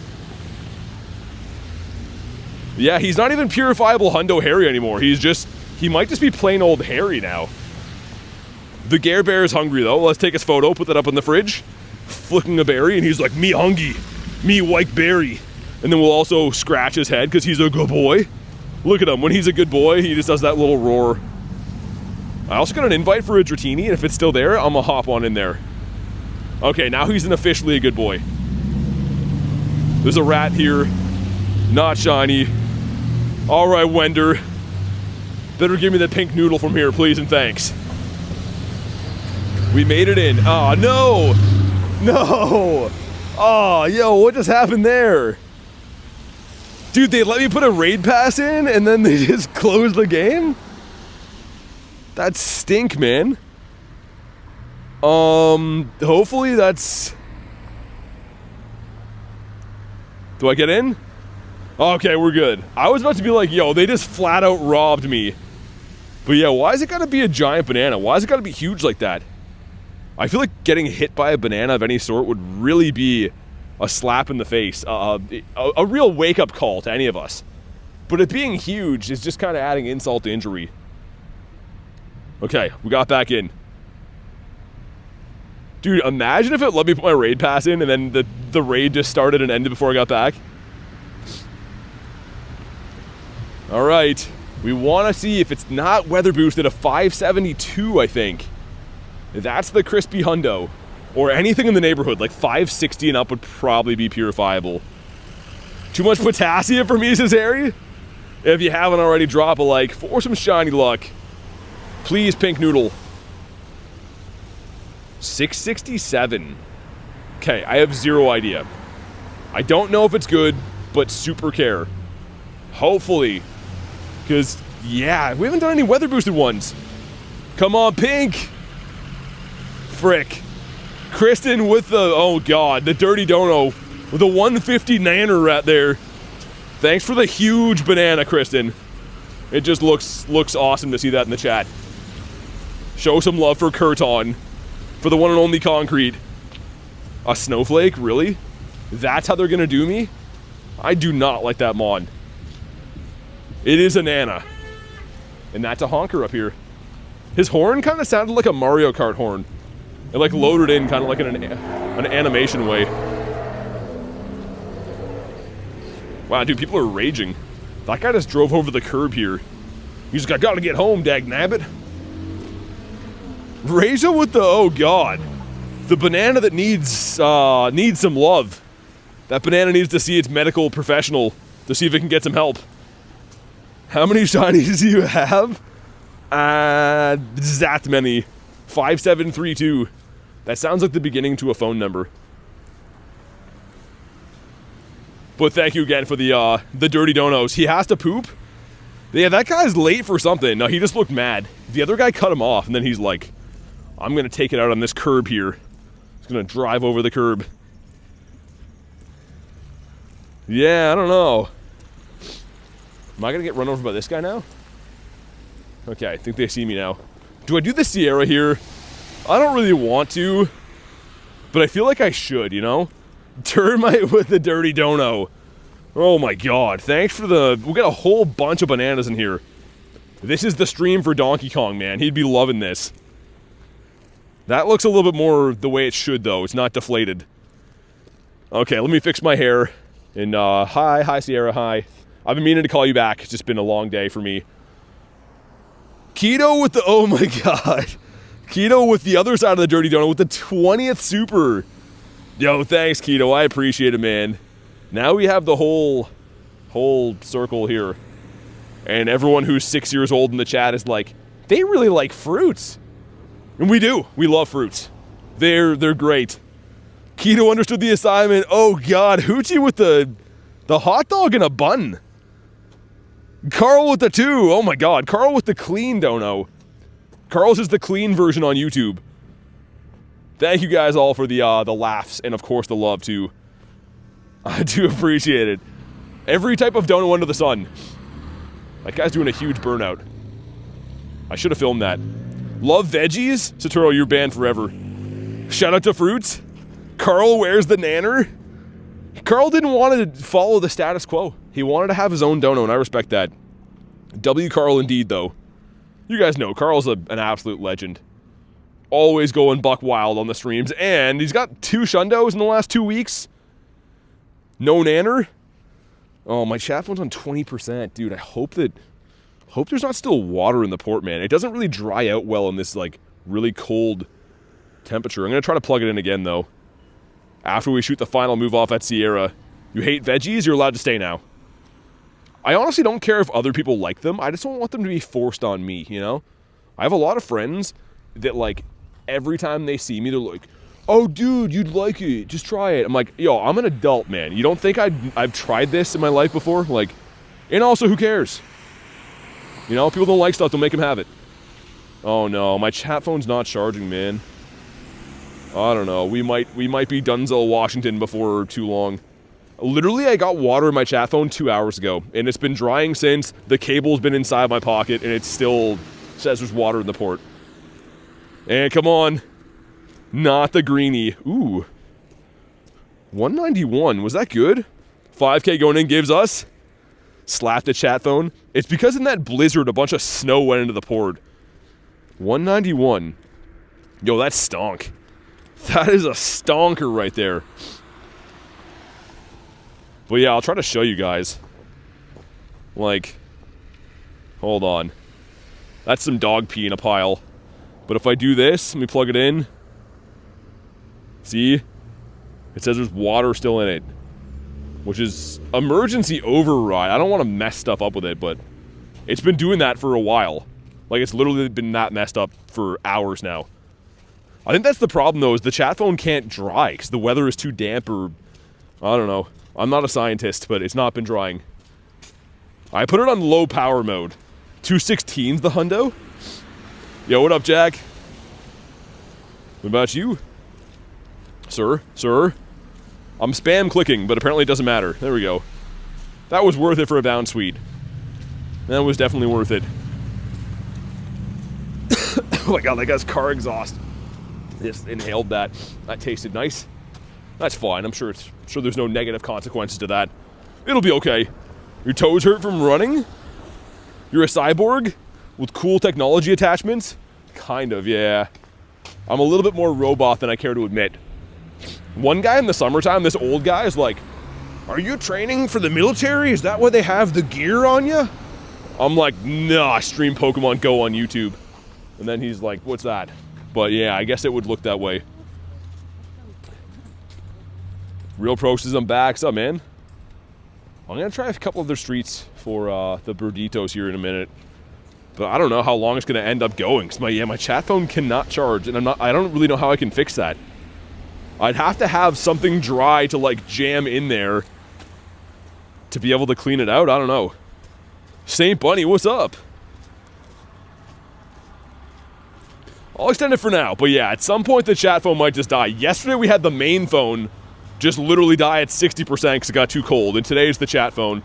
Yeah, he's not even purifiable Hundo Harry anymore. He might just be plain old Harry now. The Gare Bear is hungry though. Let's take his photo, put that up in the fridge. Flicking a berry, and he's like, me hungry. Me white berry. And then we'll also scratch his head because he's a good boy. Look at him. When he's a good boy, he just does that little roar. I also got an invite for a Dratini, and if it's still there, I'm gonna hop on in there. Okay, now he's officially a good boy. There's a rat here. Not shiny. All right, Wender. Better give me the pink noodle from here, please, and thanks. We made it in. Oh, no! No! Oh, yo, what just happened there? Dude, they let me put a raid pass in, and then they just closed the game? That stink, man. Hopefully that's... Do I get in? Okay, we're good. I was about to be like, yo, they just flat out robbed me. But yeah, why is it gotta be a giant banana? Why is it gotta be huge like that? I feel like getting hit by a banana of any sort would really be a slap in the face. A real wake-up call to any of us. But it being huge is just kind of adding insult to injury. Okay, we got back in. Dude, imagine if it let me put my raid pass in and then the raid just started and ended before I got back. Alright, we want to see if it's not weather boosted, a 572, I think. That's the crispy hundo. Or anything in the neighborhood, like 560 and up would probably be purifiable. Too much potassium for me, says Harry? If you haven't already, drop a like for some shiny luck. Please, Pink Noodle. 667. Okay, I have zero idea. I don't know if it's good, but super care. Hopefully. Because, yeah, we haven't done any weather boosted ones. Come on, Pink. Frick. Kristen with the, oh god, the Dirty Dono. With the 150 nanner right there. Thanks for the huge banana, Kristen. It just looks awesome to see that in the chat. Show some love for Kurton. For the one and only Concrete. A snowflake? Really? That's how they're gonna do me? I do not like that mon. It is a Nana. And that's a honker up here. His horn kind of sounded like a Mario Kart horn. It like loaded in kind of like in an animation way. Wow, dude, people are raging. That guy just drove over the curb here. He's like, I gotta get home, dagnabbit. Reza with the, oh god. The banana that needs some love. That banana needs to see its medical professional to see if it can get some help. How many shinies do you have? That many. 5732. That sounds like the beginning to a phone number. But thank you again for the Dirty Donos. He has to poop? Yeah, that guy's late for something. No, he just looked mad. The other guy cut him off, and then he's like, I'm gonna take it out on this curb here. He's gonna drive over the curb. Yeah, I don't know. Am I gonna get run over by this guy now? Okay, I think they see me now. Do I do the Sierra here? I don't really want to, but I feel like I should, you know? Termite with the Dirty Dono. Oh my god, thanks for the... We got a whole bunch of bananas in here. This is the stream for Donkey Kong, man. He'd be loving this. That looks a little bit more the way it should, though. It's not deflated. Okay, let me fix my hair. And, hi Sierra, hi. I've been meaning to call you back. It's just been a long day for me. Keto with the... Oh my god. Keto with the other side of the Dirty Donut with the 20th super. Yo, thanks, Keto. I appreciate it, man. Now we have the whole circle here. And everyone who's 6 years old in the chat is like, they really like fruits. And we do. We love fruits. They're great. Keto understood the assignment. Oh god, Hoochie with the hot dog and a bun. Carl with the 2. Oh my god, Carl with the clean dono. Carl's is the clean version on YouTube. Thank you guys all for the laughs and of course the love too. I do appreciate it. Every type of dono under the sun. That guy's doing a huge burnout. I should have filmed that. Love veggies? Satoru, you're banned forever. Shout out to fruits. Carl wears the nanner. Carl didn't want to follow the status quo. He wanted to have his own dono, and I respect that. W. Carl indeed, though. You guys know, Carl's an absolute legend. Always going buck wild on the streams, and he's got 2 shundos in the last 2 weeks. No nanner. Oh, my chat phone's on 20%. Dude, I hope there's not still water in the port, man. It doesn't really dry out well in this, like, really cold temperature. I'm going to try to plug it in again, though. After we shoot the final move off at Sierra. You hate veggies? You're allowed to stay now. I honestly don't care if other people like them. I just don't want them to be forced on me, you know? I have a lot of friends that, like, every time they see me, they're like, oh, dude, you'd like it. Just try it. I'm like, yo, I'm an adult, man. You don't think I've tried this in my life before? Like, and also, who cares? You know, people don't like stuff, don't make them have it. Oh, no, my chat phone's not charging, man. I don't know. We might be Dunzo, Washington before too long. Literally, I got water in my chat phone 2 hours ago, and it's been drying since. The cable's been inside my pocket, and it still says there's water in the port. And come on. Not the greenie. Ooh. 191. Was that good? 5K going in gives us. Slapped a chat phone. It's because in that blizzard, a bunch of snow went into the port. 191. Yo, that stonk. That is a stonker right there. But yeah, I'll try to show you guys. Like, hold on. That's some dog pee in a pile. But if I do this, let me plug it in. See? It says there's water still in it. Which is emergency override. I don't want to mess stuff up with it, but it's been doing that for a while. Like, it's literally been that messed up for hours now. I think that's the problem, though, is the chat phone can't dry because the weather is too damp or... I don't know. I'm not a scientist, but it's not been drying. I put it on low power mode. 216's the hundo. Yo, what up, Jack? What about you? Sir? Sir? I'm spam clicking, but apparently it doesn't matter. There we go. That was worth it for a bound suite. That was definitely worth it. Oh my god, that guy's car exhaust. Just inhaled that. That tasted nice. That's fine. I'm sure there's no negative consequences to that. It'll be okay. Your toes hurt from running? You're a cyborg with cool technology attachments? Kind of, yeah. I'm a little bit more robot than I care to admit. One guy in the summertime, this old guy, is like, "Are you training for the military? Is that why they have the gear on you?" I'm like, "Nah, I stream Pokemon GO on YouTube." And then he's like, "What's that?" But yeah, I guess it would look that way. Real Pro says I'm back. What's up, man? I'm gonna try a couple of their streets for the Birditos here in a minute. But I don't know how long it's gonna end up going, because my chat phone cannot charge, and I don't really know how I can fix that. I'd have to have something dry to, like, jam in there to be able to clean it out. I don't know. Saint Bunny, what's up? I'll extend it for now, but yeah, at some point the chat phone might just die. Yesterday we had the main phone just literally die at 60% because it got too cold, and today it's the chat phone.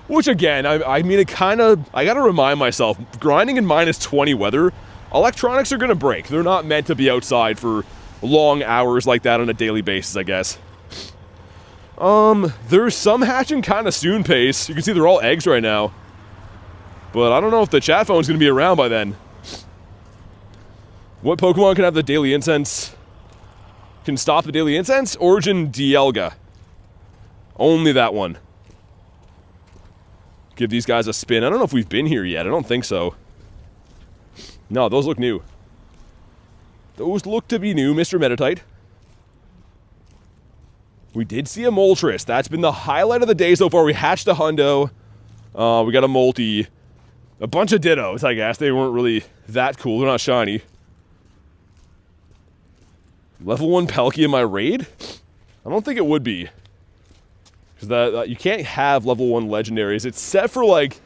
Which, again, I mean, it kind of... I gotta remind myself, grinding in -20 weather, electronics are gonna break. They're not meant to be outside for long hours like that on a daily basis, I guess. There's some hatching kind of soon pace. You can see they're all eggs right now. But I don't know if the chat phone's gonna be around by then. What Pokemon can have the daily incense? Can stop the daily incense? Origin Dialga. Only that one. Give these guys a spin. I don't know if we've been here yet. I don't think so. No, those look new. Those look to be new, Mr. Meditite. We did see a Moltres. That's been the highlight of the day so far. We hatched a hundo. We got a multi. A bunch of dittos, I guess. They weren't really that cool. They're not shiny. Level 1 Palkia in my raid? I don't think it would be. Because you can't have level 1 legendaries. It's set for, like,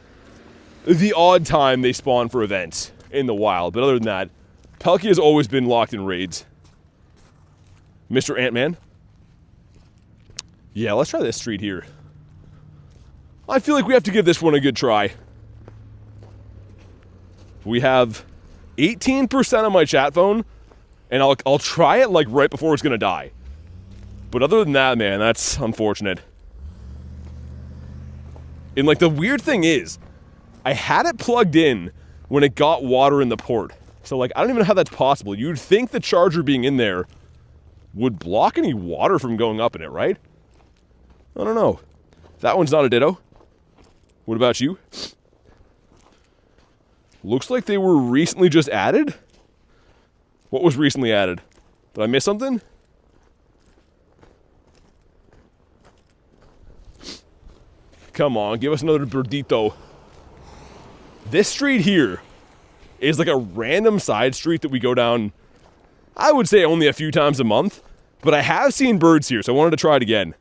the odd time they spawn for events in the wild. But other than that, Palkia has always been locked in raids. Mr. Ant-Man? Yeah, let's try this street here. I feel like we have to give this one a good try. We have 18% on my chat phone, and I'll try it, like, right before it's gonna die. But other than that, man, that's unfortunate. And, like, the weird thing is, I had it plugged in when it got water in the port. So, like, I don't even know how that's possible. You'd think the charger being in there would block any water from going up in it, right? I don't know. That one's not a ditto. What about you? Looks like they were recently just added? What was recently added? Did I miss something? Come on, give us another Birdito. This street here is like a random side street that we go down, I would say only a few times a month, but I have seen birds here, so I wanted to try it again.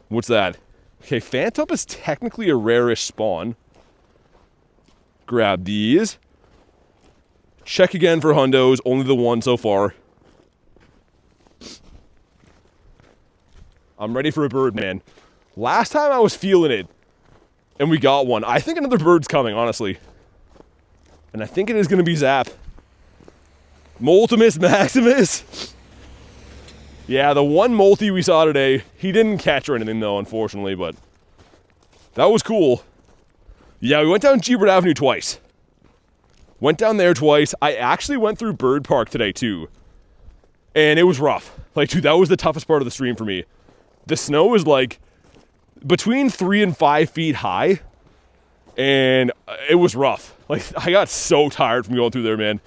What's that? Okay, Phantom is technically a rarish spawn. Grab these. Check again for hundos, only the one so far. I'm ready for a bird, man. Last time I was feeling it, and we got one. I think another bird's coming, honestly. And I think it is going to be Zap. Moltimus Maximus. Yeah, the one multi we saw today, he didn't catch or anything, though, unfortunately, but that was cool. Yeah, we went down Gebert Avenue twice. Went down there twice. I actually went through Bird Park today, too. And it was rough. Like, dude, that was the toughest part of the stream for me. The snow is, like, between 3 and 5 feet high, and it was rough. Like, I got so tired from going through there, man.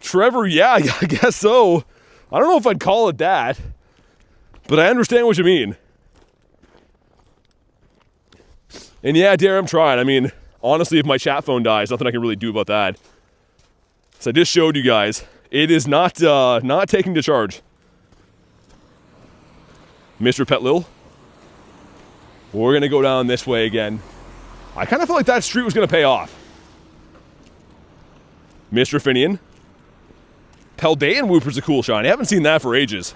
Trevor, yeah, I guess so. I don't know if I'd call it that, but I understand what you mean. And yeah, Dare, I'm trying. I mean, honestly, if my chat phone dies, nothing I can really do about that. So I just showed you guys. It is not taking to charge. Mr. Petlil. We're going to go down this way again. I kind of felt like that street was going to pay off. Mr. Finian. Paldean Wooper's a cool shine. I haven't seen that for ages.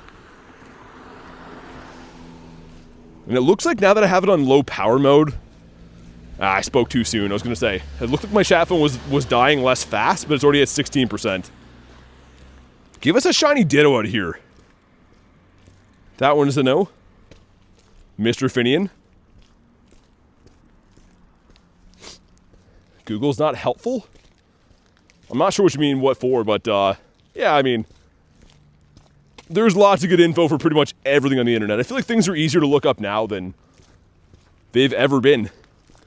And it looks like now that I have it on low power mode... I spoke too soon. I was going to say. It looked like my chat phone was dying less fast, but it's already at 16%. Give us a shiny Ditto out of here. That one is a no. Mr. Finian. Google's not helpful? I'm not sure what you mean what for, but yeah, I mean, there's lots of good info for pretty much everything on the internet. I feel like things are easier to look up now than they've ever been.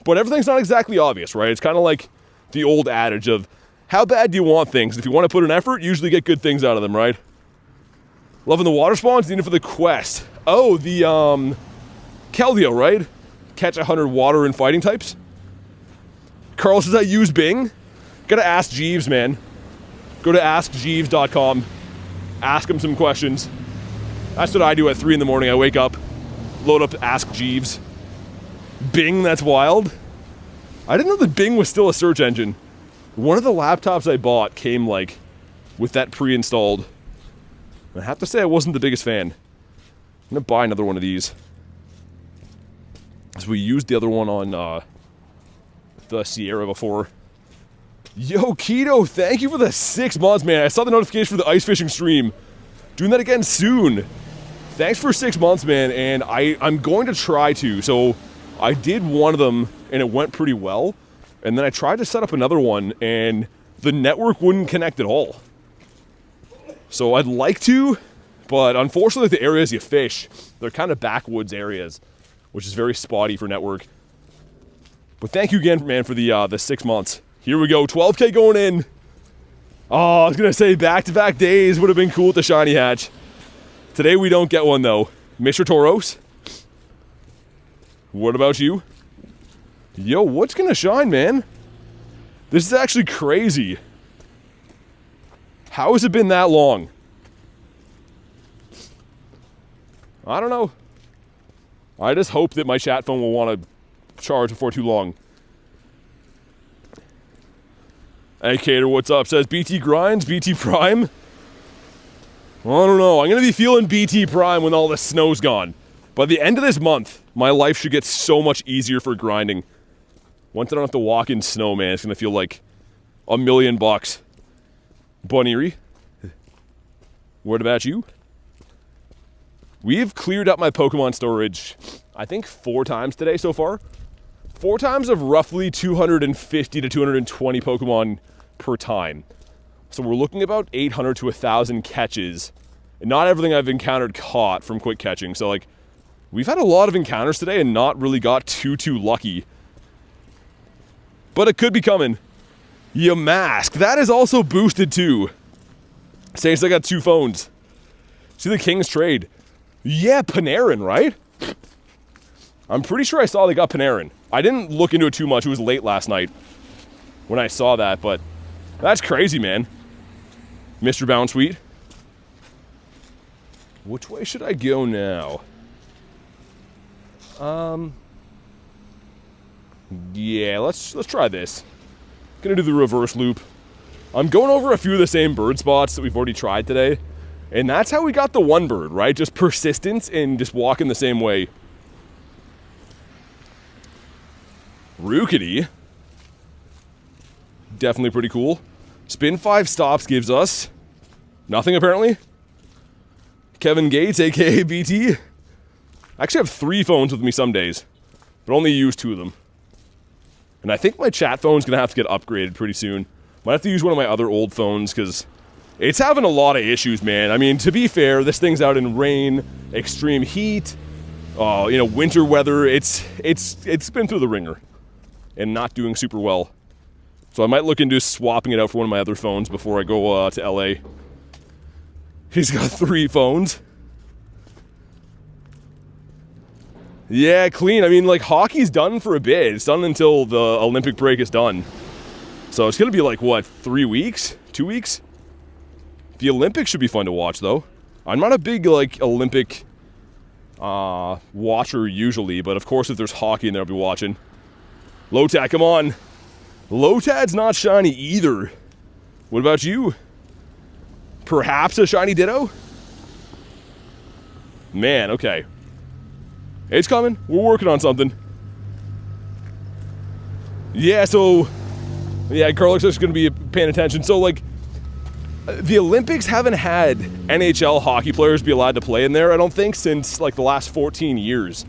But everything's not exactly obvious, right? It's kind of like the old adage of, how bad do you want things? If you want to put an effort, you usually get good things out of them, right? Loving the water spawns, needed for the quest. Oh, the, Keldeo, right? Catch 100 water and fighting types. Carl says I use Bing. Gotta ask Jeeves, man. Go to askjeeves.com. Ask him some questions. That's what I do at 3 in the morning. I wake up, load up to Ask Jeeves. Bing, that's wild. I didn't know that Bing was still a search engine. One of the laptops I bought came, like, with that pre-installed. I have to say I wasn't the biggest fan. I'm gonna buy another one of these. So we used the other one on, the Sierra before. Yo, Keto, thank you for the 6 months, man. I saw the notification for the ice fishing stream. Doing that again soon. Thanks for 6 months, man, and I'm going to try to. So, I did one of them, and it went pretty well. And then I tried to set up another one, and the network wouldn't connect at all. So I'd like to, but unfortunately the areas you fish, they're kind of backwoods areas, which is very spotty for network. But thank you again, man, for the 6 months. Here we go, 12K going in. Oh, I was going to say back-to-back days would have been cool with the shiny hatch. Today we don't get one, though. Mr. Toros? What about you? Yo, what's going to shine, man? This is actually crazy. How has it been that long? I don't know. I just hope that my chat phone will want to charge before too long. Hey, Cater, what's up? Says BT Grindz, BT Prime. I don't know. I'm going to be feeling BT Prime when all the snow's gone. By the end of this month, my life should get so much easier for grinding. Once I don't have to walk in snow, man, it's going to feel like $1 million. Bunnery. What about you? We've cleared up my Pokemon storage, I think 4 times today so far. 4 times of roughly 250 to 220 Pokemon per time. So we're looking about 800 to 1,000 catches. And not everything I've encountered caught from quick catching. So, like, we've had a lot of encounters today and not really got too lucky. But it could be coming. Yamask. That is also boosted too. Says I got 2 phones. See the King's Trade. Yeah, Panarin, right? I'm pretty sure I saw they got Panarin. I didn't look into it too much. It was late last night when I saw that, but that's crazy, man. Mr. Bounsweet. Which way should I go now? Yeah, let's try this. Gonna do the reverse loop. I'm going over a few of the same bird spots that we've already tried today. And that's how we got the one bird, right? Just persistence and just walking the same way. Rookity. Definitely pretty cool. Spin 5 stops gives us nothing, apparently. Kevin Gates, aka BT. I actually have 3 phones with me some days, but only use 2 of them. And I think my chat phone's gonna have to get upgraded pretty soon. Might have to use one of my other old phones because it's having a lot of issues, man. I mean, to be fair, this thing's out in rain, extreme heat, winter weather. It's been through the ringer. and not doing super well. So I might look into swapping it out for one of my other phones before I go to LA. He's got 3 phones. Yeah, clean. I mean, like, hockey's done for a bit. It's done until the Olympic break is done. So it's going to be like, what, 3 weeks? 2 weeks? The Olympics should be fun to watch, though. I'm not a big, like, Olympic watcher usually, but of course if there's hockey in there, I'll be watching. Lotad, come on. Lotad's not shiny either. What about you? Perhaps a shiny Ditto? Man, okay. It's coming. We're working on something. Yeah, so... Yeah, Garlic's just going to be paying attention. So, like, the Olympics haven't had NHL hockey players be allowed to play in there, I don't think, since, like, the last 14 years.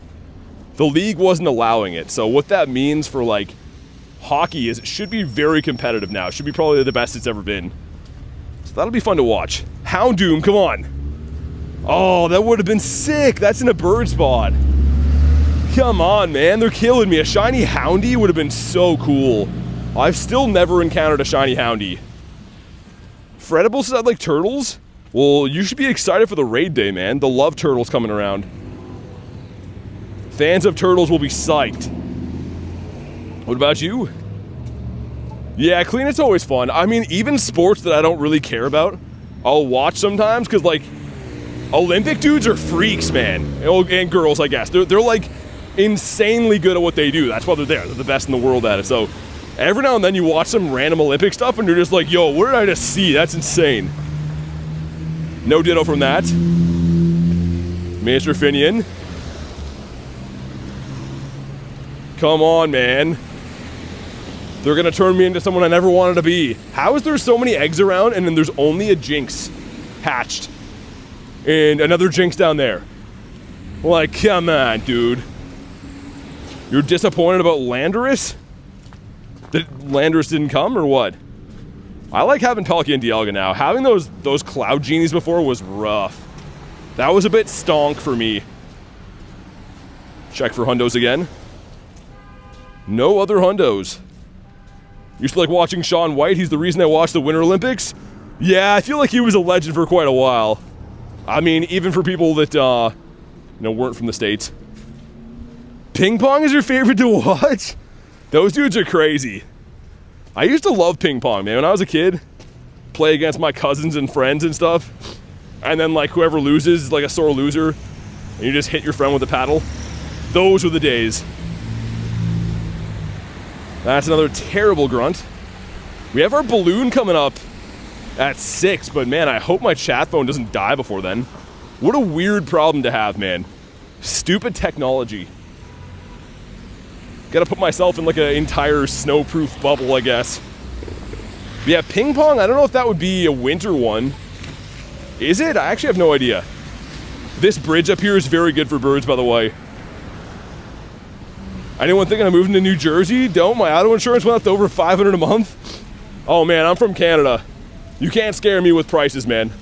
The league wasn't allowing it. So what that means for, like, hockey is it should be very competitive now. It should be probably the best it's ever been. So that'll be fun to watch. Houndoom, come on. Oh, that would have been sick. That's in a bird spot. Come on, man. They're killing me. A shiny Houndy would have been so cool. I've still never encountered a shiny Houndy. Freddables said like turtles? Well, you should be excited for the raid day, man. The love turtles coming around. Fans of turtles will be psyched. What about you? Yeah, clean, it's always fun. I mean, even sports that I don't really care about, I'll watch sometimes, because, like, Olympic dudes are freaks, man. And girls, I guess. They're like, insanely good at what they do. That's why they're there. They're the best in the world at it. So, every now and then you watch some random Olympic stuff, and you're just like, yo, what did I just see? That's insane. No ditto from that. Mr. Finian. Come on, man. They're gonna turn me into someone I never wanted to be. How is there so many eggs around and then there's only a Jinx hatched? And another Jinx down there. Like, come on, dude. You're disappointed about Landorus? That Landorus didn't come, or what? I like having Palkia and Dialga now. Having those Cloud Genies before was rough. That was a bit stonk for me. Check for hundos again. No other hundos. Used to like watching Shaun White. He's the reason I watched the Winter Olympics. Yeah, I feel like he was a legend for quite a while. I mean, even for people that, weren't from the States. Ping pong is your favorite to watch? Those dudes are crazy. I used to love ping pong, man. When I was a kid, play against my cousins and friends and stuff. And then, like, whoever loses is like a sore loser. And you just hit your friend with a paddle. Those were the days. That's another terrible grunt. We have our balloon coming up at 6, but man, I hope my chat phone doesn't die before then. What a weird problem to have, man. Stupid technology. Gotta put myself in like an entire snow-proof bubble, I guess. But yeah, ping pong, I don't know if that would be a winter one. Is it? I actually have no idea. This bridge up here is very good for birds, by the way. Anyone thinking of moving to New Jersey? Don't. My auto insurance went up to over $500 a month. Oh man, I'm from Canada. You can't scare me with prices, man.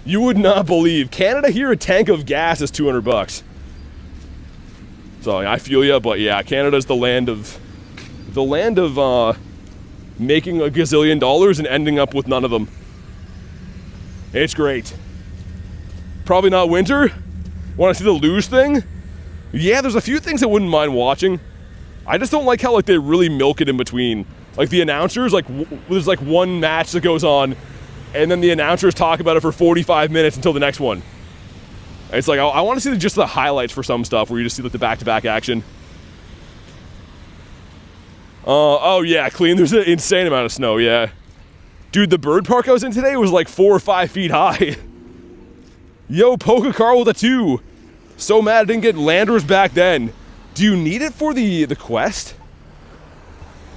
You would not believe. Canada here, a tank of gas is $200. So I feel ya, but yeah, Canada's the land of making a gazillion dollars and ending up with none of them. It's great. Probably not winter. Want to see the luge thing? Yeah, there's a few things I wouldn't mind watching. I just don't like how, like, they really milk it in between. Like, the announcers, like, there's, like, one match that goes on, and then the announcers talk about it for 45 minutes until the next one. It's like, I want to see just the highlights for some stuff, where you just see, like, the back-to-back action. Oh, yeah, clean. There's an insane amount of snow, yeah. Dude, the bird park I was in today was, like, 4 or 5 feet high. Yo, Pokecarl with a 2. So mad I didn't get Landorus back then. Do you need it for the quest?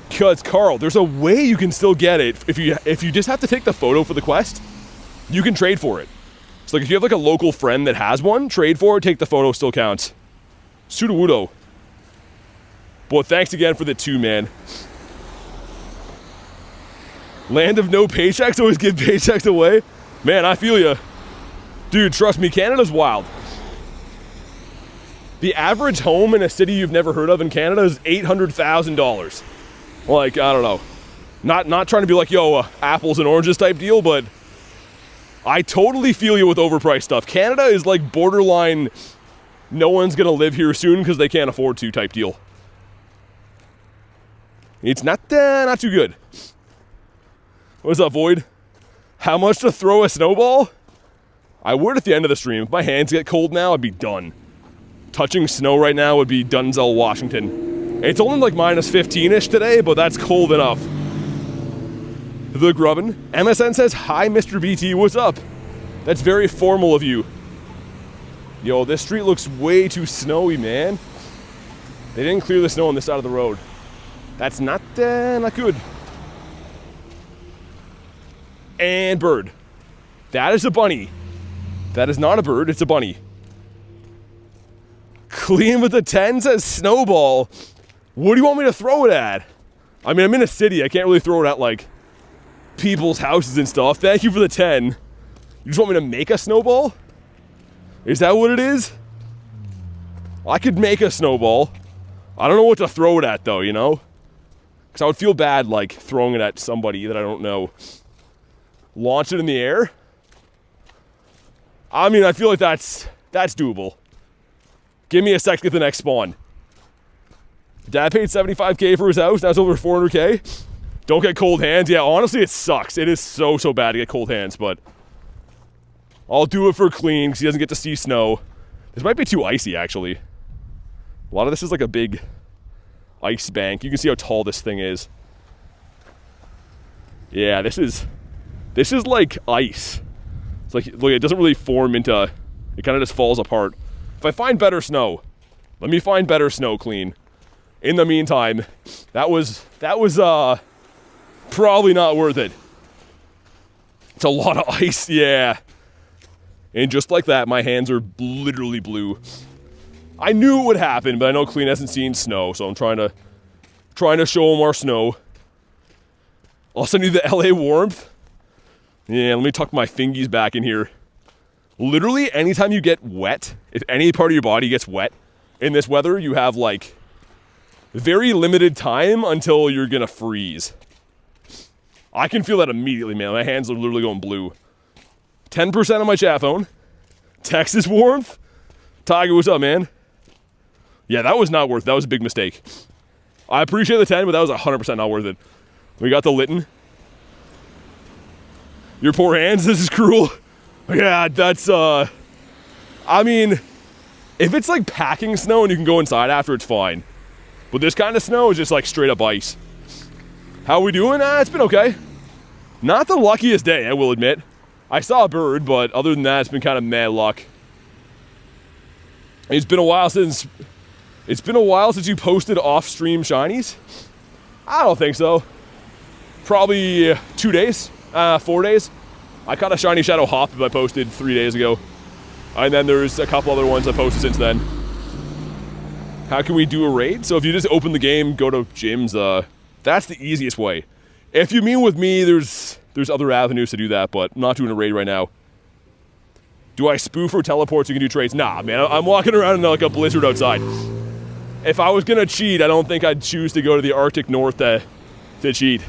Because, Carl, there's a way you can still get it. If you just have to take the photo for the quest, you can trade for it. So, like, if you have, like, a local friend that has one, trade for it, take the photo, still counts. Sudowoodo. Boy, thanks again for the 2, man. Land of no paychecks, always give paychecks away. Man, I feel ya. Dude, trust me, Canada's wild. The average home in a city you've never heard of in Canada is $800,000. Like, I don't know. Not trying to be like, yo, apples and oranges type deal, but I totally feel you with overpriced stuff. Canada is like borderline, no one's gonna live here soon because they can't afford to type deal. It's not too good. What's up, Void? How much to throw a snowball? I would at the end of the stream. If my hands get cold now, I'd be done. Touching snow right now would be Denzel Washington. It's only like minus 15-ish today, but that's cold enough. The Grubbin. MSN says, hi, Mr. BT, what's up? That's very formal of you. Yo, this street looks way too snowy, man. They didn't clear the snow on this side of the road. That's not good. And bird. That is a bunny. That is not a bird, it's a bunny. Clean with the 10 says snowball. What do you want me to throw it at? I mean, I'm in a city, I can't really throw it at like people's houses and stuff. Thank you for the 10. You just want me to make a snowball? Is that what it is? I could make a snowball. I don't know what to throw it at though, you know? Because I would feel bad like throwing it at somebody that I don't know. Launch it in the air? I mean, I feel like that's doable. Give me a sec to get the next spawn. Dad paid $75K for his house, now it's over $400K. Don't get cold hands. Yeah, honestly, it sucks. It is so bad to get cold hands, but I'll do it for clean because he doesn't get to see snow. This might be too icy, actually. A lot of this is like a big ice bank. You can see how tall this thing is. Yeah, this is like ice. It's like, look, it doesn't really form into, it kind of just falls apart. If I find better snow, let me find better snow clean. In the meantime, that was probably not worth it. It's a lot of ice, yeah. And just like that, my hands are literally blue. I knew it would happen, but I know Clean hasn't seen snow, so I'm trying to show him our snow. I'll send you the LA warmth. Yeah, let me tuck my fingies back in here. Literally, anytime you get wet, if any part of your body gets wet in this weather, you have like very limited time until you're gonna freeze. I can feel that immediately, man. My hands are literally going blue. 10% on my chat phone. Texas warmth. Tiger, what's up, man? Yeah, that was not worth it. That was a big mistake. I appreciate the 10, but that was 100% not worth it. We got the Litten. Your poor hands, this is cruel. Yeah, that's, I mean, if it's like packing snow and you can go inside after, it's fine. But this kind of snow is just like straight up ice. How are we doing? It's been okay. Not the luckiest day, I will admit. I saw a bird, but other than that, it's been kind of mad luck. It's been a while since you posted off-stream shinies. I don't think so. Probably 2 days, 4 days. I caught a shiny Shadow Hop that I posted 3 days ago. And then there's a couple other ones I posted since then. How can we do a raid? So if you just open the game, go to gyms, that's the easiest way. If you mean with me, there's other avenues to do that, but I'm not doing a raid right now. Do I spoof or teleport so you can do trades? Nah, man, I'm walking around in like a blizzard outside. If I was gonna cheat, I don't think I'd choose to go to the Arctic North to cheat.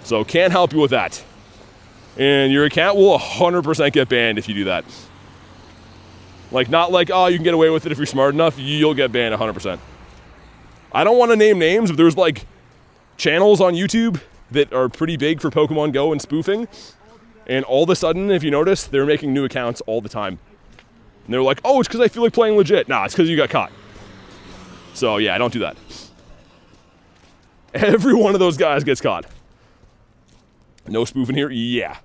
So can't help you with that. And your account will 100% get banned if you do that. Like, not like, oh, you can get away with it if you're smart enough. You'll get banned 100%. I don't want to name names, but there's like channels on YouTube that are pretty big for Pokemon GO and spoofing. And all of a sudden, if you notice, they're making new accounts all the time. And they're like, oh, it's because I feel like playing legit. Nah, it's because you got caught. So yeah, don't do that. Every one of those guys gets caught. No spoofing here? Yeah.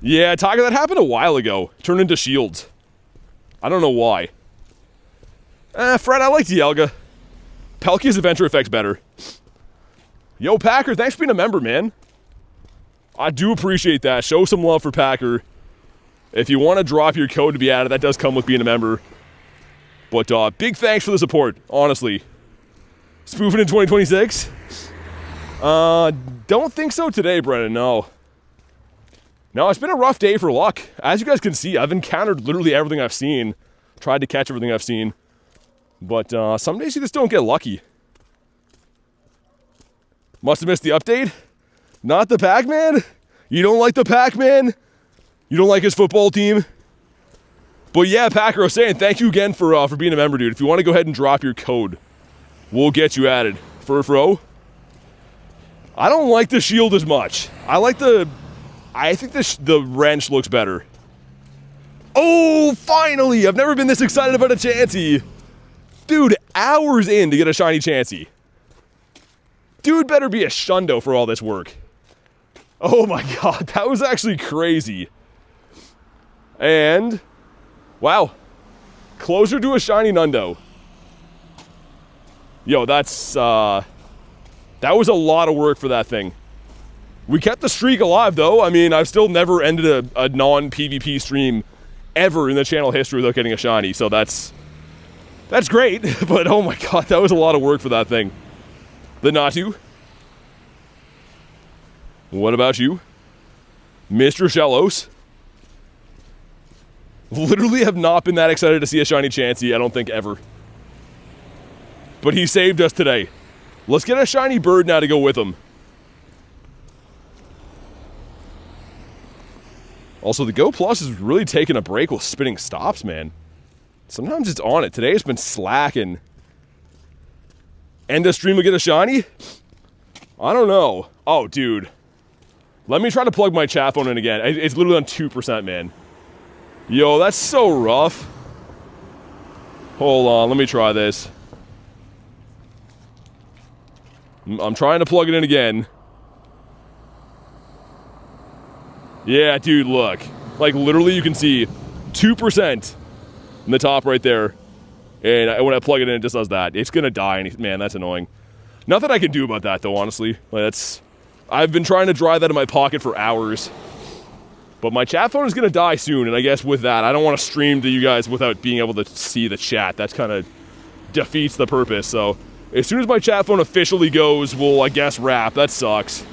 Yeah, Tiger, that happened a while ago. Turned into shields. I don't know why. Fred, I like Dialga. Palkia's adventure effect's better. Yo, Packer, thanks for being a member, man. I do appreciate that. Show some love for Packer. If you want to drop your code to be added, that does come with being a member. But big thanks for the support, honestly. Spoofing in 2026? Don't think so today, Brennan, no. No, it's been a rough day for luck. As you guys can see, I've encountered literally everything I've seen. Tried to catch everything I've seen. But some days you just don't get lucky. Must have missed the update. Not the Pac-Man? You don't like the Pac-Man? You don't like his football team? But yeah, Packer, I was saying thank you again for being a member, dude. If you want to go ahead and drop your code, we'll get you added. Furfro? I don't like the shield as much. I think the wrench looks better. Oh, finally! I've never been this excited about a Chansey. Dude, hours in to get a shiny Chansey. Dude better be a shundo for all this work. Oh my god, that was actually crazy. And, wow. Closer to a shiny Nundo. Yo, that was a lot of work for that thing. We kept the streak alive, though. I mean, I've still never ended a non-PvP stream ever in the channel history without getting a shiny, so that's great. But oh my god, that was a lot of work for that thing. The Natu. What about you? Mr. Shellos. Literally have not been that excited to see a shiny Chansey, I don't think, ever. But he saved us today. Let's get a shiny bird now to go with him. Also, the Go Plus is really taking a break with spinning stops, man. Sometimes it's on it. Today it's been slacking. End of stream will get a shiny? I don't know. Oh, dude. Let me try to plug my chat phone in again. It's literally on 2%, man. Yo, that's so rough. Hold on, let me try this. I'm trying to plug it in again. Yeah, dude, look. Like, literally, you can see 2% in the top right there. And when I plug it in, it just does that. It's gonna die, man, that's annoying. Nothing I can do about that, though, honestly. Like, I've been trying to drive that in my pocket for hours. But my chat phone is gonna die soon, and I guess with that, I don't want to stream to you guys without being able to see the chat. That's kind of defeats the purpose, so as soon as my chat phone officially goes, we'll, I guess, wrap. That sucks.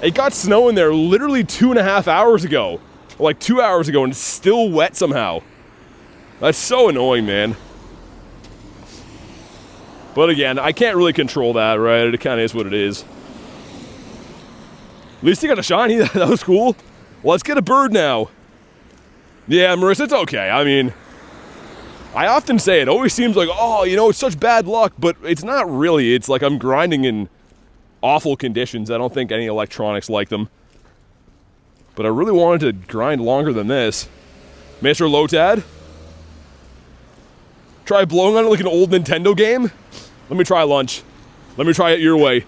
It got snow in there literally 2.5 hours ago. Like 2 hours ago, and it's still wet somehow. That's so annoying, man. But again, I can't really control that, right? It kind of is what it is. At least he got a shiny. That was cool. Let's get a bird now. Yeah, Marissa, it's okay. I mean, I often say it always seems like, oh, you know, it's such bad luck, but it's not really. It's like I'm grinding in awful conditions. I don't think any electronics like them. But I really wanted to grind longer than this. Mr. Lotad? Try blowing on it like an old Nintendo game? Let me try lunch. Let me try it your way.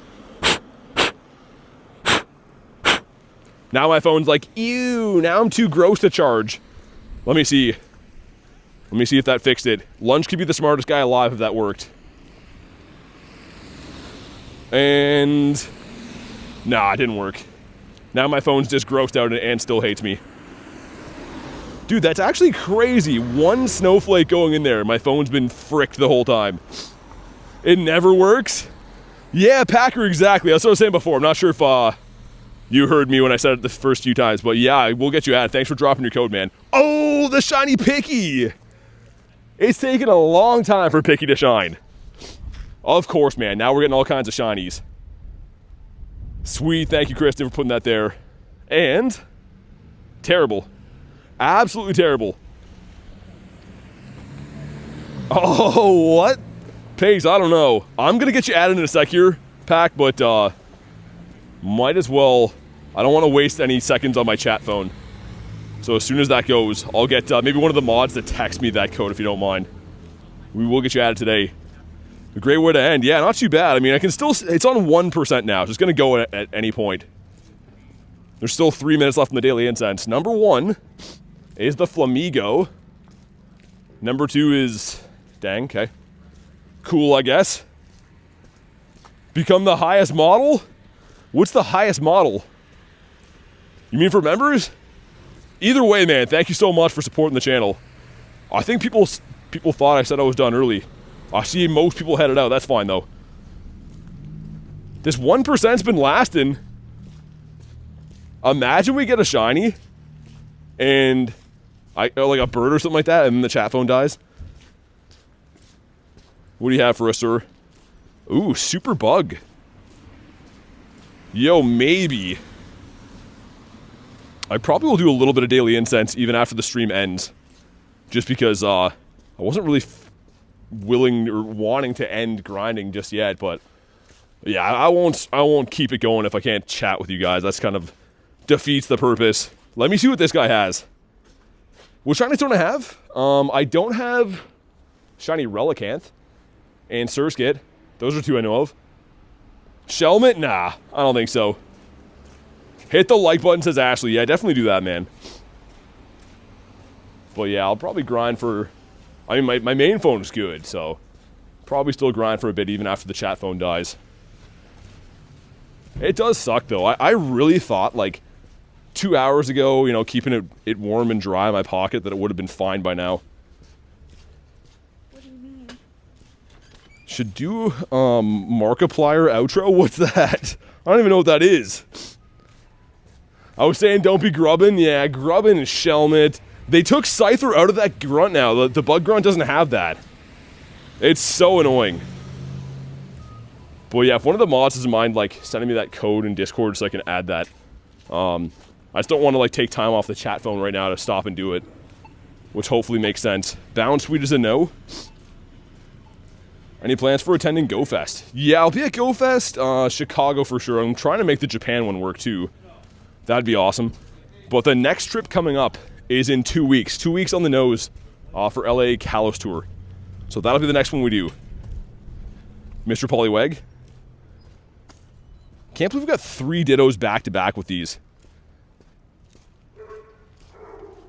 Now my phone's like, ew, now I'm too gross to charge. Let me see. Let me see if that fixed it. Lunch could be the smartest guy alive if that worked. And nah, it didn't work. Now my phone's just grossed out and still hates me. Dude, that's actually crazy. One snowflake going in there. My phone's been fricked the whole time. It never works? Yeah, Packer, exactly. That's what I was saying before. I'm not sure if you heard me when I said it the first few times, but yeah, we'll get you added. Thanks for dropping your code, man. Oh, the shiny Picky! It's taken a long time for Picky to shine. Of course, man. Now we're getting all kinds of shinies. Sweet. Thank you, Kristen, for putting that there. And terrible. Absolutely terrible. Oh, what? Pace, I don't know. I'm going to get you added in a sec here, Pack, but might as well. I don't want to waste any seconds on my chat phone. So as soon as that goes, I'll get maybe one of the mods to text me that code if you don't mind. We will get you added today. A great way to end. Yeah, not too bad. I mean, I can still... It's on 1% now. It's just going to go at any point. There's still 3 minutes left in the daily incense. Number 1 is the Flamigo. Number 2 is... Dang, okay. Cool, I guess. Become the highest model? What's the highest model? You mean for members? Either way, man, thank you so much for supporting the channel. I think people thought I said I was done early. I see most people headed out. That's fine, though. This 1%'s been lasting. Imagine we get a shiny and like a bird or something like that, and then the chat phone dies. What do you have for us, sir? Ooh, super bug. Yo, maybe. I probably will do a little bit of daily incense even after the stream ends. Just because I wasn't really willing or wanting to end grinding just yet, but yeah, I won't keep it going if I can't chat with you guys. That's kind of defeats the purpose. Let me see what this guy has. What shinies don't I have? I don't have shiny Relicanth and Surskit. Those are two I know of. Shelmet? Nah, I don't think so. Hit the like button, says Ashley. Yeah, definitely do that, man. But yeah, I'll probably grind for... I mean, my main phone is good, so... Probably still grind for a bit even after the chat phone dies. It does suck, though. I really thought, like, 2 hours ago, you know, keeping it warm and dry in my pocket, that it would have been fine by now. What do you mean? Should do, Markiplier outro? What's that? I don't even know what that is. I was saying don't be grubbin'. Yeah, grubbin' and Shelmet. They took Scyther out of that grunt now. The bug grunt doesn't have that. It's so annoying. But yeah, if one of the mods doesn't mind, like, sending me that code in Discord so I can add that. I just don't want to, like, take time off the chat phone right now to stop and do it. Which hopefully makes sense. Bound Sweet is a no. Any plans for attending Go Fest? Yeah, I'll be at Go Fest. Chicago for sure. I'm trying to make the Japan one work too. That'd be awesome. But the next trip coming up is in 2 weeks. 2 weeks on the nose for LA Kalos Tour. So that'll be the next one we do. Mr. Poliwag. Can't believe we got 3 Dittos back to back with these.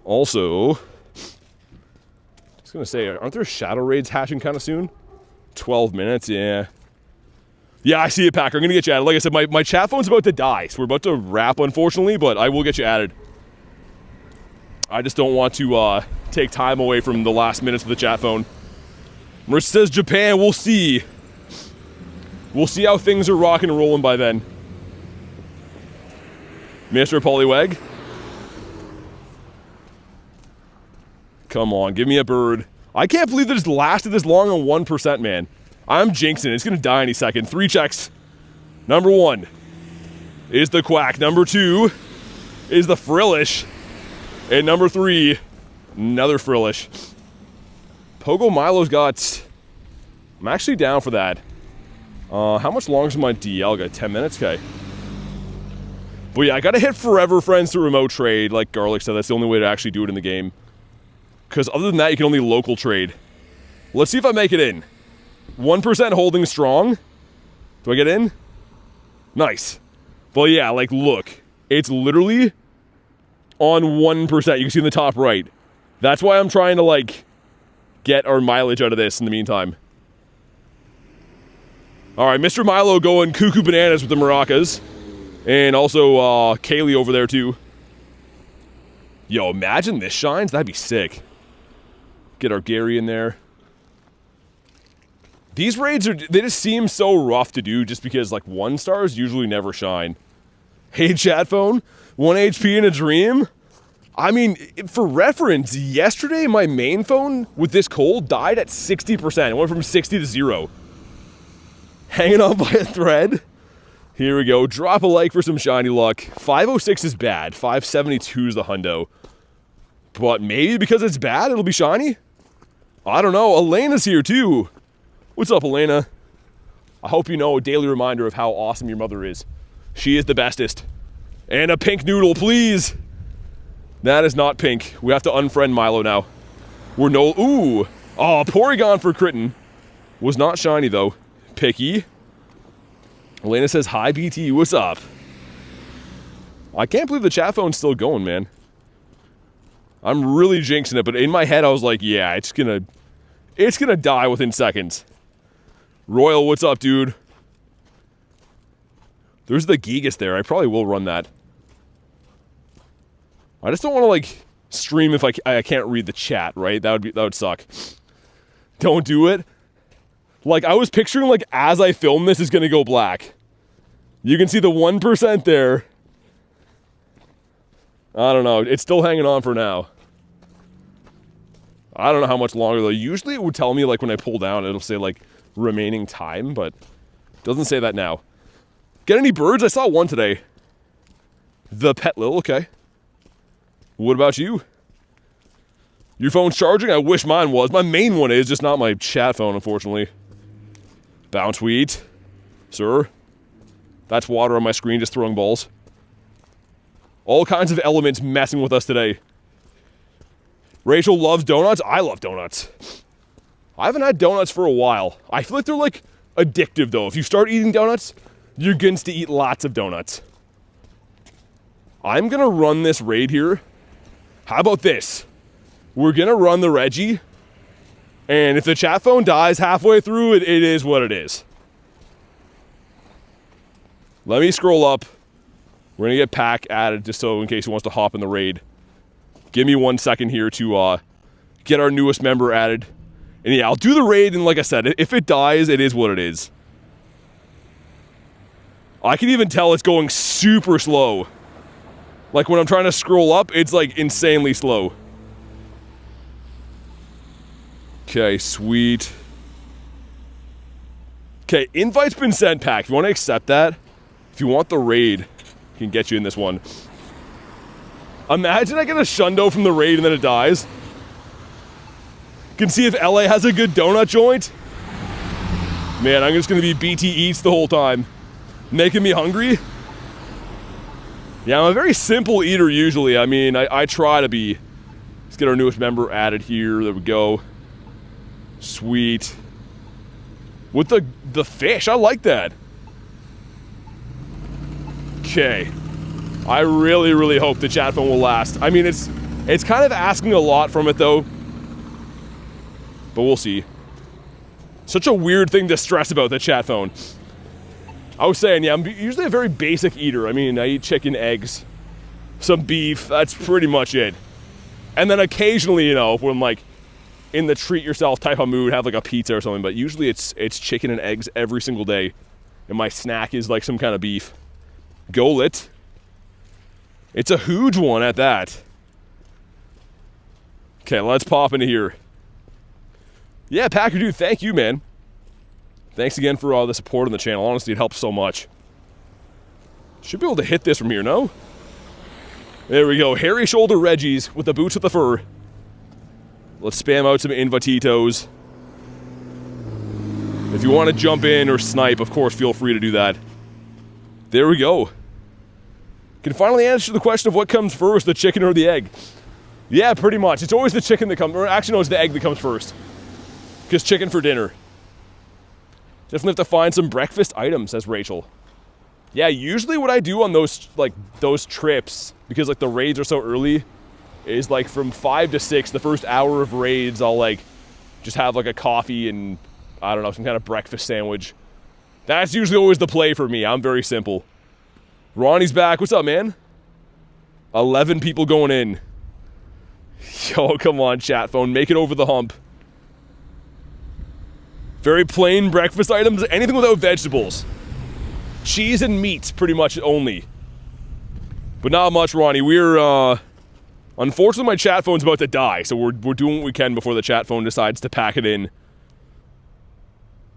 Also, just gonna say, aren't there Shadow Raids hatching kind of soon? 12 minutes, yeah. Yeah, I see it, Packer. I'm gonna get you added. Like I said, my chat phone's about to die, so we're about to wrap, unfortunately, but I will get you added. I just don't want to take time away from the last minutes of the chat phone. Marissa says Japan, we'll see. We'll see how things are rocking and rolling by then. Mr. Poliwag. Come on, give me a bird. I can't believe that it's lasted this long on 1%, man. I'm jinxing it. It's going to die any second. 3 checks. Number 1 is the Quack. Number 2 is the Frillish. And number 3, another Frillish. Pogo Milo's got... I'm actually down for that. How much longer is my Dialga? 10 minutes? Okay. But yeah, I got to hit Forever Friends to remote trade, like Garlic said. That's the only way to actually do it in the game. Because other than that, you can only local trade. Let's see if I make it in. 1% holding strong. Do I get in? Nice. But yeah, like, look. It's literally on 1%. You can see in the top right. That's why I'm trying to, like, get our mileage out of this in the meantime. Alright, Mr. Milo going cuckoo bananas with the maracas. And also, Kaylee over there, too. Yo, imagine this shines. That'd be sick. Get our Gary in there. These raids they just seem so rough to do just because, like, 1 stars usually never shine. Hey, chat phone, 1 HP in a dream? I mean, for reference, yesterday my main phone with this cold died at 60%. It went from 60 to 0. Hanging on by a thread. Here we go. Drop a like for some shiny luck. 506 is bad. 572 is the hundo. But maybe because it's bad, it'll be shiny? I don't know. Elena's here, too. What's up, Elena? I hope you know a daily reminder of how awesome your mother is. She is the bestest. And a pink noodle, please. That is not pink. We have to unfriend Milo now. We're no... Ooh. Oh, Porygon for Critton. Was not shiny, though. Picky. Elena says, hi, BT. What's up? I can't believe the chat phone's still going, man. I'm really jinxing it, but in my head I was like, yeah, it's gonna die within seconds. Royal, what's up, dude? There's the Gigas there. I probably will run that. I just don't want to, like, stream if I can't read the chat, right? That would suck. Don't do it. Like, I was picturing, like, as I film this is gonna go black. You can see the 1% there. I don't know. It's still hanging on for now. I don't know how much longer, though. Usually it would tell me, like, when I pull down, it'll say, like, remaining time, but doesn't say that now. Get any birds? I saw one today. The Pet Lil, okay. What about you? Your phone's charging? I wish mine was. My main one is, just not my chat phone, unfortunately. Bounce Wheat. Sir. That's water on my screen just throwing balls. All kinds of elements messing with us today. Rachel loves donuts. I love donuts. I haven't had donuts for a while. I feel like they're like addictive though. If you start eating donuts, you're going to eat lots of donuts. I'm going to run this raid here. How about this? We're going to run the Reggie. And if the chat phone dies halfway through, it is what it is. Let me scroll up. We're going to get Pack added just so in case he wants to hop in the raid. Give me 1 second here to get our newest member added. And yeah, I'll do the raid, and like I said, if it dies, it is what it is. I can even tell it's going super slow. Like when I'm trying to scroll up, it's like insanely slow. Okay, sweet. Okay, invite's been sent, Pack. If you want to accept that, if you want the raid, I can get you in this one. Imagine I get a shundo from the raid and then it dies. Can see if LA has a good donut joint. Man, I'm just gonna be BT Eats the whole time. Making me hungry. Yeah, I'm a very simple eater usually. I mean, I try to be. Let's get our newest member added here. There we go. Sweet. With the fish, I like that. Okay. I really, really hope the chat phone will last. I mean, it's kind of asking a lot from it though. But we'll see. Such a weird thing to stress about, the chat phone. I was saying, yeah, I'm usually a very basic eater. I mean, I eat chicken, eggs, some beef. That's pretty much it. And then occasionally, you know, if I'm like in the treat yourself type of mood, have like a pizza or something. But usually it's chicken and eggs every single day. And my snack is like some kind of beef. Golet. It's a huge one at that. Okay, let's pop into here. Yeah, Packer Dude, thank you, man. Thanks again for all the support on the channel. Honestly, it helps so much. Should be able to hit this from here, no? There we go. Hairy shoulder Reggies with the boots with the fur. Let's spam out some invititos. If you want to jump in or snipe, of course, feel free to do that. There we go. Can finally answer the question of what comes first, the chicken or the egg. Yeah, pretty much. It's always the chicken that comes, or actually no, it's the egg that comes first. Because chicken for dinner. Definitely have to find some breakfast items, says Rachel. Yeah, usually what I do on those trips, because like the raids are so early, is like from 5 to 6, the first hour of raids, I'll like just have like a coffee and I don't know, some kind of breakfast sandwich. That's usually always the play for me. I'm very simple. Ronnie's back. What's up, man? 11 people going in. Yo, come on, chat phone. Make it over the hump. Very plain breakfast items. Anything without vegetables. Cheese and meats, pretty much only. But not much, Ronnie. We're, unfortunately, my chat phone's about to die, so we're doing what we can before the chat phone decides to pack it in.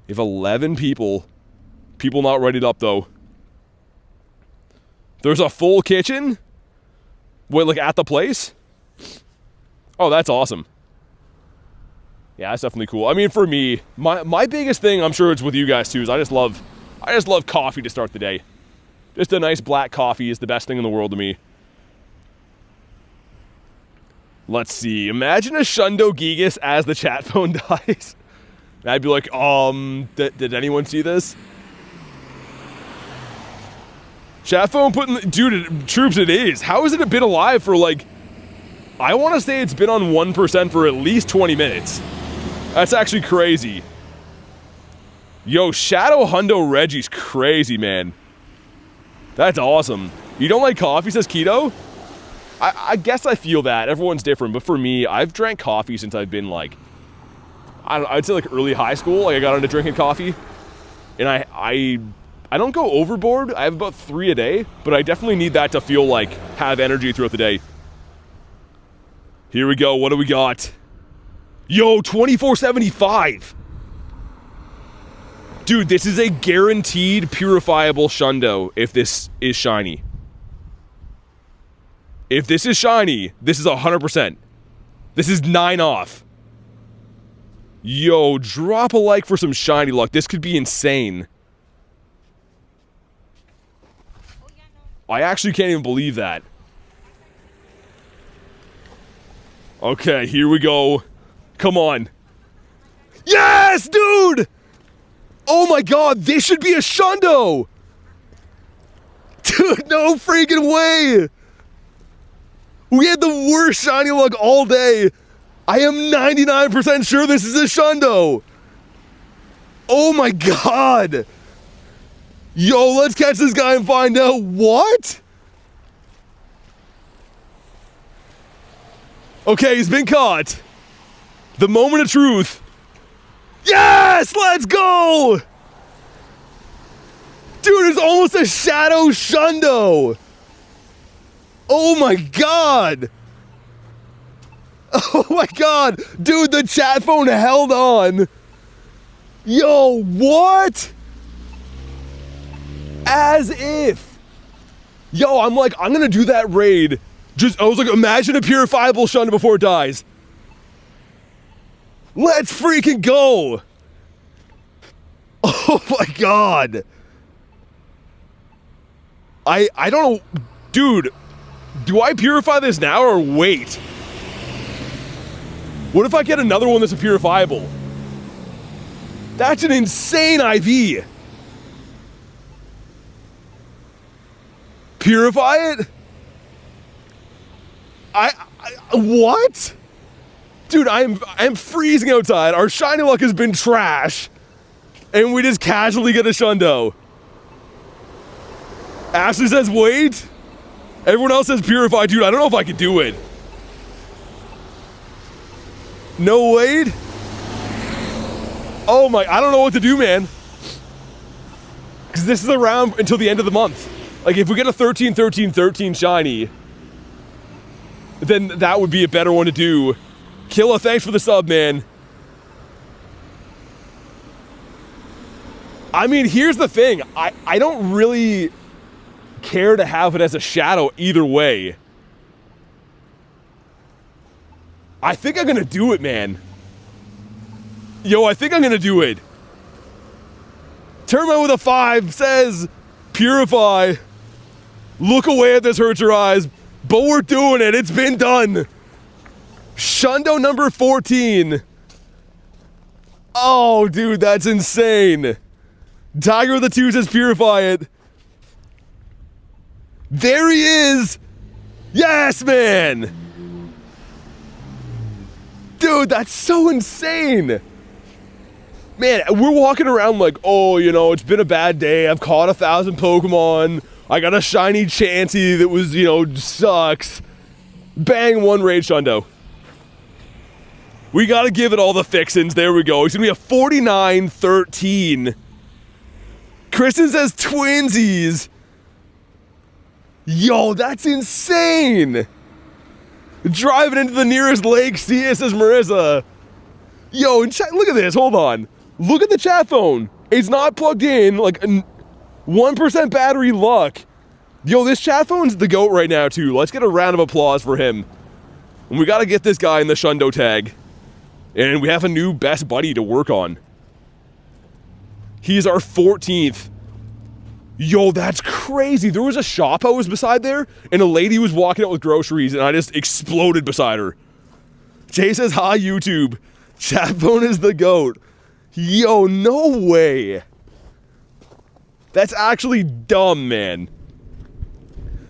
We have 11 people. People not readied up, though. There's a full kitchen? Wait, like at the place? Oh, that's awesome. Yeah, that's definitely cool. I mean, for me, my biggest thing, I'm sure it's with you guys too, is I just love coffee to start the day. Just a nice black coffee is the best thing in the world to me. Let's see. Imagine a Shundo Gigas as the chat phone dies. And I'd be like, did anyone see this? Chat phone putting, dude, troops, it is. How has it been alive for like, I want to say it's been on 1% for at least 20 minutes. That's actually crazy. Yo, Shadow Hundo Reggie's crazy, man. That's awesome. You don't like coffee, says Keto? I guess I feel that. Everyone's different, but for me, I've drank coffee since I've been like, I'd say like early high school. Like I got into drinking coffee. And I don't go overboard. I have about 3 a day, but I definitely need that to feel like have energy throughout the day. Here we go. What do we got? Yo, 24.75. Dude, this is a guaranteed purifiable Shundo if this is shiny. If this is shiny, this is 100%. This is 9 off. Yo, drop a like for some shiny luck. This could be insane. I actually can't even believe that. Okay, here we go. Come on. Yes, dude! Oh my god, this should be a Shundo! Dude, no freaking way! We had the worst shiny luck all day. I am 99% sure this is a Shundo. Oh my god. Yo, let's catch this guy and find out. What? Okay, he's been caught. The moment of truth. Yes, let's go. Dude, it's almost a Shadow Shundo. Oh my god! Oh my god! Dude, the chat phone held on! Yo, what? As if! Yo, I'm gonna do that raid. I was like, imagine a purifiable Shundo before it dies. Let's freaking go! Oh my god! I don't know, dude. Do I purify this now or wait? What if I get another one that's a purifiable? That's an insane IV. Purify it? What? Dude, I'm freezing outside. Our shiny luck has been trash. And we just casually get a Shundo. Ashley says wait. Everyone else says purify. Dude, I don't know if I could do it. No wait. Oh my, I don't know what to do, man. Because this is around until the end of the month. Like, if we get a 13, 13, 13 shiny, then that would be a better one to do. Killa, thanks for the sub, man. I mean, here's the thing. I don't really care to have it as a shadow either way. I think I'm gonna do it, man. Yo, I think I'm gonna do it. Termite with a 5 says, purify. Look away at this, hurts your eyes. But we're doing it, it's been done. Shundo number 14. Oh, dude, that's insane. Tiger with the 2 says purify it. There he is! Yes, man! Dude, that's so insane! Man, we're walking around like, oh, you know, it's been a bad day. I've caught 1,000 Pokemon. I got a shiny Chansey that was, you know, sucks. Bang, 1 raid Shundo. We gotta give it all the fixins. There we go. It's gonna be a 49-13. Kristen says twinsies. Yo, that's insane! Driving into the nearest lake, see it, says Marissa. Yo, and look at this, hold on. Look at the chat phone. It's not plugged in, like 1% battery luck. Yo, this chat phone's the GOAT right now too. Let's get a round of applause for him. And we gotta get this guy in the Shundo tag. And we have a new best buddy to work on. He's our 14th. Yo, that's crazy. There was a shop I was beside there, and a lady was walking out with groceries, and I just exploded beside her. Jay says, hi, YouTube. Chat phone is the GOAT. Yo, no way. That's actually dumb, man.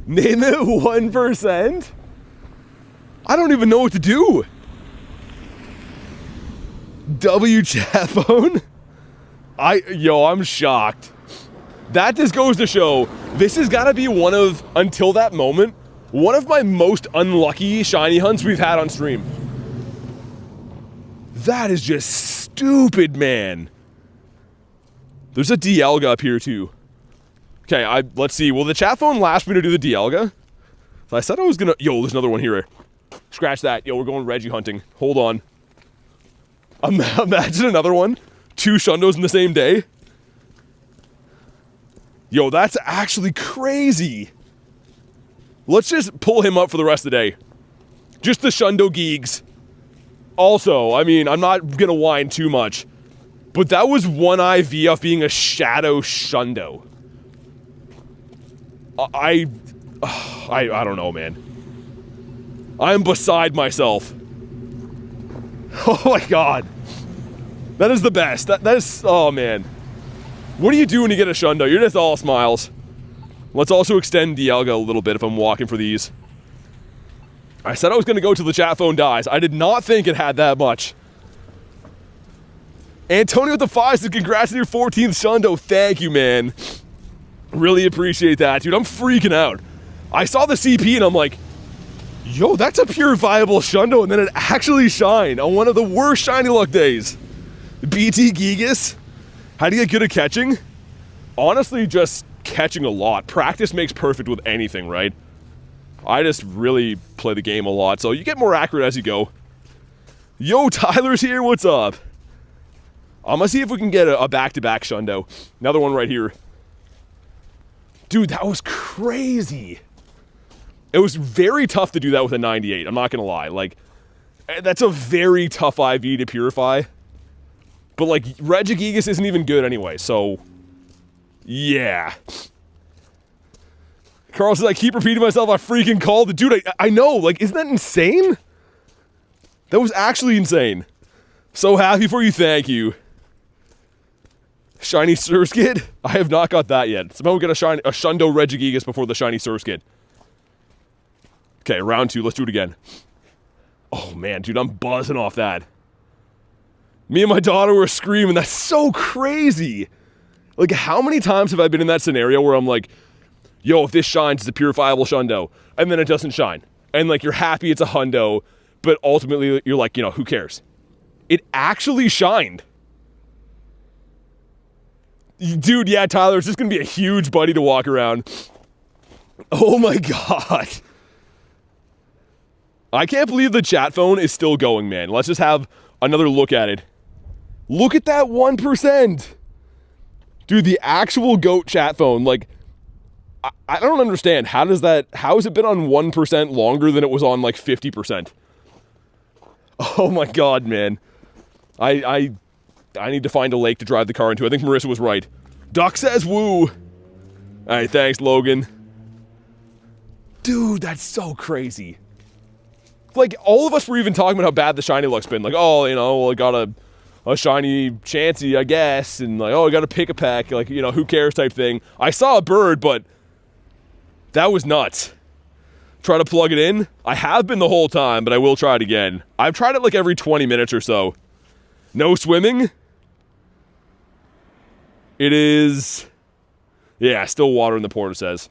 Name it 1%? I don't even know what to do. W chat phone? Yo, I'm shocked. That just goes to show, this has got to be one of, until that moment, one of my most unlucky shiny hunts we've had on stream. That is just stupid, man. There's a Dialga up here, too. Okay, let's see. Will the chat phone last me to do the Dialga? So I said I was gonna... Yo, there's another one here. Scratch that. Yo, we're going Reggie hunting. Hold on. Imagine another one. 2 Shundos in the same day. Yo, that's actually crazy. Let's just pull him up for the rest of the day. Just the Shundo Geeks. Also, I mean, I'm not gonna whine too much, but that was one IV off being a Shadow Shundo. I don't know, man. I'm beside myself. Oh my god. That is the best. That is, oh man. What do you do when you get a Shundo? You're just all smiles. Let's also extend Dialga a little bit if I'm walking for these. I said I was going to go till the chat phone dies. I did not think it had that much. Antonio with the 5 says, congrats on your 14th Shundo. Thank you, man. Really appreciate that, dude. I'm freaking out. I saw the CP and I'm like, yo, that's a pure viable Shundo, and then it actually shined on one of the worst shiny luck days. BT Gigas. How do you get good at catching? Honestly, just catching a lot. Practice makes perfect with anything, right? I just really play the game a lot, so you get more accurate as you go. Yo, Tyler's here, what's up? I'm gonna see if we can get a back-to-back Shundo. Another one right here. Dude, that was crazy. It was very tough to do that with a 98, I'm not gonna lie. Like, that's a very tough IV to purify. But, like, Regigigas isn't even good anyway, so... yeah. Carl says, I keep repeating myself, I freaking called it. Dude, I know, like, isn't that insane? That was actually insane. So happy for you, thank you. Shiny Surskit? I have not got that yet. Somehow we got a Shundo Regigigas before the Shiny Surskit. Okay, round 2, let's do it again. Oh man, dude, I'm buzzing off that. Me and my daughter were screaming, that's so crazy! Like, how many times have I been in that scenario where I'm like, yo, if this shines, it's a purifiable Shundo, and then it doesn't shine. And like, you're happy it's a Hundo, but ultimately you're like, you know, who cares? It actually shined. Dude, yeah, Tyler, it's just gonna be a huge buddy to walk around. Oh my god. I can't believe the chat phone is still going, man. Let's just have another look at it. Look at that 1%. Dude, the actual GOAT chat phone, like, I don't understand. How has it been on 1% longer than it was on, like, 50%? Oh my god, man. I need to find a lake to drive the car into. I think Marissa was right. Duck says woo. Alright, thanks, Logan. Dude, that's so crazy. Like, all of us were even talking about how bad the shiny luck's been. Like, oh, you know, well, I got a shiny Chansey, I guess. And like, oh, I got a pick-a-pack. Like, you know, who cares type thing. I saw a bird, but that was nuts. Try to plug it in. I have been the whole time, but I will try it again. I've tried it like every 20 minutes or so. No swimming. It is... yeah, still water in the porta says.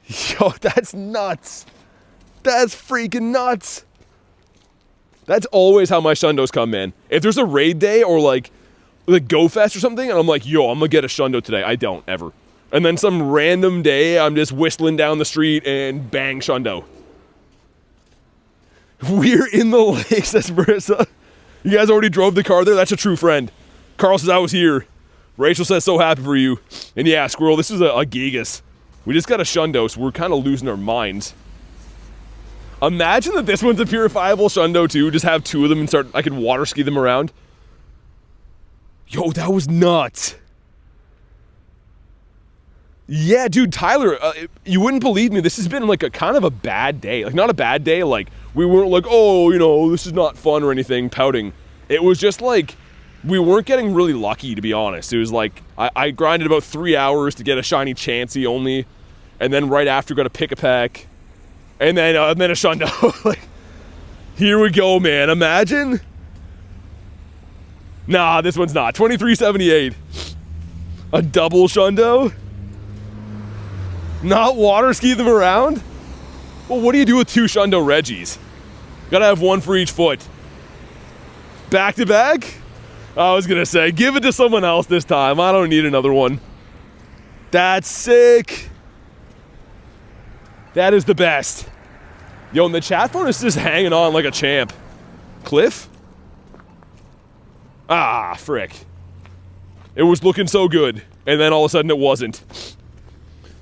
Yo, that's nuts. That's freaking nuts. That's always how my Shundos come, man. If there's a raid day or like Go Fest or something, and I'm like, yo, I'm gonna get a Shundo today. I don't, ever. And then some random day, I'm just whistling down the street and bang, Shundo. We're in the lake, says Marissa. You guys already drove the car there? That's a true friend. Carl says I was here. Rachel says so happy for you. And yeah, Squirrel, this is a Gigas. We just got a Shundo, so we're kind of losing our minds. Imagine that this one's a purifiable Shundo too. Just have 2 of them and I could water ski them around. Yo, that was nuts. Yeah, dude, Tyler, you wouldn't believe me. This has been like a kind of a bad day. Like, not a bad day, like, we weren't like, oh, you know, this is not fun or anything, pouting. It was just like, we weren't getting really lucky, to be honest. It was like, I grinded about 3 hours to get a shiny Chansey only, and then right after got a pick-a-pack, and then a Shundo. Like, here we go, man. Imagine. Nah, this one's not. 2378. A double Shundo? Not water ski them around? Well, what do you do with 2 Shundo Reggies? Gotta have 1 for each foot. Back to back? I was gonna say, give it to someone else this time. I don't need another one. That's sick. That is the best. Yo, and the chat phone is just hanging on like a champ. Cliff? Ah, frick. It was looking so good. and then all of a sudden it wasn't.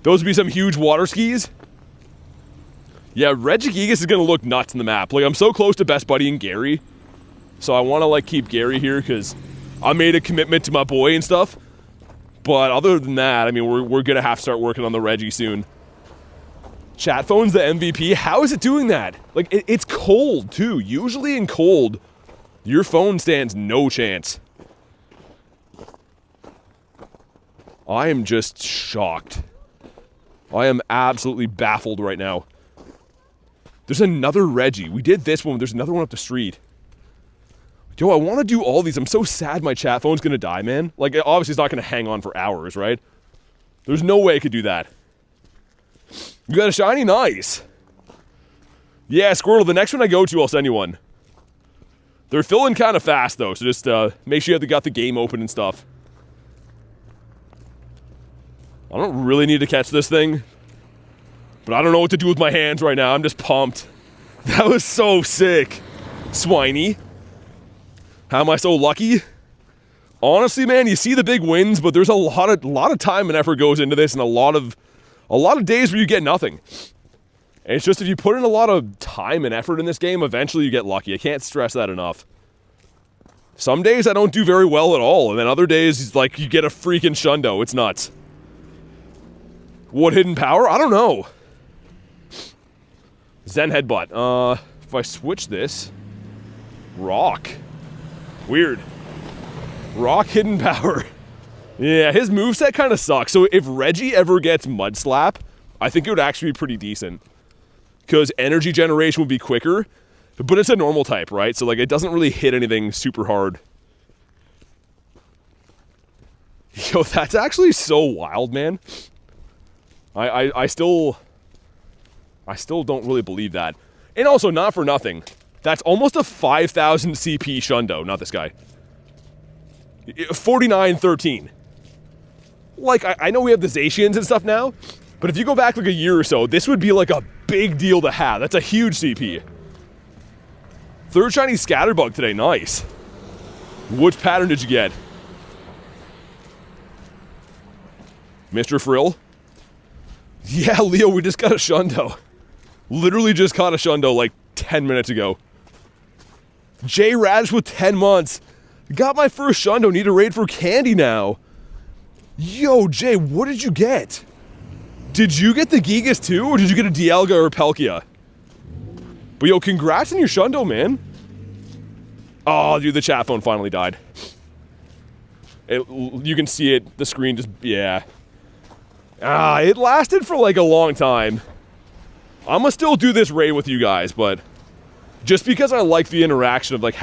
Those would be some huge water skis. Yeah, Regigigas is going to look nuts in the map. Like, I'm so close to best buddy and Gary. So I want to, like, keep Gary here because I made a commitment to my boy and stuff. But other than that, I mean, we're going to have to start working on the Reggie soon. Chat phone's the MVP. How is it doing that? Like, it's cold, too. Usually in cold, your phone stands no chance. I am just shocked. I am absolutely baffled right now. There's another Reggie. We did this one. There's another one up the street. Yo, I want to do all these. I'm so sad my chat phone's going to die, man. Like, obviously it's not going to hang on for hours, right? There's no way I could do that. You got a shiny? Nice. Yeah, Squirtle, the next one I go to, I'll send you one. They're filling kind of fast, though, so just make sure you got the game open and stuff. I don't really need to catch this thing. But I don't know what to do with my hands right now. I'm just pumped. That was so sick. Swiney. How am I so lucky? Honestly, man, you see the big wins, but there's a lot of time and effort goes into this, and a lot of days where you get nothing. And it's just if you put in a lot of time and effort in this game, eventually you get lucky. I can't stress that enough. Some days I don't do very well at all, and then other days, like, you get a freaking shundo. It's nuts. What hidden power? I don't know. Zen Headbutt. If I switch this... Rock. Weird. Rock hidden power. Yeah, his moveset kind of sucks. So if Reggie ever gets Mud Slap, I think it would actually be pretty decent. Because energy generation would be quicker. But it's a normal type, right? So, like, it doesn't really hit anything super hard. Yo, that's actually so wild, man. I still don't really believe that. And also, not for nothing, that's almost a 5,000 CP shundo, not this guy. 49-13. Like, I know we have the Zacians and stuff now, but if you go back like a year or so, this would be like a big deal to have. That's a huge CP. Third shiny Scatterbug today, nice. Which pattern did you get? Mr. Frill? Yeah, Leo, we just got a shundo. Literally just caught a shundo like 10 minutes ago. J Radish with 10 months. Got my first shundo, need a raid for candy now. Yo, Jay, what did you get? Did you get the Gigas too, or did you get a Dialga or a Palkia? But yo, congrats on your shundo, man. Oh, dude, the chat phone finally died. You can see it, the screen just, yeah. It lasted for like a long time. I'm gonna still do this raid with you guys, but just because I like the interaction of like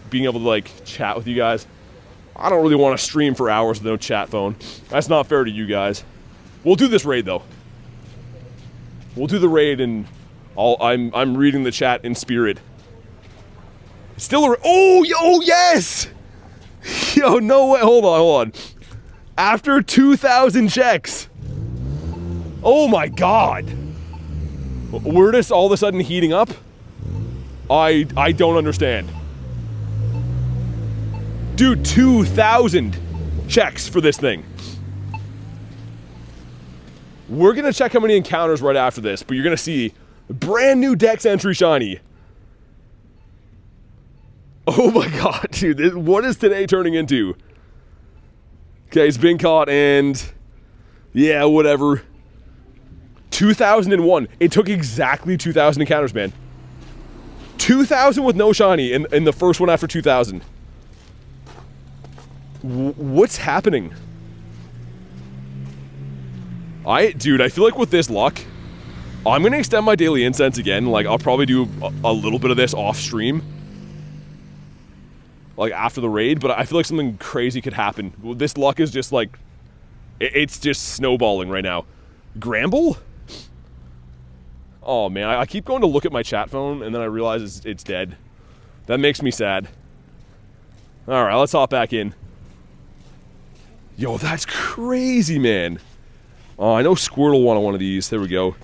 being able to like chat with you guys, I don't really want to stream for hours with no chat phone. That's not fair to you guys. We'll do this raid though. We'll do the raid and I'm reading the chat in spirit. Still a oh yo yes! Yo, no way, hold on. After 2,000 checks. Oh my god. We're just all of a sudden heating up? I don't understand. Dude, 2,000 checks for this thing. We're gonna check how many encounters right after this, but you're gonna see brand new Dex entry shiny. Oh my god, dude, what is today turning into? Okay, it's been caught and yeah, whatever. 2001. It took exactly 2,000 encounters, man. 2,000 with no shiny in the first one after 2,000. What's happening? Dude, I feel like with this luck, I'm gonna extend my daily incense again. Like, I'll probably do a little bit of this off stream. Like, after the raid, but I feel like something crazy could happen. This luck is just like, it's just snowballing right now. Gramble? Oh man, I keep going to look at my chat phone and then I realize it's dead. That makes me sad. Alright, let's hop back in. Yo, that's crazy, man. Oh, I know Squirtle wanted one of these. There we go.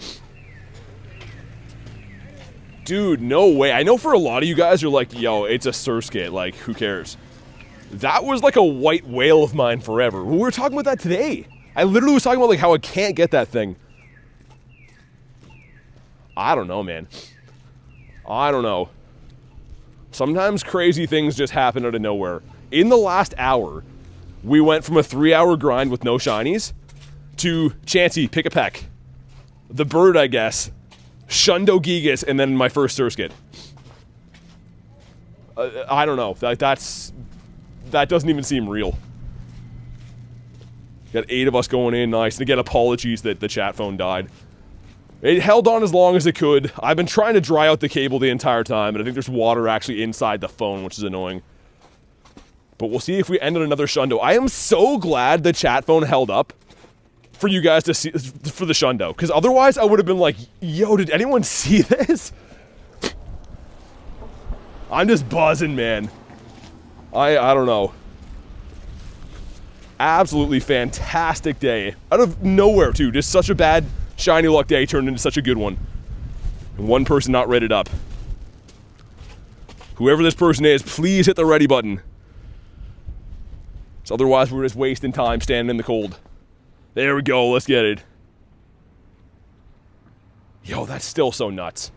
Dude, no way. I know for a lot of you guys, you're like, yo, it's a Surskit. Like, who cares? That was like a white whale of mine forever. We were talking about that today. I literally was talking about like how I can't get that thing. I don't know, man. I don't know. Sometimes crazy things just happen out of nowhere. In the last hour, we went from a 3-hour grind with no shinies to Chansey, pick a peck. The bird, I guess. Shundo Gigas, and then my first Surskit. I don't know. That doesn't even seem real. Got 8 of us going in, nice. And again, apologies that the chat phone died. It held on as long as it could. I've been trying to dry out the cable the entire time, and I think there's water actually inside the phone, which is annoying. But we'll see if we end on another Shundo. I am so glad the chat phone held up for you guys to see, for the Shundo. Because otherwise, I would have been like, yo, did anyone see this? I'm just buzzing, man. I don't know. Absolutely fantastic day. Out of nowhere, too. Just such a bad shiny luck day turned into such a good one. And one person not rated up. Whoever this person is, please hit the ready button. So otherwise, we're just wasting time standing in the cold. There we go. Let's get it. Yo, that's still so nuts.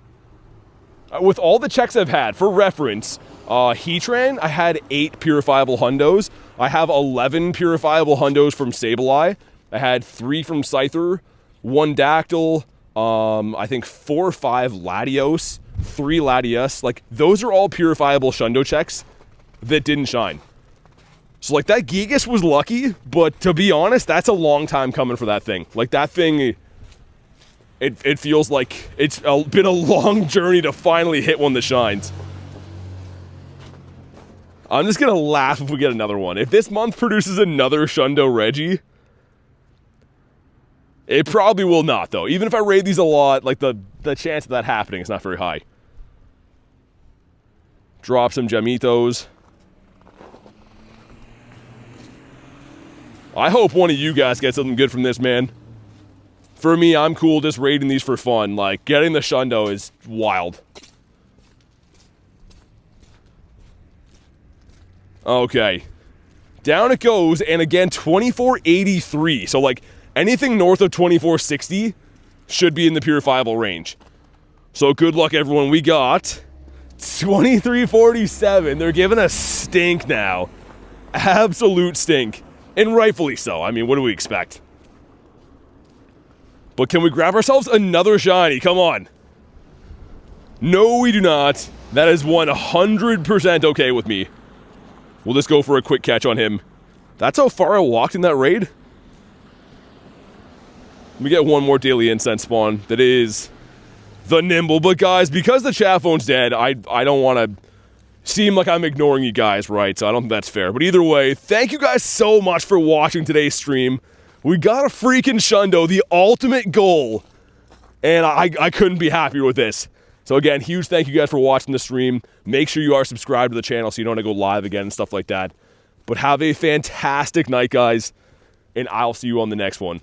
With all the checks I've had, for reference, Heatran, I had 8 purifiable hundos. I have 11 purifiable hundos from Sableye. I had 3 from Scyther, 1 Dactyl, I think 4 or 5 Latios, 3 Latias. Like, those are all purifiable Shundo checks that didn't shine. So, like, that Gigas was lucky, but to be honest, that's a long time coming for that thing. Like, that thing, it feels like it's been a long journey to finally hit one that shines. I'm just gonna laugh if we get another one. If this month produces another Shundo Reggie, it probably will not, though. Even if I raid these a lot, like, the chance of that happening is not very high. Drop some Jamitos. I hope one of you guys gets something good from this, man. For me, I'm cool just raiding these for fun. Like, getting the Shundo is wild. Okay. Down it goes, and again, 2483. So, like, anything north of 2460 should be in the purifiable range. So, good luck, everyone. We got 2347. They're giving us stink now. Absolute stink. And rightfully so. I mean, what do we expect? But can we grab ourselves another shiny? Come on. No, we do not. That is 100% okay with me. We'll just go for a quick catch on him. That's how far I walked in that raid. Let me get one more daily incense spawn. That is the Nimble. But guys, because the chat phone's dead, I don't want to seem like I'm ignoring you guys, right? So I don't think that's fair. But either way, thank you guys so much for watching today's stream. We got a freaking Shundo, the ultimate goal. And I couldn't be happier with this. So again, huge thank you guys for watching the stream. Make sure you are subscribed to the channel so you don't want to go live again and stuff like that. But have a fantastic night, guys. And I'll see you on the next one.